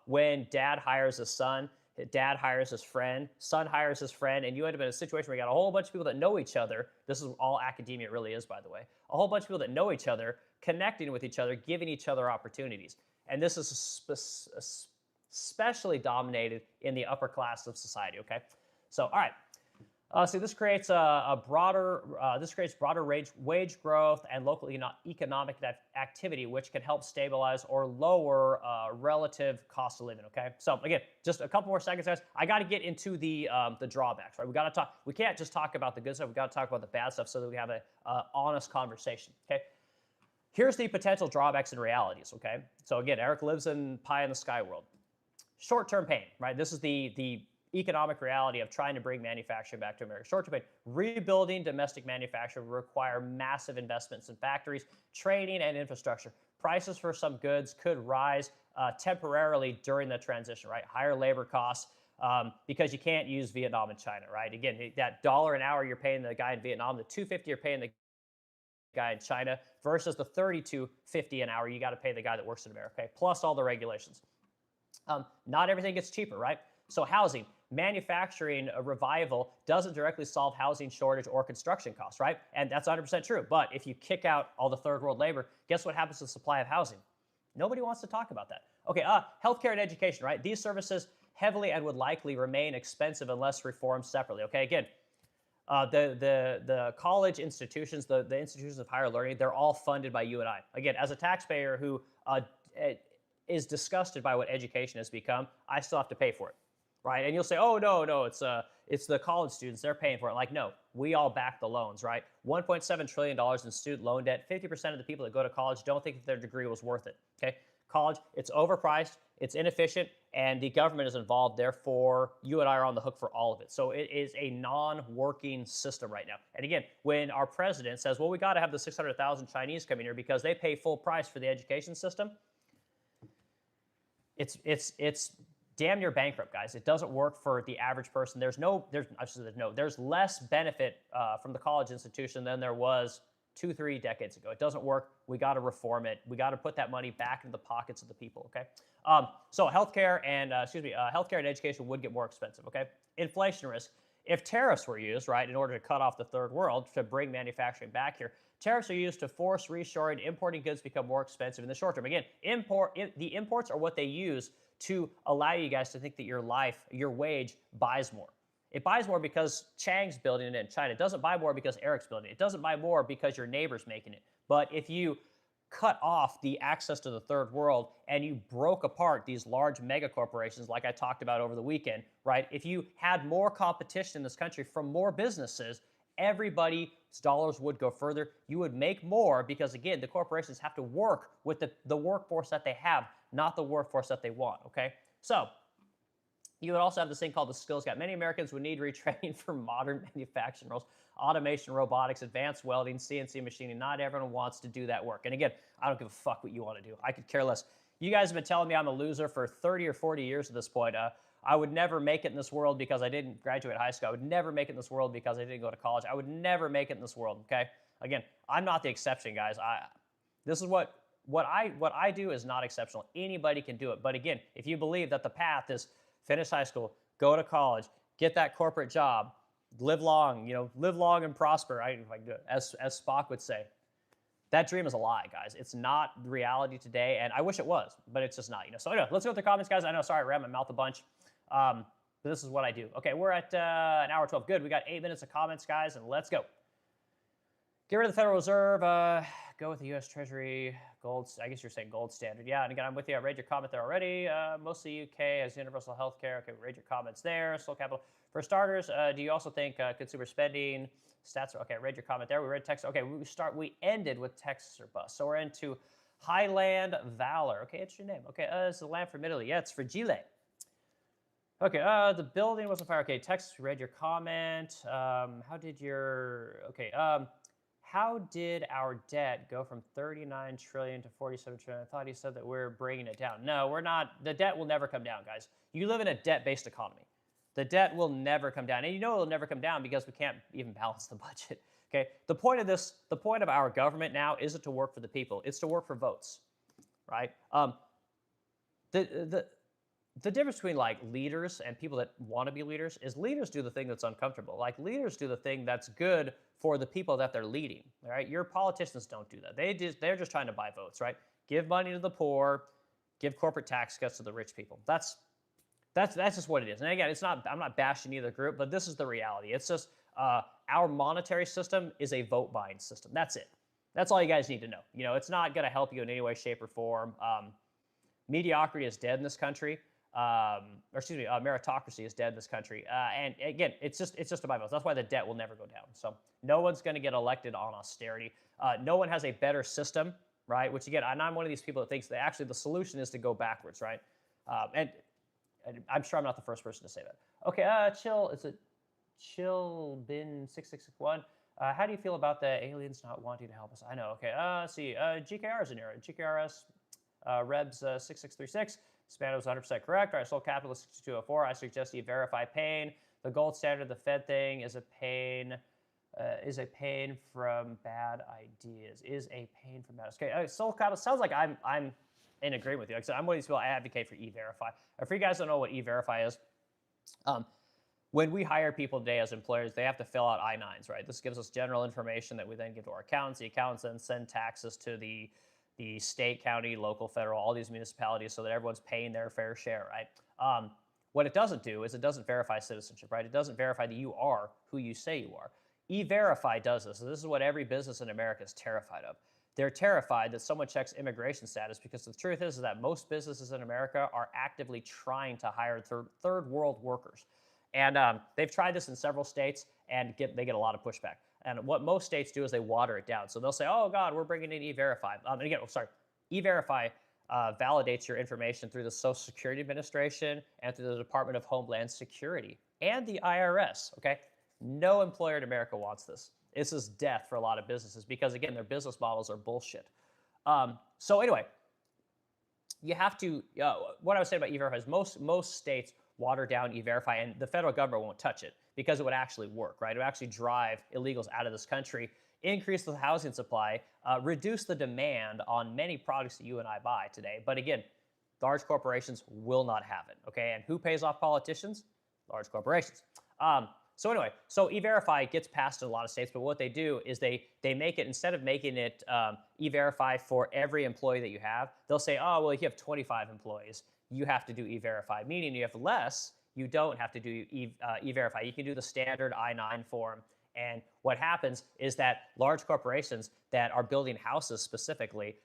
When dad hires his son, dad hires his friend, son hires his friend, and you end up in a situation where you got a whole bunch of people that know each other. This is all academia really is, by the way. A whole bunch of people that know each other, connecting with each other, giving each other opportunities. And this is especially dominated in the upper class of society, okay? So, all right. So this creates broader wage growth and local economic activity, which can help stabilize or lower relative cost of living. Okay. So again, just a couple more seconds, guys. I got to get into the drawbacks. Right. We got to talk. We can't just talk about the good stuff. We got to talk about the bad stuff so that we have a honest conversation. Okay. Here's the potential drawbacks and realities. Okay. So again, Eric lives in pie in the sky world. Short-term pain. Right. This is the economic reality of trying to bring manufacturing back to America. Short term, rebuilding domestic manufacturing will require massive investments in factories, training, and infrastructure. Prices for some goods could rise temporarily during the transition, right? Higher labor costs, because you can't use Vietnam and China, right? Again, that $1 an hour you're paying the guy in Vietnam, the $2.50 you're paying the guy in China versus the $32.50 an hour you got to pay the guy that works in America, okay? Plus all the regulations. Not everything gets cheaper, right? So housing, manufacturing a revival doesn't directly solve housing shortage or construction costs, right? And that's 100% true. But if you kick out all the third world labor, guess what happens to the supply of housing? Nobody wants to talk about that. Okay, healthcare and education, right? These services heavily and would likely remain expensive unless reformed separately. Okay, again, the college institutions, the institutions of higher learning, they're all funded by you and I. Again, as a taxpayer who is disgusted by what education has become, I still have to pay for it, right? And you'll say, oh, no, it's the college students, they're paying for it. Like, no, we all back the loans, right? $1.7 trillion in student loan debt. 50% of the people that go to college don't think that their degree was worth it, okay? College, it's overpriced, it's inefficient, and the government is involved. Therefore, you and I are on the hook for all of it. So it is a non-working system right now. And again, when our president says, well, we got to have the 600,000 Chinese coming here because they pay full price for the education system, it's damn near bankrupt, guys. It doesn't work for the average person. There's less benefit from the college institution than there was 2-3 decades ago. It doesn't work. We got to reform it. We got to put that money back into the pockets of the people. Okay. So healthcare and education would get more expensive. Okay. Inflation risk. If tariffs were used, right, in order to cut off the third world to bring manufacturing back here, tariffs are used to force reshoring. Importing goods become more expensive in the short term. Again, the imports are what they use to allow you guys to think that your wage buys more. It buys more because Chang's building it in China. It doesn't buy more because Eric's building it. It doesn't buy more because your neighbor's making it. But if you cut off the access to the third world and you broke apart these large mega corporations like I talked about over the weekend, right? If you had more competition in this country from more businesses, everybody's dollars would go further. You would make more because, again, the corporations have to work with the workforce that they have, not the workforce that they want, okay? So you would also have this thing called the skills gap. Many Americans would need retraining for modern manufacturing roles, automation, robotics, advanced welding, CNC machining. Not everyone wants to do that work. And again, I don't give a fuck what you want to do. I could care less. You guys have been telling me I'm a loser for 30 or 40 years at this point. I would never make it in this world because I didn't graduate high school. I would never make it in this world because I didn't go to college. I would never make it in this world, okay? Again, I'm not the exception, guys. This is what I do is not exceptional. Anybody can do it. But again, if you believe that the path is finish high school, go to college, get that corporate job, live long and prosper, as Spock would say. That dream is a lie, guys. It's not reality today, and I wish it was, but it's just not. So anyway, let's go with the comments, guys. I know, sorry, I ran my mouth a bunch, but this is what I do. Okay, we're at an hour 12. Good. We got 8 minutes of comments, guys, and let's go. Get rid of the Federal Reserve. Go with the U.S. Treasury gold. I guess you're saying gold standard. Yeah, and again, I'm with you. I read your comment there already. Mostly UK has universal health care. Okay, read your comments there. Slow capital. For starters, do you also think consumer spending stats are okay? Read your comment there. We read Texas. Okay, we ended with Texas or bust. So we're into Highland Valor. Okay, it's your name. Okay, it's the land from Italy. Yeah, it's for Chile. Okay, the building was on fire. Okay, Texas, we read your comment. How did our debt go from 39 trillion to 47 trillion? I thought he said that we're bringing it down. No, we're not. The debt will never come down, guys. You live in a debt-based economy. The debt will never come down. And you know it'll never come down because we can't even balance the budget. Okay? The point of our government now isn't to work for the people. It's to work for votes, right? The difference between like leaders and people that want to be leaders is leaders do the thing that's uncomfortable. Like leaders do the thing that's good for the people that they're leading, right? Your politicians don't do that. They're just trying to buy votes, right? Give money to the poor, give corporate tax cuts to the rich people. That's just what it is. And again, I'm not bashing either group, but this is the reality. It's just our monetary system is a vote buying system. That's it. That's all you guys need to know. It's not going to help you in any way, shape, or form. Mediocrity is dead in this country. Meritocracy is dead in this country. And again, it's just about votes. That's why the debt will never go down. So no one's going to get elected on austerity. No one has a better system, right? Which again, I'm one of these people that thinks that actually the solution is to go backwards, right? And I'm sure I'm not the first person to say that. Okay, chill. Is it chill bin 6661? How do you feel about the aliens not wanting to help us? I know. Okay. Let's see. GKR is an error. GKRS Rebs 6636. Spano was 100% correct. All right, Soul Capitalist 6204. I suggest you verify pain. The gold standard, the Fed thing, is a pain. Is a pain from bad ideas. Is a pain from bad. Okay, Soul Capitalist sounds like I'm in agreement with you. Like I said, I'm one of these people. I advocate for E-Verify. For you guys don't know what E-Verify is, when we hire people today as employers, they have to fill out I-9s, right? This gives us general information that we then give to our accountants. The accountants then send taxes to the state, county, local, federal, all these municipalities so that everyone's paying their fair share, right? What it doesn't do is it doesn't verify citizenship, right? It doesn't verify that you are who you say you are. E-Verify does this. And this is what every business in America is terrified of. They're terrified that someone checks immigration status because the truth is that most businesses in America are actively trying to hire third world workers. And they've tried this in several states, and they get a lot of pushback. And what most states do is they water it down. So they'll say, oh, God, we're bringing in E-Verify. And again, E-Verify validates your information through the Social Security Administration and through the Department of Homeland Security and the IRS, okay? No employer in America wants this. This is death for a lot of businesses because, again, their business models are bullshit. So anyway, you have to, what I was saying about E-Verify is most states water down E-Verify, and the federal government won't touch it because it would actually work, right? It would actually drive illegals out of this country, increase the housing supply, reduce the demand on many products that you and I buy today. But again, large corporations will not have it, okay? And who pays off politicians? Large corporations. So anyway, so E-Verify gets passed in a lot of states, but what they do is they make it, instead of making it E-Verify for every employee that you have, they'll say, oh, well, if you have 25 employees, you have to do E-Verify, meaning you have less, you don't have to do E-Verify. You can do the standard I-9 form. And what happens is that large corporations that are building houses specifically,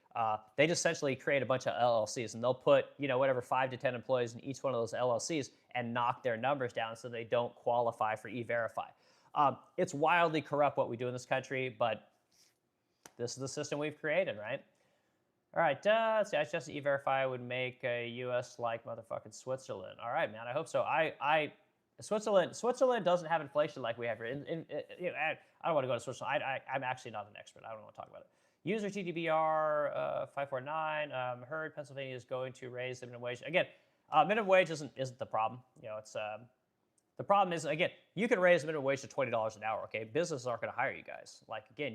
they just essentially create a bunch of LLCs, and they'll put, whatever 5 to 10 employees in each one of those LLCs and knock their numbers down so they don't qualify for E-Verify. It's wildly corrupt what we do in this country, but this is the system we've created, right? All right, let's see. I suggest E-Verify would make a U.S. like motherfucking Switzerland. All right, man. I hope so. Switzerland doesn't have inflation like we have here. I don't want to go to Switzerland. I'm actually not an expert. I don't want to talk about it. User TDBR 549 heard Pennsylvania is going to raise the minimum wage again. Minimum wage isn't the problem. It's the problem is, again, you can raise the minimum wage to $20 an hour. Okay, businesses aren't going to hire you guys. Like again,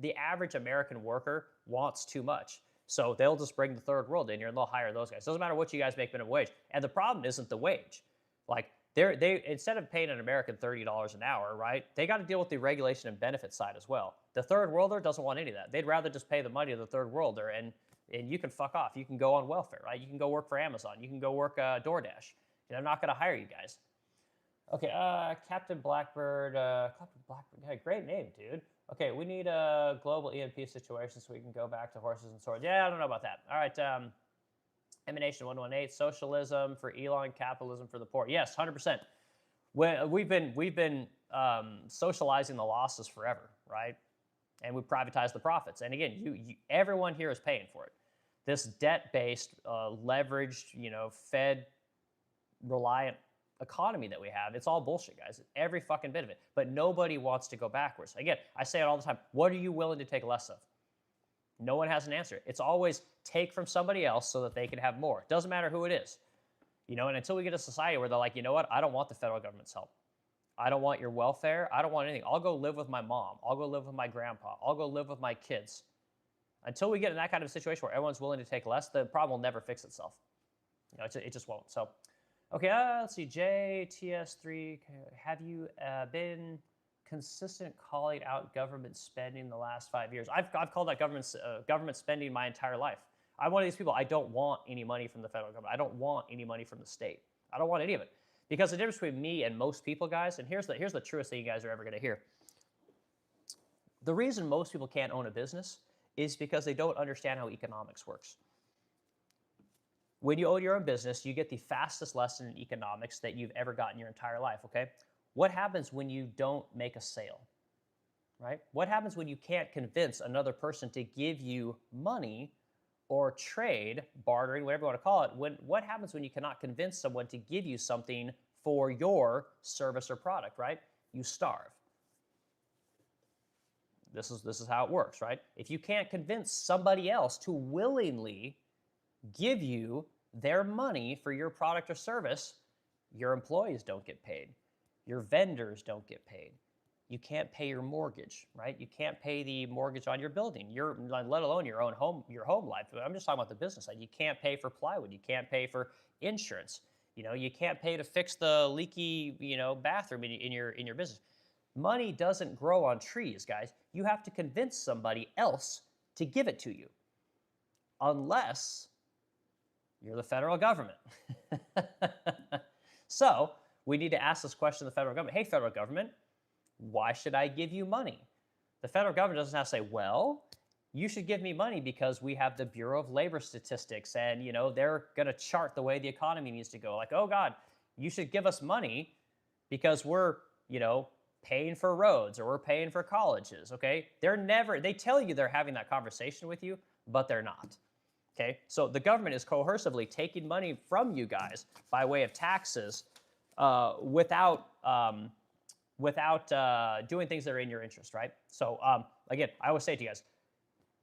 the average American worker wants too much. So they'll just bring the third world in here and they'll hire those guys. Doesn't matter what you guys make minimum wage. And the problem isn't the wage. Like they instead of paying an American $30 an hour, right? They got to deal with the regulation and benefit side as well. The third worlder doesn't want any of that. They'd rather just pay the money to the third worlder and you can fuck off. You can go on welfare, right? You can go work for Amazon. You can go work DoorDash. I'm not going to hire you guys. Okay, Captain Blackbird. Captain Blackbird. Yeah, great name, dude. Okay, we need a global EMP situation so we can go back to horses and swords. Yeah, I don't know about that. All right, Emanation 118, socialism for Elon, capitalism for the poor. Yes, 100%. We've been socializing the losses forever, right? And we privatize the profits. And again, everyone here is paying for it. This debt-based, leveraged, Fed-reliant economy that we have, it's all bullshit, guys. Every fucking bit of it. But nobody wants to go backwards. Again, I say it all the time. What are you willing to take less of? No one has an answer. It's always take from somebody else so that they can have more. Doesn't matter who it is. And until we get a society where they're like, you know what? I don't want the federal government's help. I don't want your welfare. I don't want anything. I'll go live with my mom. I'll go live with my grandpa. I'll go live with my kids. Until we get in that kind of situation where everyone's willing to take less, the problem will never fix itself. It just won't. So, okay, let's see. JTS3, have you been consistent calling out government spending the last 5 years? I've called out government spending my entire life. I'm one of these people. I don't want any money from the federal government. I don't want any money from the state. I don't want any of it. Because the difference between me and most people, guys, and here's the truest thing you guys are ever going to hear. The reason most people can't own a business is because they don't understand how economics works. When you own your own business, you get the fastest lesson in economics that you've ever gotten in your entire life, okay? What happens when you don't make a sale, right? What happens when you can't convince another person to give you money or trade, bartering, whatever you want to call it? What happens when you cannot convince someone to give you something for your service or product, right? You starve. This is how it works, right? If you can't convince somebody else to willingly give you their money for your product or service, your employees don't get paid. Your vendors don't get paid. You can't pay your mortgage, right? You can't pay the mortgage on your building, let alone your home life. I'm just talking about the business side. You can't pay for plywood. You can't pay for insurance. You can't pay to fix the leaky, bathroom in your business. Money doesn't grow on trees, guys. You have to convince somebody else to give it to you, unless you're the federal government. So we need to ask this question to the federal government. Hey, federal government, why should I give you money? The federal government doesn't have to say, well, you should give me money because we have the Bureau of Labor Statistics and, they're going to chart the way the economy needs to go. Like, oh, God, you should give us money because we're, paying for roads or we're paying for colleges, okay? They tell you they're having that conversation with you, but they're not, okay? So the government is coercively taking money from you guys by way of taxes without doing things that are in your interest, right? So again, I always say to you guys,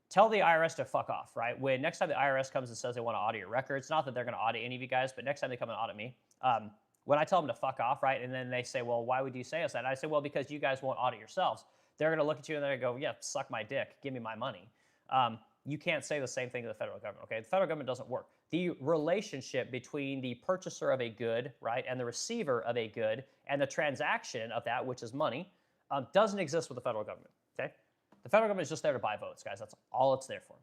tell the IRS to fuck off, right? When next time the IRS comes and says they want to audit your records, not that they're going to audit any of you guys, but next time they come and audit me, when I tell them to fuck off, right, and then they say, well, why would you say us that? And I say, well, because you guys won't audit yourselves. They're going to look at you and they're going to go, yeah, suck my dick, give me my money. You can't say the same thing to the federal government, okay? The federal government doesn't work. The relationship between the purchaser of a good, right, and the receiver of a good, and the transaction of that, which is money, doesn't exist with the federal government, okay? The federal government is just there to buy votes, guys. That's all it's there for.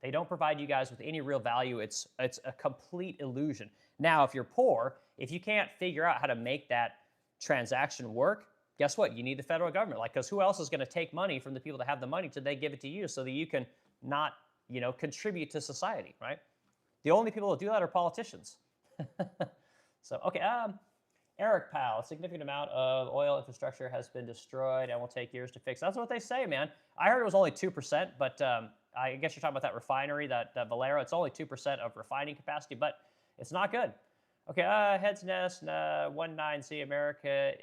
They don't provide you guys with any real value. It's a complete illusion. Now, if you're poor, if you can't figure out how to make that transaction work, guess what? You need the federal government. Because who else is going to take money from the people that have the money till they give it to you so that you can not, contribute to society, right? The only people that do that are politicians. So, okay, Eric Powell, a significant amount of oil infrastructure has been destroyed and will take years to fix. That's what they say, man. I heard it was only 2%, but I guess you're talking about that refinery, that Valero. It's only 2% of refining capacity, but it's not good. Okay, Heads Nest, 19C, America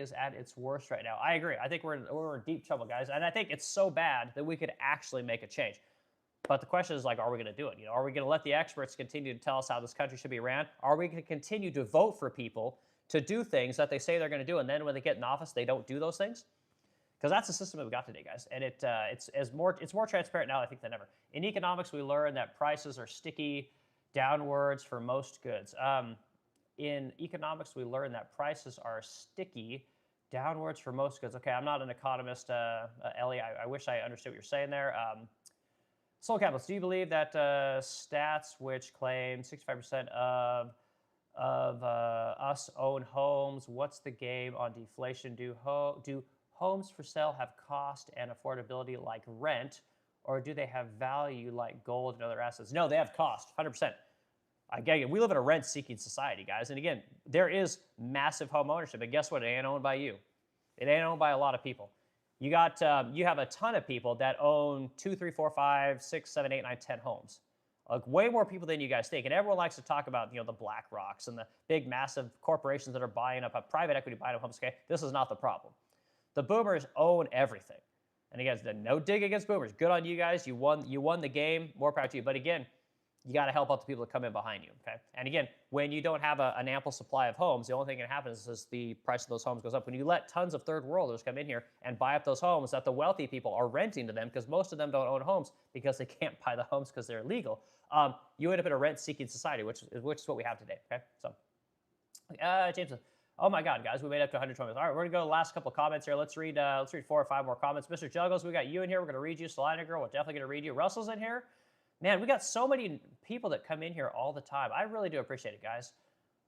is at its worst right now. I agree. I think we're in deep trouble, guys. And I think it's so bad that we could actually make a change. But the question is, are we going to do it? Are we going to let the experts continue to tell us how this country should be ran? Are we going to continue to vote for people to do things that they say they're going to do, and then when they get in office, they don't do those things? Because that's the system that we got today, guys. And it's more transparent now, I think, than ever. In economics, we learn that prices are sticky downwards for most goods. In economics, we learn that prices are sticky downwards for most goods. Okay, I'm not an economist, Ellie. I wish I understood what you're saying there. Soul Capitalist, do you believe that stats which claim 65% of us own homes? What's the game on deflation? Do homes for sale have cost and affordability like rent, or do they have value like gold and other assets? No, they have cost, 100%. I get it. We live in a rent-seeking society, guys. And again, there is massive home ownership, but guess what? It ain't owned by you. It ain't owned by a lot of people. You have a ton of people that own 2, 3, 4, 5, 6, 7, 8, 9, 10 homes. Like way more people than you guys think. And everyone likes to talk about, the Black Rocks and the big, massive corporations that are buying up, private equity buying up homes. Okay, this is not the problem. The boomers own everything. And again, no dig against boomers. Good on you guys. You won the game. More power to you. But again, you got to help out the people that come in behind you, okay? And again, when you don't have an ample supply of homes, the only thing that happens is the price of those homes goes up. When you let tons of third worlders come in here and buy up those homes that the wealthy people are renting to them, because most of them don't own homes because they can't buy the homes because they're illegal, you end up in a rent-seeking society, which is what we have today, okay? So, James, oh my God, guys, we made it up to 120 minutes. All right, we're gonna go to the last couple of comments here. Let's read 4 or 5 more comments. Mr. Juggles, we got you in here. We're gonna read you. Salina Girl, we're definitely gonna read you. Russell's in here. Man, we got so many people that come in here all the time. I really do appreciate it, guys.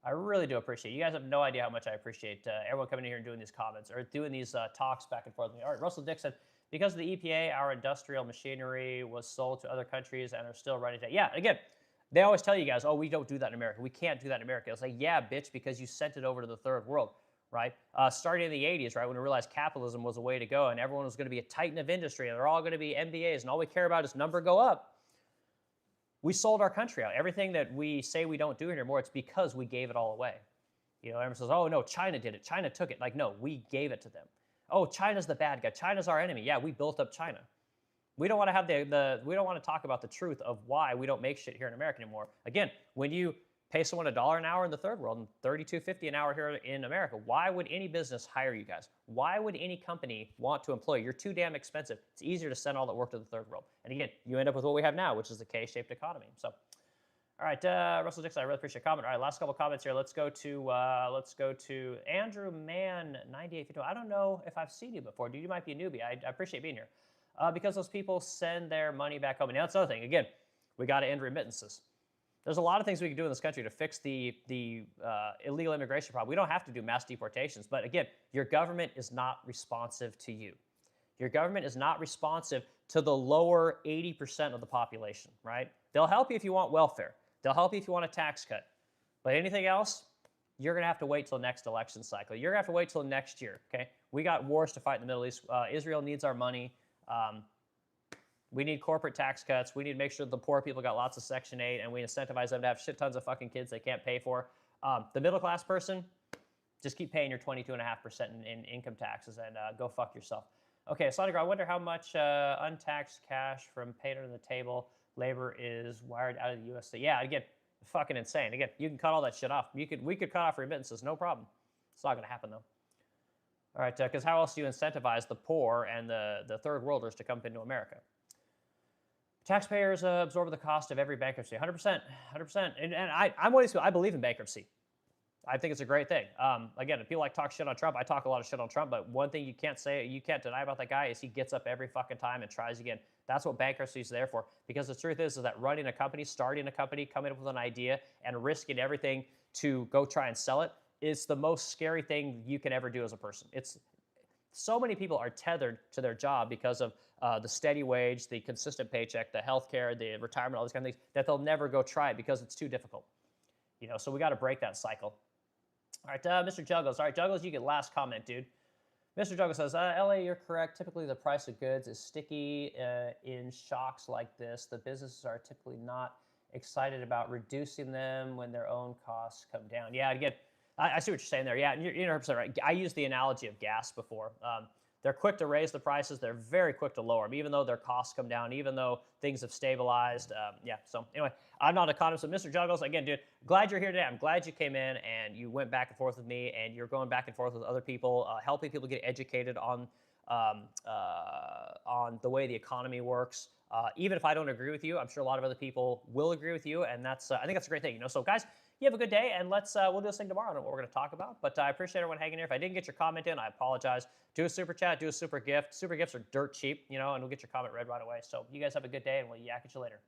I really do appreciate it. You guys have no idea how much I appreciate everyone coming in here and doing these comments or doing these talks back and forth. All right, Russell Dixon, because of the EPA, our industrial machinery was sold to other countries and are still running today. Yeah, again, they always tell you guys, oh, we don't do that in America. We can't do that in America. It's like, yeah, bitch, because you sent it over to the third world, right? Starting in the 80s, right, when we realized capitalism was the way to go and everyone was going to be a titan of industry and they're all going to be MBAs and all we care about is number go up. We sold our country out. Everything that we say we don't do anymore, it's because we gave it all away. You know, everyone says, oh, no, China did it. China took it. Like, no, we gave it to them. Oh, China's the bad guy. China's our enemy. Yeah, we built up China. We don't want to have we don't want to talk about the truth of why we don't make shit here in America anymore. Again, when you pay someone $1 an hour in the third world and $32.50 an hour here in America, why would any business hire you guys? Why would any company want to employ you? You're too damn expensive. It's easier to send all that work to the third world. And again, you end up with what we have now, which is the K-shaped economy. So, all right, Russell Dixon, I really appreciate your comment. All right, last couple comments here. Let's go to Andrew Mann 9852. I don't know if I've seen you before. Dude, you might be a newbie. I appreciate being here. Because those people send their money back home. And now that's another thing. Again, we got to end remittances. There's a lot of things we can do in this country to fix the illegal immigration problem. We don't have to do mass deportations. But again, your government is not responsive to you. Your government is not responsive to the lower 80% of the population, right? They'll help you if you want welfare. They'll help you if you want a tax cut. But anything else, you're going to have to wait till next election cycle. You're going to have to wait till next year, okay? We got wars to fight in the Middle East. Israel needs our money. We need corporate tax cuts. We need to make sure the poor people got lots of Section 8, and we incentivize them to have shit tons of fucking kids they can't pay for. The middle class person, just keep paying your 22.5% in income taxes and go fuck yourself. Okay, Sonic, I wonder how much untaxed cash from paid under the table labor is wired out of the U.S. Yeah, again, fucking insane. Again, you can cut all that shit off. We could cut off remittances, no problem. It's not going to happen, though. All right, because how else do you incentivize the poor and the third worlders to come into America? Taxpayers absorb the cost of every bankruptcy. 100%, 100%. And I'm one of these people, I believe in bankruptcy. I think it's a great thing. Again, if people like talk shit on Trump, I talk a lot of shit on Trump, but one thing you can't deny about that guy is he gets up every fucking time and tries again. That's what bankruptcy is there for. Because the truth is that running a company, starting a company, coming up with an idea, and risking everything to go try and sell it is the most scary thing you can ever do as a person. So many people are tethered to their job because of the steady wage, the consistent paycheck, the healthcare, the retirement, all these kind of things, that they'll never go try it because it's too difficult. You know, so we got to break that cycle. All right, Mr. Juggles. All right, Juggles, you get last comment, dude. Mr. Juggles says, LA, you're correct. Typically, the price of goods is sticky in shocks like this. The businesses are typically not excited about reducing them when their own costs come down. Yeah, again, I see what you're saying there. Yeah, you're 100% right. I used the analogy of gas before. They're quick to raise the prices. They're very quick to lower them, even though their costs come down, even though things have stabilized. Yeah, so anyway, I'm not an economist, but Mr. Juggles, again, dude, glad you're here today. I'm glad you came in and you went back and forth with me, and you're going back and forth with other people, helping people get educated on the way the economy works. Even if I don't agree with you, I'm sure a lot of other people will agree with you, and that's I think that's a great thing. You know, so guys, you have a good day, and we'll do this thing tomorrow. I don't know what we're going to talk about, but I appreciate everyone hanging here. If I didn't get your comment in, I apologize. Do a super chat, do a super gift. Super gifts are dirt cheap, you know, and we'll get your comment read right away. So you guys have a good day, and we'll yak at you later.